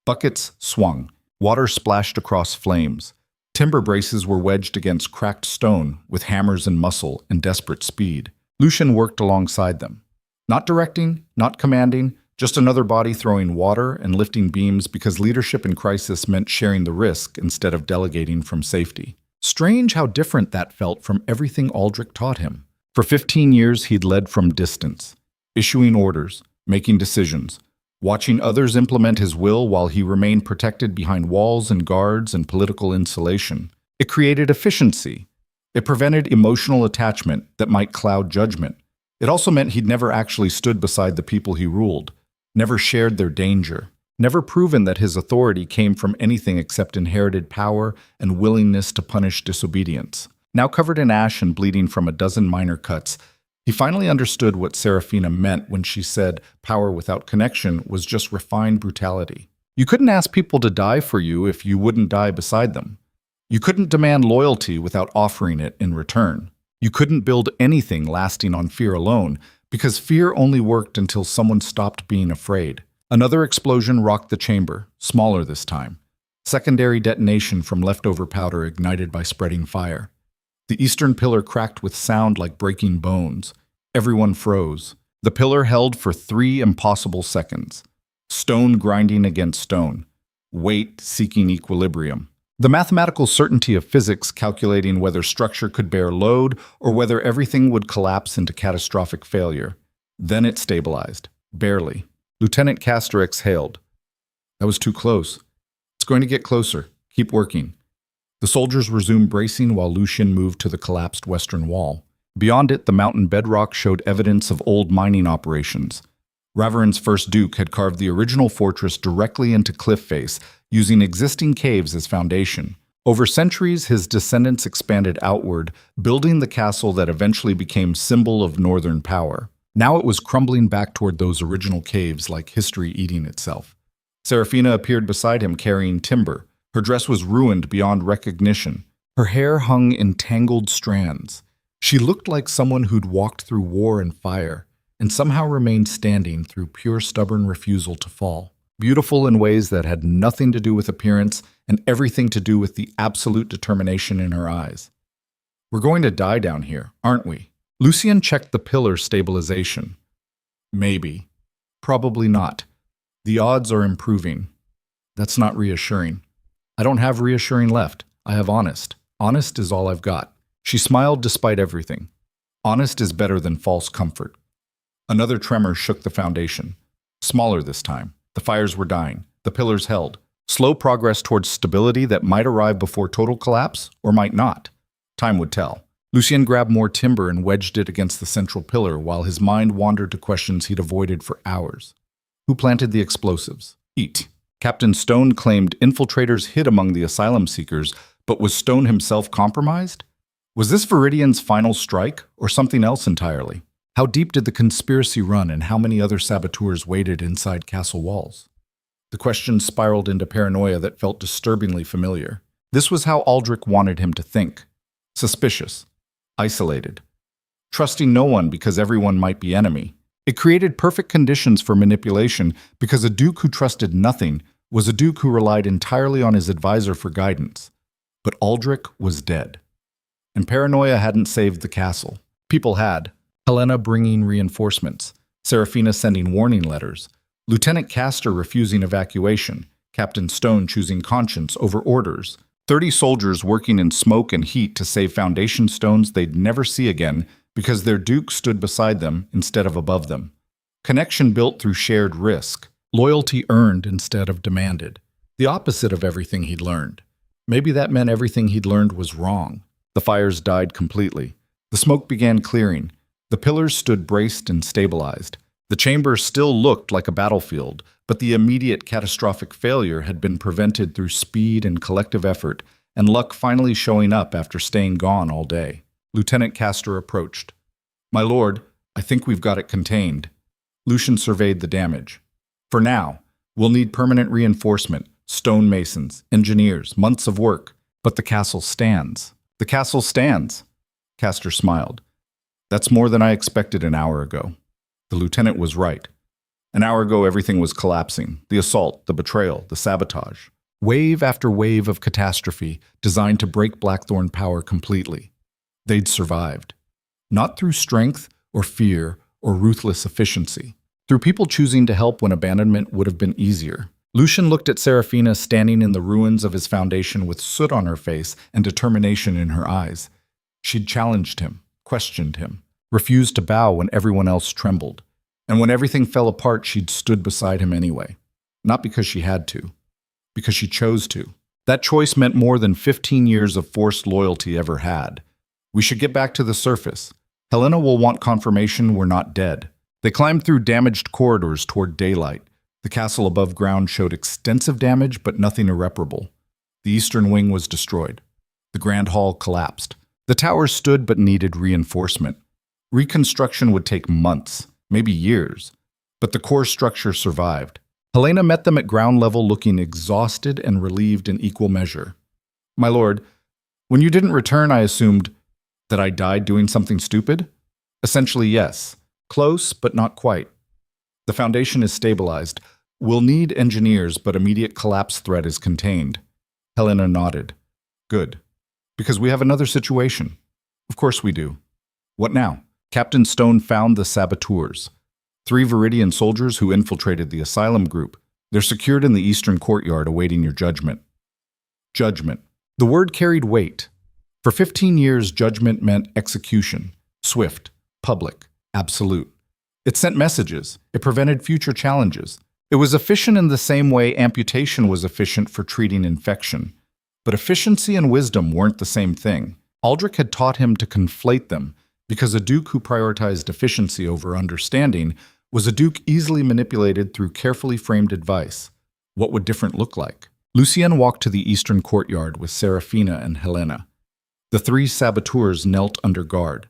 A: Buckets swung. Water splashed across flames. Timber braces were wedged against cracked stone with hammers and muscle and desperate speed. Lucien worked alongside them. Not directing, not commanding, just another body throwing water and lifting beams because leadership in crisis meant sharing the risk instead of delegating from safety. Strange how different that felt from everything Aldrich taught him. For 15 years, he'd led from distance, issuing orders, making decisions, watching others implement his will while he remained protected behind walls and guards and political insulation. It created efficiency. It prevented emotional attachment that might cloud judgment. It also meant he'd never actually stood beside the people he ruled, never shared their danger, never proven that his authority came from anything except inherited power and willingness to punish disobedience. Now covered in ash and bleeding from a dozen minor cuts, he finally understood what Seraphina meant when she said power without connection was just refined brutality. You couldn't ask people to die for you if you wouldn't die beside them. You couldn't demand loyalty without offering it in return. You couldn't build anything lasting on fear alone, because fear only worked until someone stopped being afraid. Another explosion rocked the chamber, smaller this time. Secondary detonation from leftover powder ignited by spreading fire. The eastern pillar cracked with sound like breaking bones. Everyone froze. The pillar held for 3 impossible seconds. Stone grinding against stone. Weight seeking equilibrium. The mathematical certainty of physics calculating whether structure could bear load or whether everything would collapse into catastrophic failure. Then it stabilized. Barely. Lieutenant Castor exhaled. That was too close. It's going to get closer. Keep working. The soldiers resumed bracing while Lucien moved to the collapsed western wall. Beyond it, the mountain bedrock showed evidence of old mining operations. Raveren's first duke had carved the original fortress directly into cliff face, using existing caves as foundation. Over centuries, his descendants expanded outward, building the castle that eventually became symbol of northern power. Now it was crumbling back toward those original caves like history eating itself. Seraphina appeared beside him carrying timber. Her dress was ruined beyond recognition. Her hair hung in tangled strands. She looked like someone who'd walked through war and fire, and somehow remained standing through pure stubborn refusal to fall. Beautiful in ways that had nothing to do with appearance and everything to do with the absolute determination in her eyes. We're going to die down here, aren't we? Lucien checked the pillar stabilization. Maybe. Probably not. The odds are improving. That's not reassuring. I don't have reassuring left. I have honest. Honest is all I've got. She smiled despite everything. Honest is better than false comfort. Another tremor shook the foundation. Smaller this time. The fires were dying. The pillars held. Slow progress towards stability that might arrive before total collapse, or might not. Time would tell. Lucien grabbed more timber and wedged it against the central pillar while his mind wandered to questions he'd avoided for hours. Who planted the explosives? Eat. Captain Stone claimed infiltrators hid among the asylum seekers, but was Stone himself compromised? Was this Viridian's final strike, or something else entirely? How deep did the conspiracy run, and how many other saboteurs waited inside castle walls? The questions spiraled into paranoia that felt disturbingly familiar. This was how Aldrich wanted him to think. Suspicious. Isolated. Trusting no one because everyone might be enemy. It created perfect conditions for manipulation because a duke who trusted nothing was a duke who relied entirely on his advisor for guidance. But Aldrich was dead. And paranoia hadn't saved the castle. People had. Helena bringing reinforcements, Seraphina sending warning letters, Lieutenant Castor refusing evacuation, Captain Stone choosing conscience over orders, 30 soldiers working in smoke and heat to save foundation stones they'd never see again because their duke stood beside them instead of above them. Connection built through shared risk, loyalty earned instead of demanded. The opposite of everything he'd learned. Maybe that meant everything he'd learned was wrong. The fires died completely. The smoke began clearing. The pillars stood braced and stabilized. The chamber still looked like a battlefield, but the immediate catastrophic failure had been prevented through speed and collective effort, and luck finally showing up after staying gone all day. Lieutenant Castor approached. "My lord, I think we've got it contained." Lucien surveyed the damage. "For now, we'll need permanent reinforcement, stonemasons, engineers, months of work. But the castle stands." "The castle stands," Castor smiled. "That's more than I expected an hour ago." The lieutenant was right. An hour ago, everything was collapsing. The assault, the betrayal, the sabotage. Wave after wave of catastrophe designed to break Blackthorne power completely. They'd survived. Not through strength or fear or ruthless efficiency. Through people choosing to help when abandonment would have been easier. Lucien looked at Seraphina standing in the ruins of his foundation with soot on her face and determination in her eyes. She'd challenged him, questioned him, refused to bow when everyone else trembled. And when everything fell apart, she'd stood beside him anyway. Not because she had to, because she chose to. That choice meant more than 15 years of forced loyalty ever had. We should get back to the surface. Helena will want confirmation we're not dead. They climbed through damaged corridors toward daylight. The castle above ground showed extensive damage, but nothing irreparable. The eastern wing was destroyed. The grand hall collapsed. The towers stood but needed reinforcement. Reconstruction would take months, maybe years, but the core structure survived. Helena met them at ground level looking exhausted and relieved in equal measure. "My lord, when you didn't return, I assumed that I died doing something stupid?" "Essentially, yes. Close, but not quite. The foundation is stabilized. We'll need engineers, but immediate collapse threat is contained." Helena nodded. "Good. Because we have another situation." "Of course we do." "What now?" Captain Stone found the saboteurs. 3 Viridian soldiers who infiltrated the asylum group. They're secured in the eastern courtyard awaiting your judgment. Judgment. The word carried weight. For 15 years, judgment meant execution. Swift, public, absolute. It sent messages. It prevented future challenges. It was efficient in the same way amputation was efficient for treating infection. But efficiency and wisdom weren't the same thing. Aldrich had taught him to conflate them, because a duke who prioritized efficiency over understanding was a duke easily manipulated through carefully framed advice. What would different look like? Lucien walked to the eastern courtyard with Seraphina and Helena. The three saboteurs knelt under guard.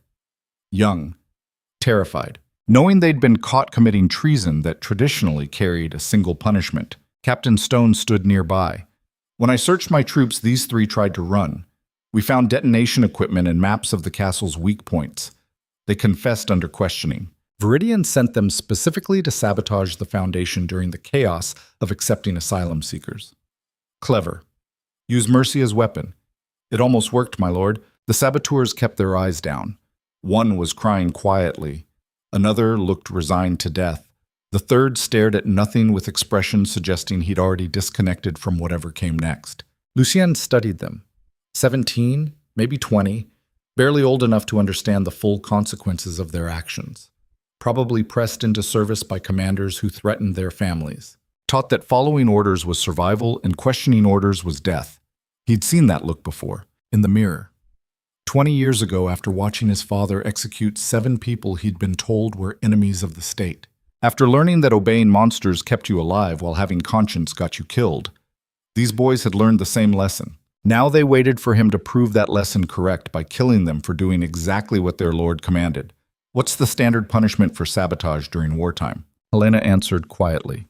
A: Young, terrified, knowing they'd been caught committing treason that traditionally carried a single punishment. Captain Stone stood nearby. When I searched my troops, these three tried to run. We found detonation equipment and maps of the castle's weak points. They confessed under questioning. Viridian sent them specifically to sabotage the Foundation during the chaos of accepting asylum seekers. Clever. Use mercy as weapon. It almost worked, my lord. The saboteurs kept their eyes down. One was crying quietly. Another looked resigned to death. The third stared at nothing with expressions suggesting he'd already disconnected from whatever came next. Lucien studied them. 17, maybe 20, barely old enough to understand the full consequences of their actions. Probably pressed into service by commanders who threatened their families. Taught that following orders was survival and questioning orders was death. He'd seen that look before, in the mirror. 20 years ago, after watching his father execute 7 people he'd been told were enemies of the state. After learning that obeying monsters kept you alive while having conscience got you killed. These boys had learned the same lesson. Now they waited for him to prove that lesson correct by killing them for doing exactly what their lord commanded. What's the standard punishment for sabotage during wartime? Helena answered quietly.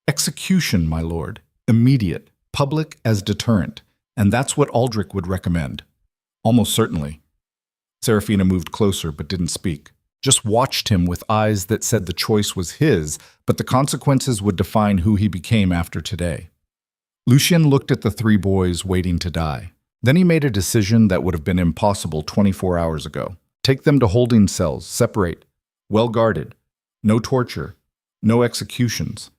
A: Execution, my lord. Immediate. Public as deterrent. And that's what Aldrich would recommend. Almost certainly. Seraphina moved closer but didn't speak. Just watched him with eyes that said the choice was his, but the consequences would define who he became after today. Lucien looked at the 3 boys waiting to die. Then he made a decision that would have been impossible 24 hours ago. Take them to holding cells, separate, well guarded, no torture, no executions.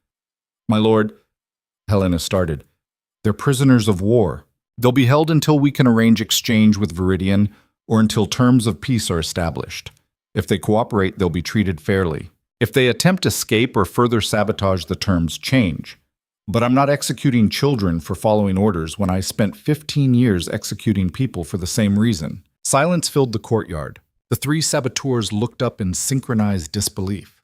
A: My lord, Helena started, they're prisoners of war. They'll be held until we can arrange exchange with Viridian or until terms of peace are established. If they cooperate, they'll be treated fairly. If they attempt escape or further sabotage, the terms change. But I'm not executing children for following orders when I spent 15 years executing people for the same reason. Silence filled the courtyard. The 3 saboteurs looked up in synchronized disbelief.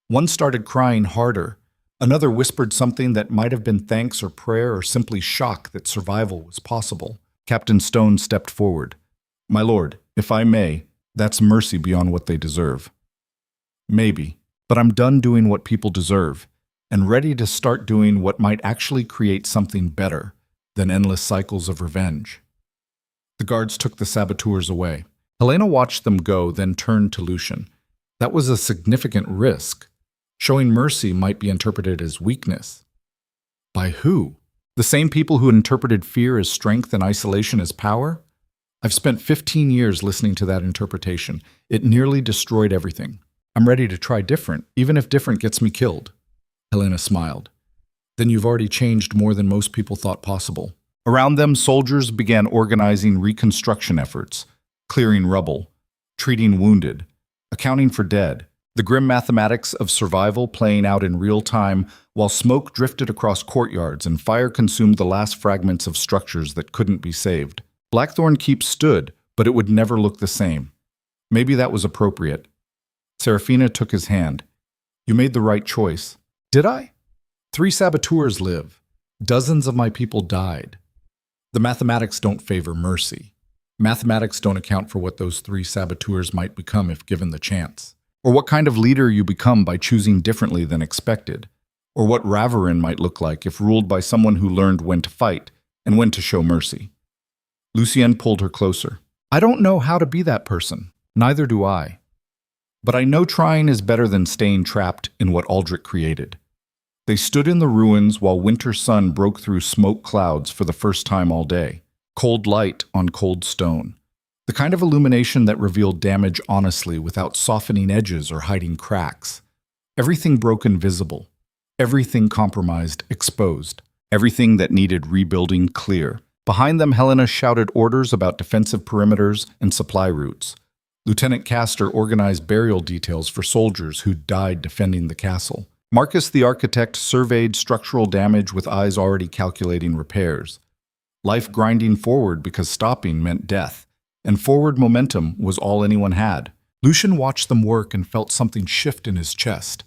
A: One started crying harder. Another whispered something that might have been thanks or prayer or simply shock that survival was possible. Captain Stone stepped forward. My lord, if I may, that's mercy beyond what they deserve. Maybe, but I'm done doing what people deserve, and ready to start doing what might actually create something better than endless cycles of revenge. The guards took the saboteurs away. Helena watched them go, then turned to Lucien. That was a significant risk. Showing mercy might be interpreted as weakness. By who? The same people who interpreted fear as strength and isolation as power? I've spent 15 years listening to that interpretation. It nearly destroyed everything. I'm ready to try different, even if different gets me killed. Helena smiled. Then you've already changed more than most people thought possible. Around them, soldiers began organizing reconstruction efforts, clearing rubble, treating wounded, accounting for dead. The grim mathematics of survival playing out in real time while smoke drifted across courtyards and fire consumed the last fragments of structures that couldn't be saved. Blackthorne Keep stood, but it would never look the same. Maybe that was appropriate. Seraphina took his hand. You made the right choice. Did I? 3 saboteurs live. Dozens of my people died. The mathematics don't favor mercy. Mathematics don't account for what those 3 saboteurs might become if given the chance. Or what kind of leader you become by choosing differently than expected. Or what Raverin might look like if ruled by someone who learned when to fight and when to show mercy. Lucien pulled her closer. I don't know how to be that person. Neither do I. But I know trying is better than staying trapped in what Aldrich created. They stood in the ruins while winter sun broke through smoke clouds for the first time all day. Cold light on cold stone. The kind of illumination that revealed damage honestly without softening edges or hiding cracks. Everything broken visible. Everything compromised exposed. Everything that needed rebuilding clear. Behind them, Helena shouted orders about defensive perimeters and supply routes. Lieutenant Castor organized burial details for soldiers who died defending the castle. Marcus the architect surveyed structural damage with eyes already calculating repairs. Life grinding forward because stopping meant death, and forward momentum was all anyone had. Lucien watched them work and felt something shift in his chest.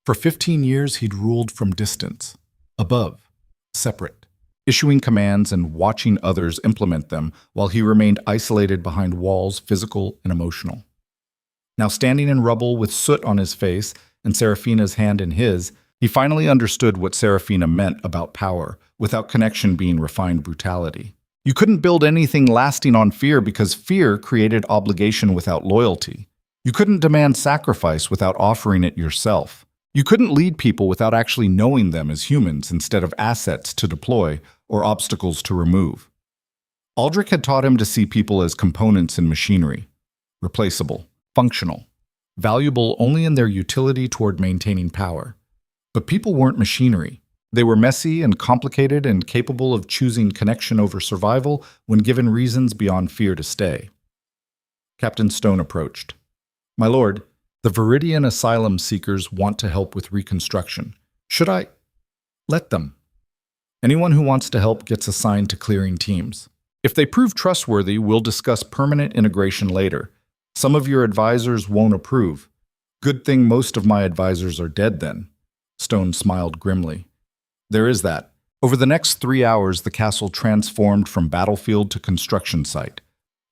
A: For 15 years he'd ruled from distance, above, separate, issuing commands and watching others implement them while he remained isolated behind walls, physical and emotional. Now standing in rubble with soot on his face and Seraphina's hand in his, he finally understood what Seraphina meant about power, without connection being refined brutality. You couldn't build anything lasting on fear because fear created obligation without loyalty. You couldn't demand sacrifice without offering it yourself. You couldn't lead people without actually knowing them as humans instead of assets to deploy or obstacles to remove. Aldrich had taught him to see people as components in machinery, replaceable, functional, valuable only in their utility toward maintaining power. But people weren't machinery. They were messy and complicated and capable of choosing connection over survival when given reasons beyond fear to stay. Captain Stone approached. "My lord, the Viridian asylum seekers want to help with reconstruction. Should I let them? Anyone who wants to help gets assigned to clearing teams. If they prove trustworthy, we'll discuss permanent integration later. Some of your advisors won't approve. Good thing most of my advisors are dead then." Stone smiled grimly. "There is that." Over the next 3 hours, the castle transformed from battlefield to construction site.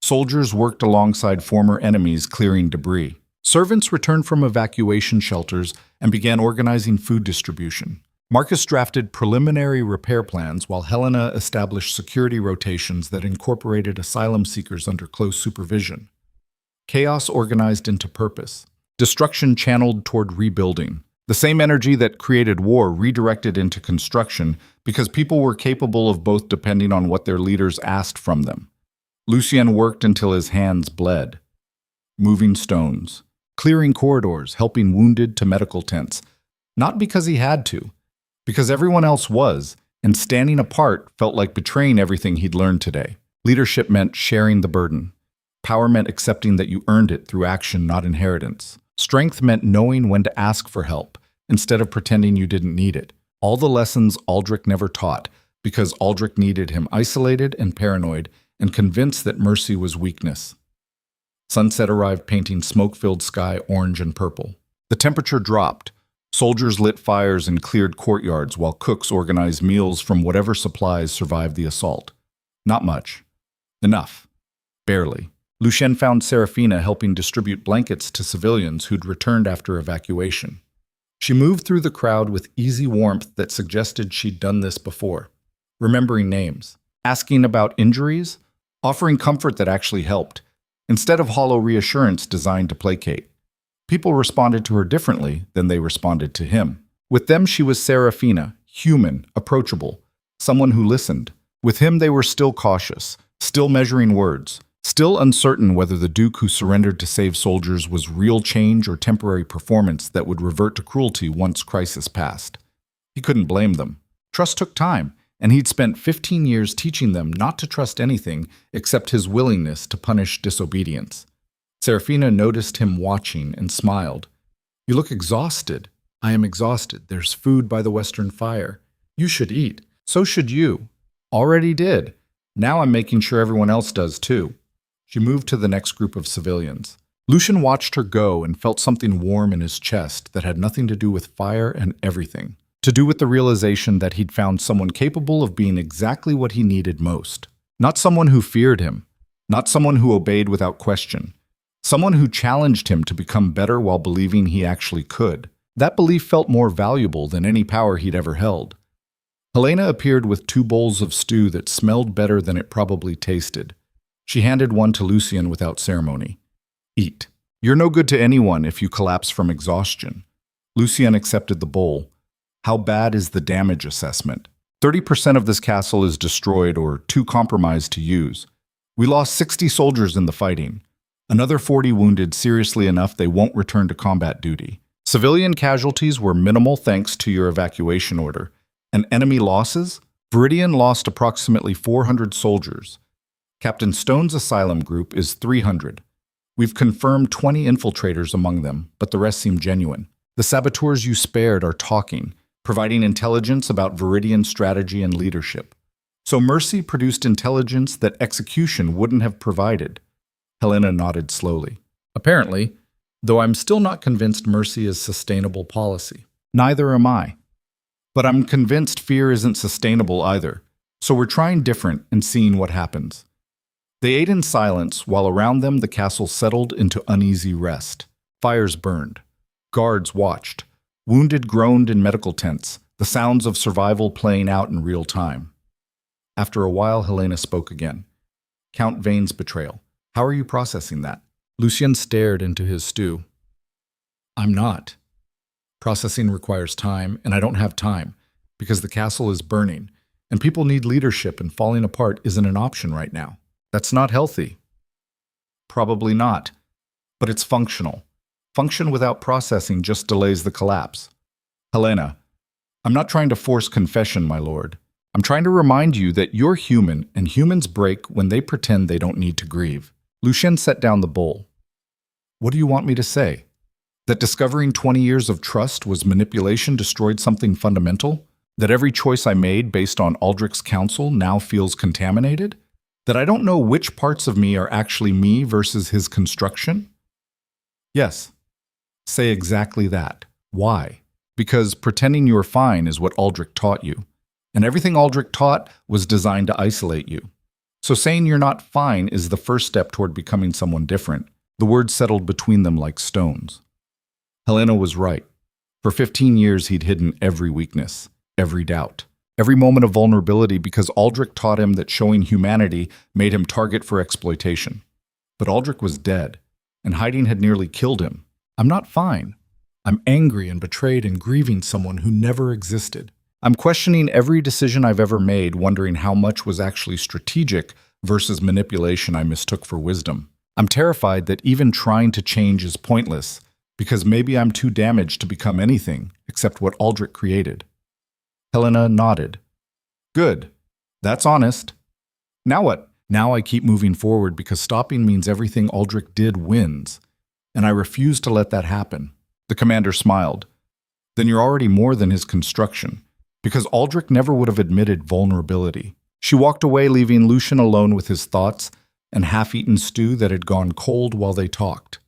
A: Soldiers worked alongside former enemies clearing debris. Servants returned from evacuation shelters and began organizing food distribution. Marcus drafted preliminary repair plans while Helena established security rotations that incorporated asylum seekers under close supervision. Chaos organized into purpose. Destruction channeled toward rebuilding. The same energy that created war redirected into construction because people were capable of both depending on what their leaders asked from them. Lucien worked until his hands bled. Moving stones, clearing corridors, helping wounded to medical tents. Not because he had to, because everyone else was, and standing apart felt like betraying everything he'd learned today. Leadership meant sharing the burden. Power meant accepting that you earned it through action, not inheritance. Strength meant knowing when to ask for help, instead of pretending you didn't need it. All the lessons Aldrich never taught, because Aldrich needed him isolated and paranoid, and convinced that mercy was weakness. Sunset arrived, painting smoke-filled sky orange and purple. The temperature dropped. Soldiers lit fires and cleared courtyards while cooks organized meals from whatever supplies survived the assault. Not much. Enough. Barely. Lucien found Seraphina helping distribute blankets to civilians who'd returned after evacuation. She moved through the crowd with easy warmth that suggested she'd done this before, remembering names, asking about injuries, offering comfort that actually helped, instead of hollow reassurance designed to placate. People responded to her differently than they responded to him. With them she was Seraphina, human, approachable, someone who listened. With him they were still cautious, still measuring words, still uncertain whether the Duke who surrendered to save soldiers was real change or temporary performance that would revert to cruelty once crisis passed. He couldn't blame them. Trust took time, and he'd spent 15 years teaching them not to trust anything except his willingness to punish disobedience. Seraphina noticed him watching and smiled. "You look exhausted." "I am exhausted. There's food by the western fire. You should eat. So should you." "Already did. Now I'm making sure everyone else does too." She moved to the next group of civilians. Lucien watched her go and felt something warm in his chest that had nothing to do with fire and everything. To do with the realization that he'd found someone capable of being exactly what he needed most. Not someone who feared him. Not someone who obeyed without question. Someone who challenged him to become better while believing he actually could. That belief felt more valuable than any power he'd ever held. Helena appeared with 2 bowls of stew that smelled better than it probably tasted. She handed one to Lucien without ceremony. "Eat. You're no good to anyone if you collapse from exhaustion." Lucien accepted the bowl. "How bad is the damage assessment?" 30% of this castle is destroyed or too compromised to use. We lost 60 soldiers in the fighting. Another 40 wounded seriously enough they won't return to combat duty. Civilian casualties were minimal thanks to your evacuation order. And enemy losses? Viridian lost approximately 400 soldiers. Captain Stone's asylum group is 300. We've confirmed 20 infiltrators among them, but the rest seem genuine. The saboteurs you spared are talking, providing intelligence about Viridian strategy and leadership. So Mercy produced intelligence that execution wouldn't have provided. Helena nodded slowly. Apparently, though I'm still not convinced Mercy is sustainable policy. Neither am I. But I'm convinced fear isn't sustainable either, so we're trying different and seeing what happens. They ate in silence while around them the castle settled into uneasy rest. Fires burned. Guards watched. Wounded groaned in medical tents, the sounds of survival playing out in real time. After a while, Helena spoke again. Count Vane's betrayal. How are you processing that? Lucien stared into his stew. I'm not. Processing requires time, and I don't have time, because the castle is burning, and people need leadership, and falling apart isn't an option right now. That's not healthy. Probably not, but it's functional. Function without processing just delays the collapse. Helena, I'm not trying to force confession, my lord. I'm trying to remind you that you're human, and humans break when they pretend they don't need to grieve. Lucien set down the bowl. What do you want me to say? That discovering 20 years of trust was manipulation destroyed something fundamental? That every choice I made based on Aldrich's counsel now feels contaminated? That I don't know which parts of me are actually me versus his construction? Yes. Say exactly that. Why? Because pretending you're fine is what Aldrich taught you. And everything Aldrich taught was designed to isolate you. So saying you're not fine is the first step toward becoming someone different. The words settled between them like stones. Helena was right. For 15 years he'd hidden every weakness, every doubt, every moment of vulnerability because Aldrich taught him that showing humanity made him target for exploitation. But Aldrich was dead, and hiding had nearly killed him. I'm not fine. I'm angry and betrayed and grieving someone who never existed. I'm questioning every decision I've ever made, wondering how much was actually strategic versus manipulation I mistook for wisdom. I'm terrified that even trying to change is pointless, because maybe I'm too damaged to become anything except what Aldrich created. Helena nodded. Good. That's honest. Now what? Now I keep moving forward because stopping means everything Aldrich did wins, and I refuse to let that happen. The commander smiled. Then you're already more than his construction, because Aldrich never would have admitted vulnerability. She walked away, leaving Lucien alone with his thoughts and half-eaten stew that had gone cold while they talked.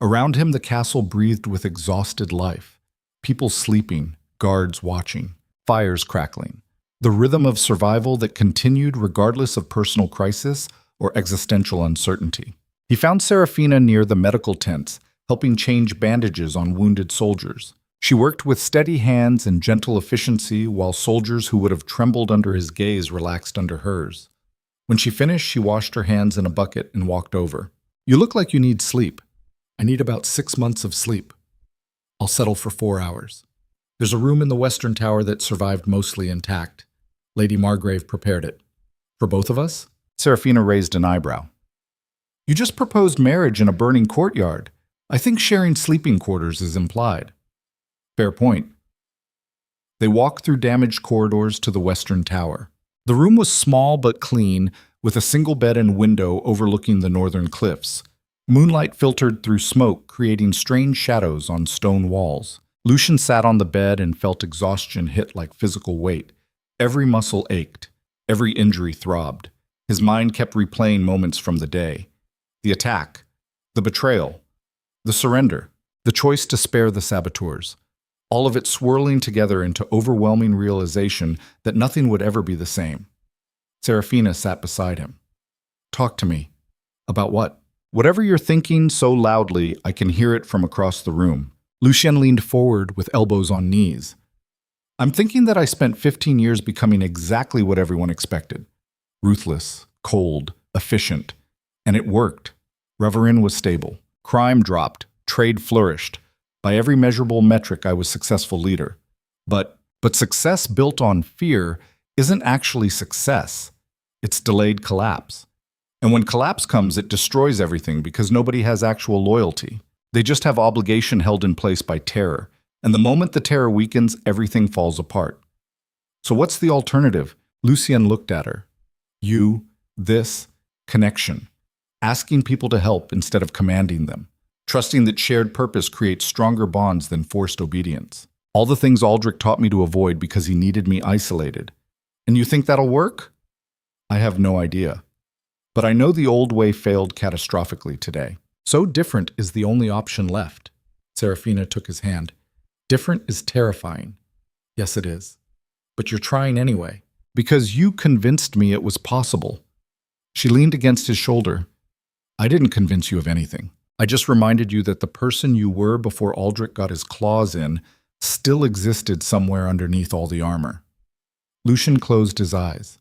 A: Around him, the castle breathed with exhausted life. People sleeping, guards watching, fires crackling. The rhythm of survival that continued regardless of personal crisis or existential uncertainty. He found Seraphina near the medical tents, helping change bandages on wounded soldiers. She worked with steady hands and gentle efficiency while soldiers who would have trembled under his gaze relaxed under hers. When she finished, she washed her hands in a bucket and walked over. You look like you need sleep. I need about 6 months of sleep. I'll settle for 4 hours. There's a room in the western tower that survived mostly intact. Lady Margrave prepared it. For both of us? Seraphina raised an eyebrow. You just proposed marriage in a burning courtyard. I think sharing sleeping quarters is implied. Fair point. They walked through damaged corridors to the western tower. The room was small but clean, with a single bed and window overlooking the northern cliffs. Moonlight filtered through smoke, creating strange shadows on stone walls. Lucien sat on the bed and felt exhaustion hit like physical weight. Every muscle ached. Every injury throbbed. His mind kept replaying moments from the day. The attack. The betrayal. The surrender. The choice to spare the saboteurs. All of it swirling together into overwhelming realization that nothing would ever be the same. Seraphina sat beside him. Talk to me. About what? Whatever you're thinking so loudly, I can hear it from across the room. Lucien leaned forward with elbows on knees. I'm thinking that I spent 15 years becoming exactly what everyone expected. Ruthless, cold, efficient. And it worked. Reverin was stable. Crime dropped. Trade flourished. By every measurable metric, I was a successful leader. But success built on fear isn't actually success. It's delayed collapse. And when collapse comes, it destroys everything because nobody has actual loyalty. They just have obligation held in place by terror. And the moment the terror weakens, everything falls apart. So what's the alternative? Lucien looked at her. You, this, connection. asking people to help instead of commanding them, trusting that shared purpose creates stronger bonds than forced obedience. All the things Aldrich taught me to avoid because he needed me isolated. And you think that'll work? I have no idea. But I know the old way failed catastrophically today. So different is the only option left. Seraphina took his hand. Different is terrifying. Yes, it is. But you're trying anyway, because you convinced me it was possible. She leaned against his shoulder. I didn't convince you of anything. I just reminded you that the person you were before Aldrich got his claws in still existed somewhere underneath all the armor. Lucien closed his eyes.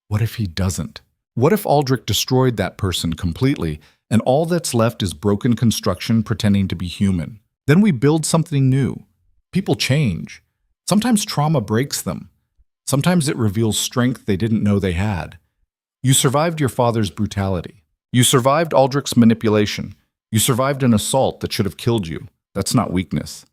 A: What if he doesn't? What if Aldrich destroyed that person completely, and all that's left is broken construction pretending to be human? Then we build something new. People change. Sometimes trauma breaks them. Sometimes it reveals strength they didn't know they had. You survived your father's brutality. You survived Aldrich's manipulation. You survived an assault that should have killed you. That's not weakness.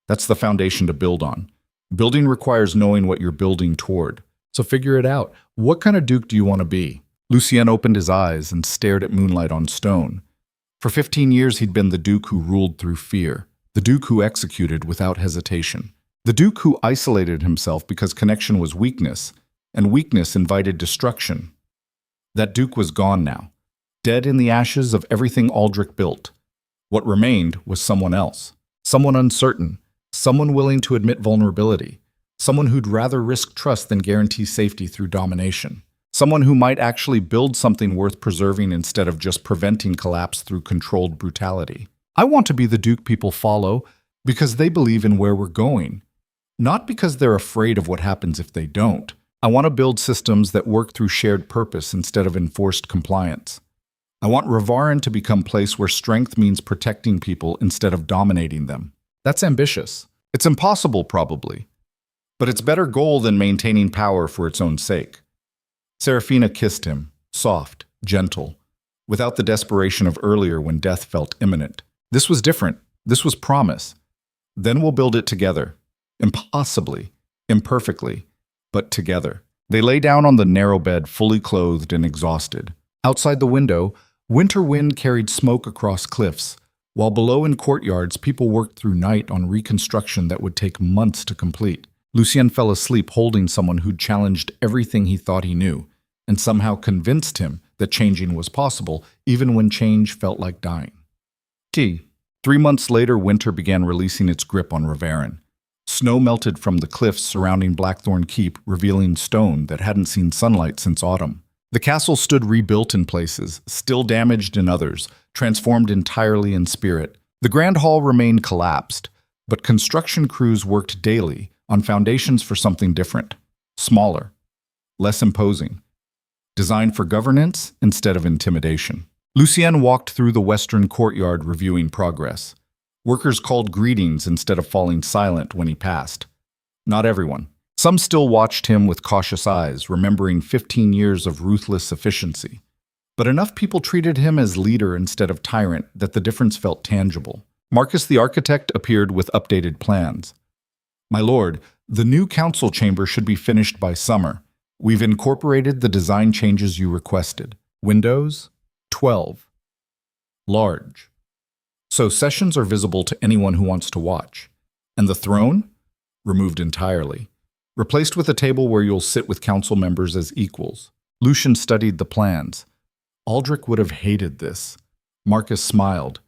A: That's the foundation to build on. Building requires knowing what you're building toward. So figure it out. What kind of Duke do you want to be? Lucien opened his eyes and stared at moonlight on stone. For 15 years he'd been the Duke who ruled through fear, the Duke who executed without hesitation, the Duke who isolated himself because connection was weakness, and weakness invited destruction. That Duke was gone now, dead in the ashes of everything Aldrich built. What remained was someone else, someone uncertain, someone willing to admit vulnerability, someone who'd rather risk trust than guarantee safety through domination. Someone who might actually build something worth preserving instead of just preventing collapse through controlled brutality. I want to be the Duke people follow because they believe in where we're going, not because they're afraid of what happens if they don't. I want to build systems that work through shared purpose instead of enforced compliance. I want Rivarin to become a place where strength means protecting people instead of dominating them. That's ambitious. It's impossible, probably. But it's a better goal than maintaining power for its own sake. Seraphina kissed him, soft, gentle, without the desperation of earlier when death felt imminent. This was different. This was promise. Then we'll build it together. Impossibly, imperfectly, but together. They lay down on the narrow bed, fully clothed and exhausted. Outside the window, winter wind carried smoke across cliffs, while below in courtyards people worked through night on reconstruction that would take months to complete. Lucien fell asleep holding someone who'd challenged everything he thought he knew, and somehow convinced him that changing was possible, even when change felt like dying. 3 months later, winter began releasing its grip on Rivarin. Snow melted from the cliffs surrounding Blackthorne Keep, revealing stone that hadn't seen sunlight since autumn. The castle stood rebuilt in places, still damaged in others, transformed entirely in spirit. The Grand Hall remained collapsed, but construction crews worked daily on foundations for something different, smaller, less imposing, designed for governance instead of intimidation. Lucien walked through the western courtyard reviewing progress. Workers called greetings instead of falling silent when he passed. Not everyone. Some still watched him with cautious eyes, remembering 15 years of ruthless efficiency. But enough people treated him as leader instead of tyrant that the difference felt tangible. Marcus the architect appeared with updated plans. My lord, the new council chamber should be finished by summer. We've incorporated the design changes you requested. Windows, 12. Large. So sessions are visible to anyone who wants to watch. And the throne? Removed entirely. Replaced with a table where you'll sit with council members as equals. Lucien studied the plans. Aldrich would have hated this. Marcus smiled.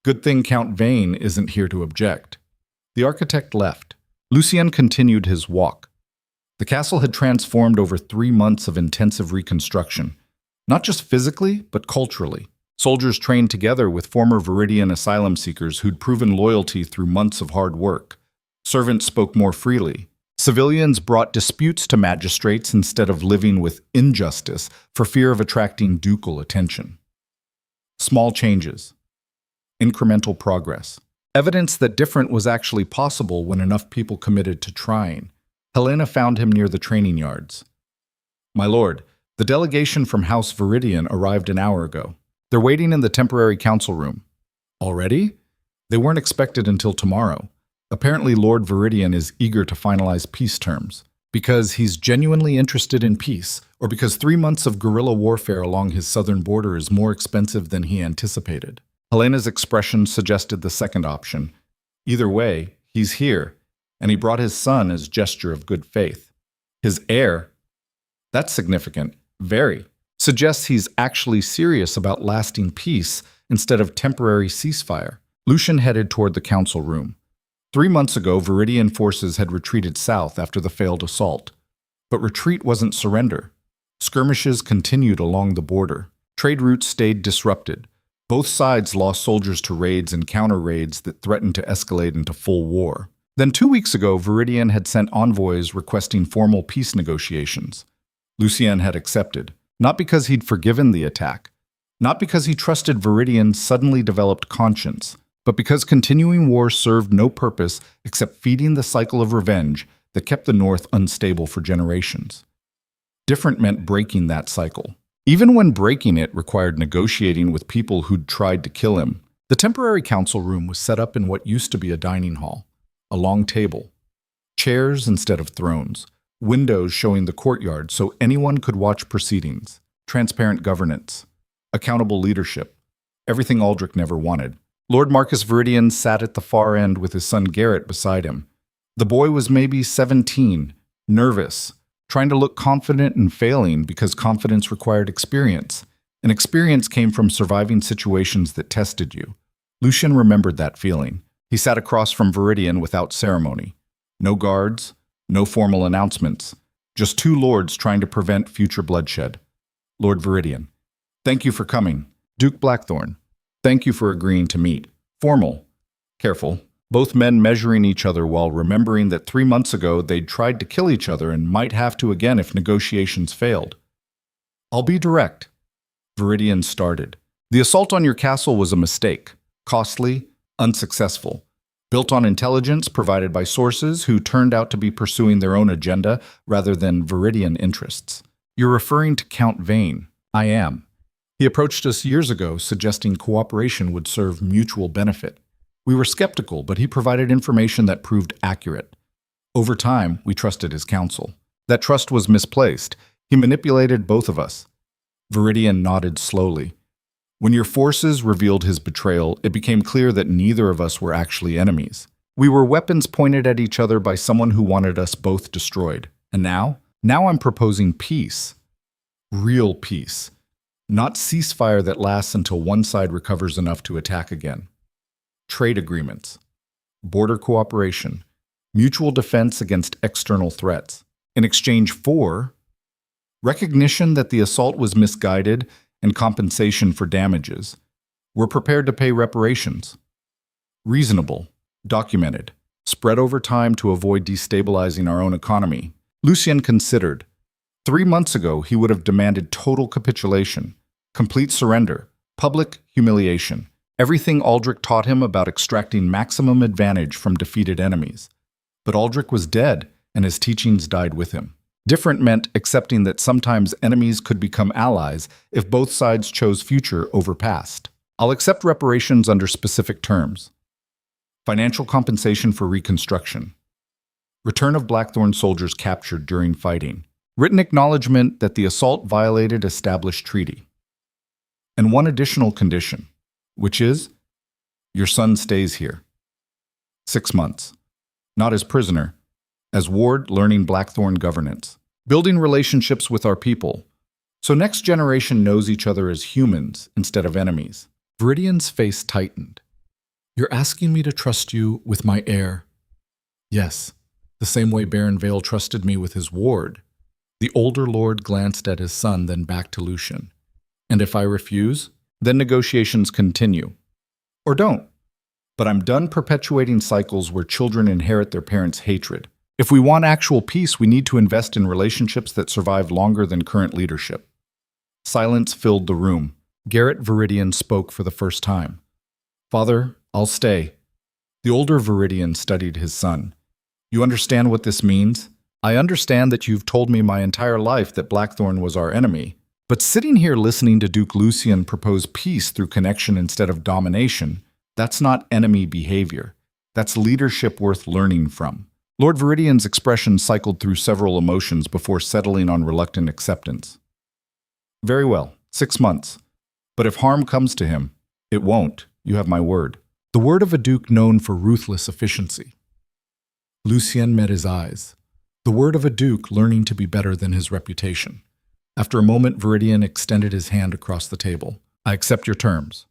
A: Good thing Count Vane isn't here to object. The architect left. Lucien continued his walk. The castle had transformed over 3 months of intensive reconstruction, not just physically, but culturally. Soldiers trained together with former Viridian asylum seekers who'd proven loyalty through months of hard work. Servants spoke more freely. Civilians brought disputes to magistrates instead of living with injustice for fear of attracting ducal attention. Small changes. Incremental progress. Evidence that different was actually possible when enough people committed to trying. Helena found him near the training yards. My lord, the delegation from House Viridian arrived an hour ago. They're waiting in the temporary council room. Already? They weren't expected until tomorrow. Apparently Lord Viridian is eager to finalize peace terms. Because he's genuinely interested in peace, or because 3 months of guerrilla warfare along his southern border is more expensive than he anticipated. Helena's expression suggested the second option. Either way, he's here, and he brought his son as gesture of good faith. His heir, that's significant, very, suggests he's actually serious about lasting peace instead of temporary ceasefire. Lucien headed toward the council room. 3 months ago, Viridian forces had retreated south after the failed assault. But retreat wasn't surrender. Skirmishes continued along the border. Trade routes stayed disrupted. Both sides lost soldiers to raids and counter-raids that threatened to escalate into full war. Then 2 weeks ago, Viridian had sent envoys requesting formal peace negotiations. Lucien had accepted, not because he'd forgiven the attack, not because he trusted Viridian's suddenly developed conscience, but because continuing war served no purpose except feeding the cycle of revenge that kept the North unstable for generations. Different meant breaking that cycle. Even when breaking it required negotiating with people who'd tried to kill him. The temporary council room was set up in what used to be a dining hall. A long table. Chairs instead of thrones. Windows showing the courtyard so anyone could watch proceedings. Transparent governance. Accountable leadership. Everything Aldrich never wanted. Lord Marcus Viridian sat at the far end with his son Garrett beside him. The boy was maybe 17, nervous, trying to look confident and failing because confidence required experience. And experience came from surviving situations that tested you. Lucien remembered that feeling. He sat across from Viridian without ceremony. No guards, no formal announcements. Just two lords trying to prevent future bloodshed. Lord Viridian. Thank you for coming. Duke Blackthorne. Thank you for agreeing to meet. Formal. Careful. Both men measuring each other while remembering that 3 months ago they'd tried to kill each other and might have to again if negotiations failed. I'll be direct. Viridian started. The assault on your castle was a mistake. Costly, unsuccessful. Built on intelligence provided by sources who turned out to be pursuing their own agenda rather than Viridian interests. You're referring to Count Vane. I am. He approached us years ago, suggesting cooperation would serve mutual benefit. We were skeptical, but he provided information that proved accurate. Over time, we trusted his counsel. That trust was misplaced. He manipulated both of us. Viridian nodded slowly. When your forces revealed his betrayal, it became clear that neither of us were actually enemies. We were weapons pointed at each other by someone who wanted us both destroyed. And now? Now I'm proposing peace. Real peace. Not ceasefire that lasts until one side recovers enough to attack again. Trade agreements. Border cooperation. Mutual defense against external threats. In exchange for recognition that the assault was misguided and compensation for damages. We're prepared to pay reparations. Reasonable. Documented. Spread over time to avoid destabilizing our own economy. Lucien considered. 3 months ago, he would have demanded total capitulation. Complete surrender, public humiliation, everything Aldrich taught him about extracting maximum advantage from defeated enemies. But Aldrich was dead, and his teachings died with him. Different meant accepting that sometimes enemies could become allies if both sides chose future over past. I'll accept reparations under specific terms. Financial compensation for reconstruction. Return of Blackthorne soldiers captured during fighting. Written acknowledgement that the assault violated established treaty. And one additional condition, which is, your son stays here. 6 months. Not as prisoner, as ward learning Blackthorne governance. Building relationships with our people, so next generation knows each other as humans instead of enemies. Viridian's face tightened. You're asking me to trust you with my heir. Yes, the same way Baron Vale trusted me with his ward. The older lord glanced at his son, then back to Lucien. And if I refuse, then negotiations continue. Or don't. But I'm done perpetuating cycles where children inherit their parents' hatred. If we want actual peace, we need to invest in relationships that survive longer than current leadership. Silence filled the room. Garrett Viridian spoke for the first time. Father, I'll stay. The older Viridian studied his son. You understand what this means? I understand that you've told me my entire life that Blackthorne was our enemy. But sitting here listening to Duke Lucien propose peace through connection instead of domination, that's not enemy behavior. That's leadership worth learning from. Lord Viridian's expression cycled through several emotions before settling on reluctant acceptance. Very well, 6 months. But if harm comes to him, it won't, you have my word. The word of a duke known for ruthless efficiency. Lucien met his eyes. The word of a duke learning to be better than his reputation. After a moment, Viridian extended his hand across the table. I accept your terms.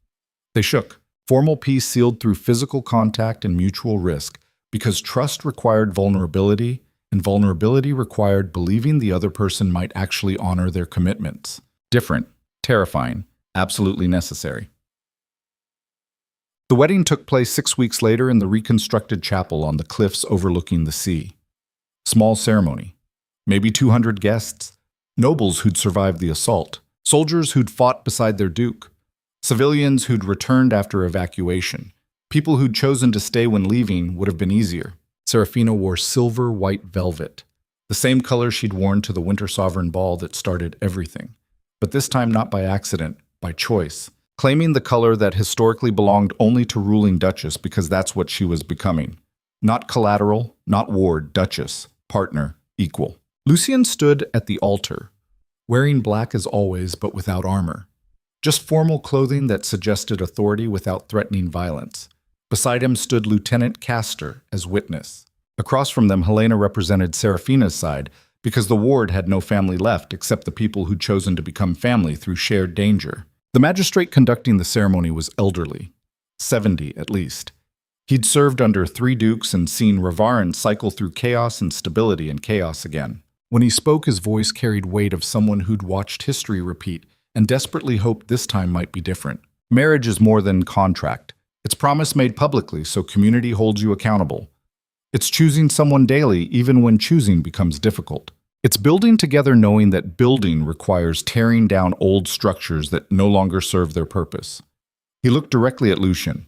A: They shook. Formal peace sealed through physical contact and mutual risk, because trust required vulnerability, and vulnerability required believing the other person might actually honor their commitments. Different, terrifying, absolutely necessary. The wedding took place 6 weeks later in the reconstructed chapel on the cliffs overlooking the sea. Small ceremony. Maybe 200 guests. Nobles who'd survived the assault. Soldiers who'd fought beside their duke. Civilians who'd returned after evacuation. People who'd chosen to stay when leaving would have been easier. Seraphina wore silver white velvet, the same color she'd worn to the Winter Sovereign Ball that started everything. But this time not by accident, by choice. Claiming the color that historically belonged only to ruling duchess because that's what she was becoming. Not collateral, not ward, duchess, partner, equal. Lucien stood at the altar, wearing black as always but without armor. Just formal clothing that suggested authority without threatening violence. Beside him stood Lieutenant Castor as witness. Across from them, Helena represented Seraphina's side because the ward had no family left except the people who'd chosen to become family through shared danger. The magistrate conducting the ceremony was elderly, 70 at least. He'd served under 3 dukes and seen Ravarin cycle through chaos and stability and chaos again. When he spoke, his voice carried weight of someone who'd watched history repeat and desperately hoped this time might be different. Marriage is more than contract. It's promise made publicly so community holds you accountable. It's choosing someone daily even when choosing becomes difficult. It's building together knowing that building requires tearing down old structures that no longer serve their purpose. He looked directly at Lucien.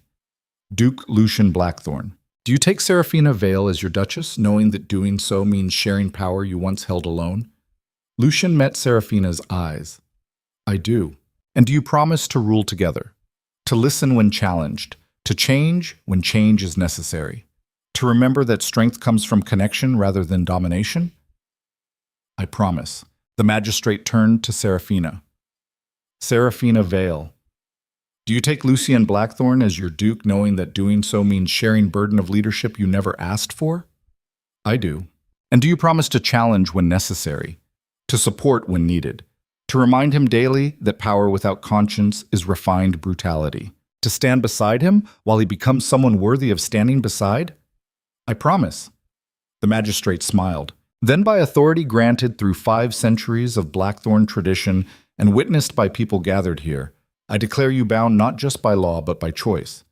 A: Duke Lucien Blackthorne. Do you take Seraphina Vale as your duchess, knowing that doing so means sharing power you once held alone? Lucien met Seraphina's eyes. I do. And do you promise to rule together? To listen when challenged, to change when change is necessary, to remember that strength comes from connection rather than domination? I promise. The magistrate turned to Seraphina. Seraphina Vale. Do you take Lucien Blackthorne as your duke, knowing that doing so means sharing burden of leadership you never asked for? I do. And do you promise to challenge when necessary, to support when needed, to remind him daily that power without conscience is refined brutality, to stand beside him while he becomes someone worthy of standing beside? I promise. The magistrate smiled. Then by authority granted through 5 centuries of Blackthorne tradition and witnessed by people gathered here, I declare you bound not just by law but by choice.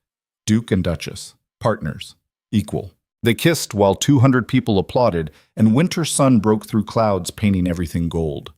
A: Duke and Duchess, partners, equal. They kissed while 200 people applauded, and winter sun broke through clouds painting everything gold.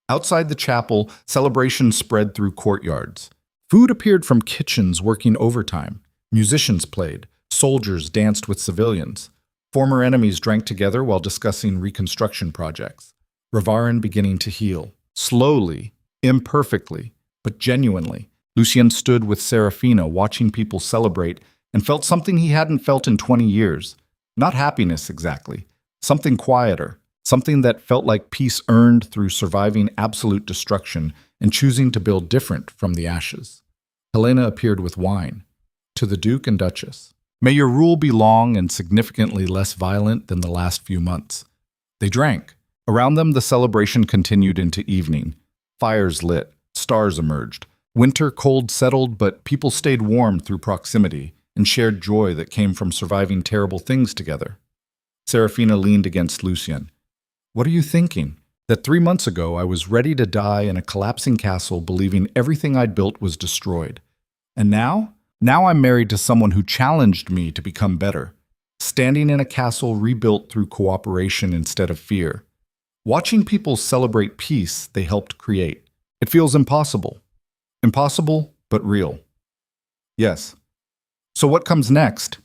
A: Outside the chapel, celebration spread through courtyards. Food appeared from kitchens working overtime. Musicians played. Soldiers danced with civilians. Former enemies drank together while discussing reconstruction projects. Ravarin beginning to heal. Slowly, imperfectly, but genuinely. Lucien stood with Seraphina watching people celebrate and felt something he hadn't felt in 20 years. Not happiness exactly. Something quieter. Something that felt like peace earned through surviving absolute destruction and choosing to build different from the ashes. Helena appeared with wine. To the Duke and Duchess. May your rule be long and significantly less violent than the last few months. They drank. Around them, the celebration continued into evening. Fires lit. Stars emerged. Winter cold settled, but people stayed warm through proximity and shared joy that came from surviving terrible things together. Seraphina leaned against Lucien. What are you thinking? That 3 months ago I was ready to die in a collapsing castle believing everything I'd built was destroyed. And now? Now I'm married to someone who challenged me to become better, standing in a castle rebuilt through cooperation instead of fear. Watching people celebrate peace they helped create. It feels impossible. Impossible, but real. Yes. So what comes next?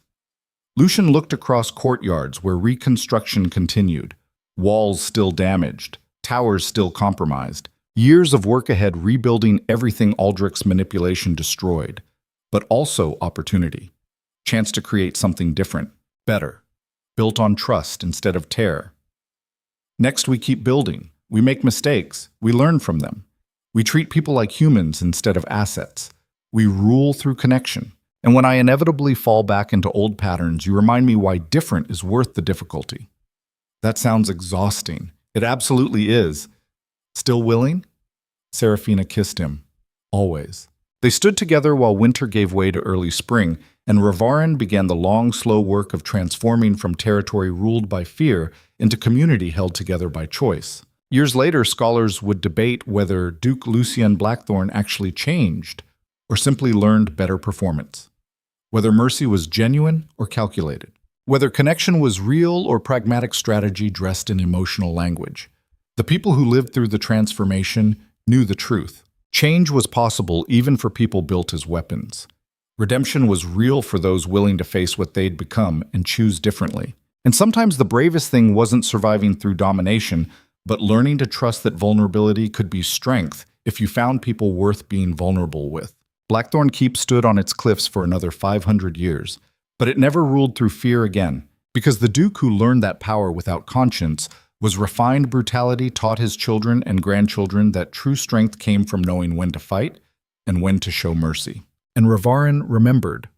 A: Lucien looked across courtyards where reconstruction continued. Walls still damaged. Towers still compromised. Years of work ahead rebuilding everything Aldrich's manipulation destroyed. But also opportunity. Chance to create something different, better. built on trust instead of terror. Next, we keep building. We make mistakes. We learn from them. We treat people like humans instead of assets. We rule through connection. And when I inevitably fall back into old patterns, you remind me why different is worth the difficulty. That sounds exhausting. It absolutely is. Still willing? Seraphina kissed him. Always. They stood together while winter gave way to early spring, and Ravarin began the long, slow work of transforming from territory ruled by fear into community held together by choice. Years later, scholars would debate whether Duke Lucien Blackthorne actually changed or simply learned better performance, whether mercy was genuine or calculated, whether connection was real or pragmatic strategy dressed in emotional language. The people who lived through the transformation knew the truth. Change was possible even for people built as weapons. Redemption was real for those willing to face what they'd become and choose differently. And sometimes the bravest thing wasn't surviving through domination, but learning to trust that vulnerability could be strength if you found people worth being vulnerable with. Blackthorne Keep stood on its cliffs for another 500 years, but it never ruled through fear again, because the Duke who learned that power without conscience was refined brutality taught his children and grandchildren that true strength came from knowing when to fight and when to show mercy. And Ravarin remembered,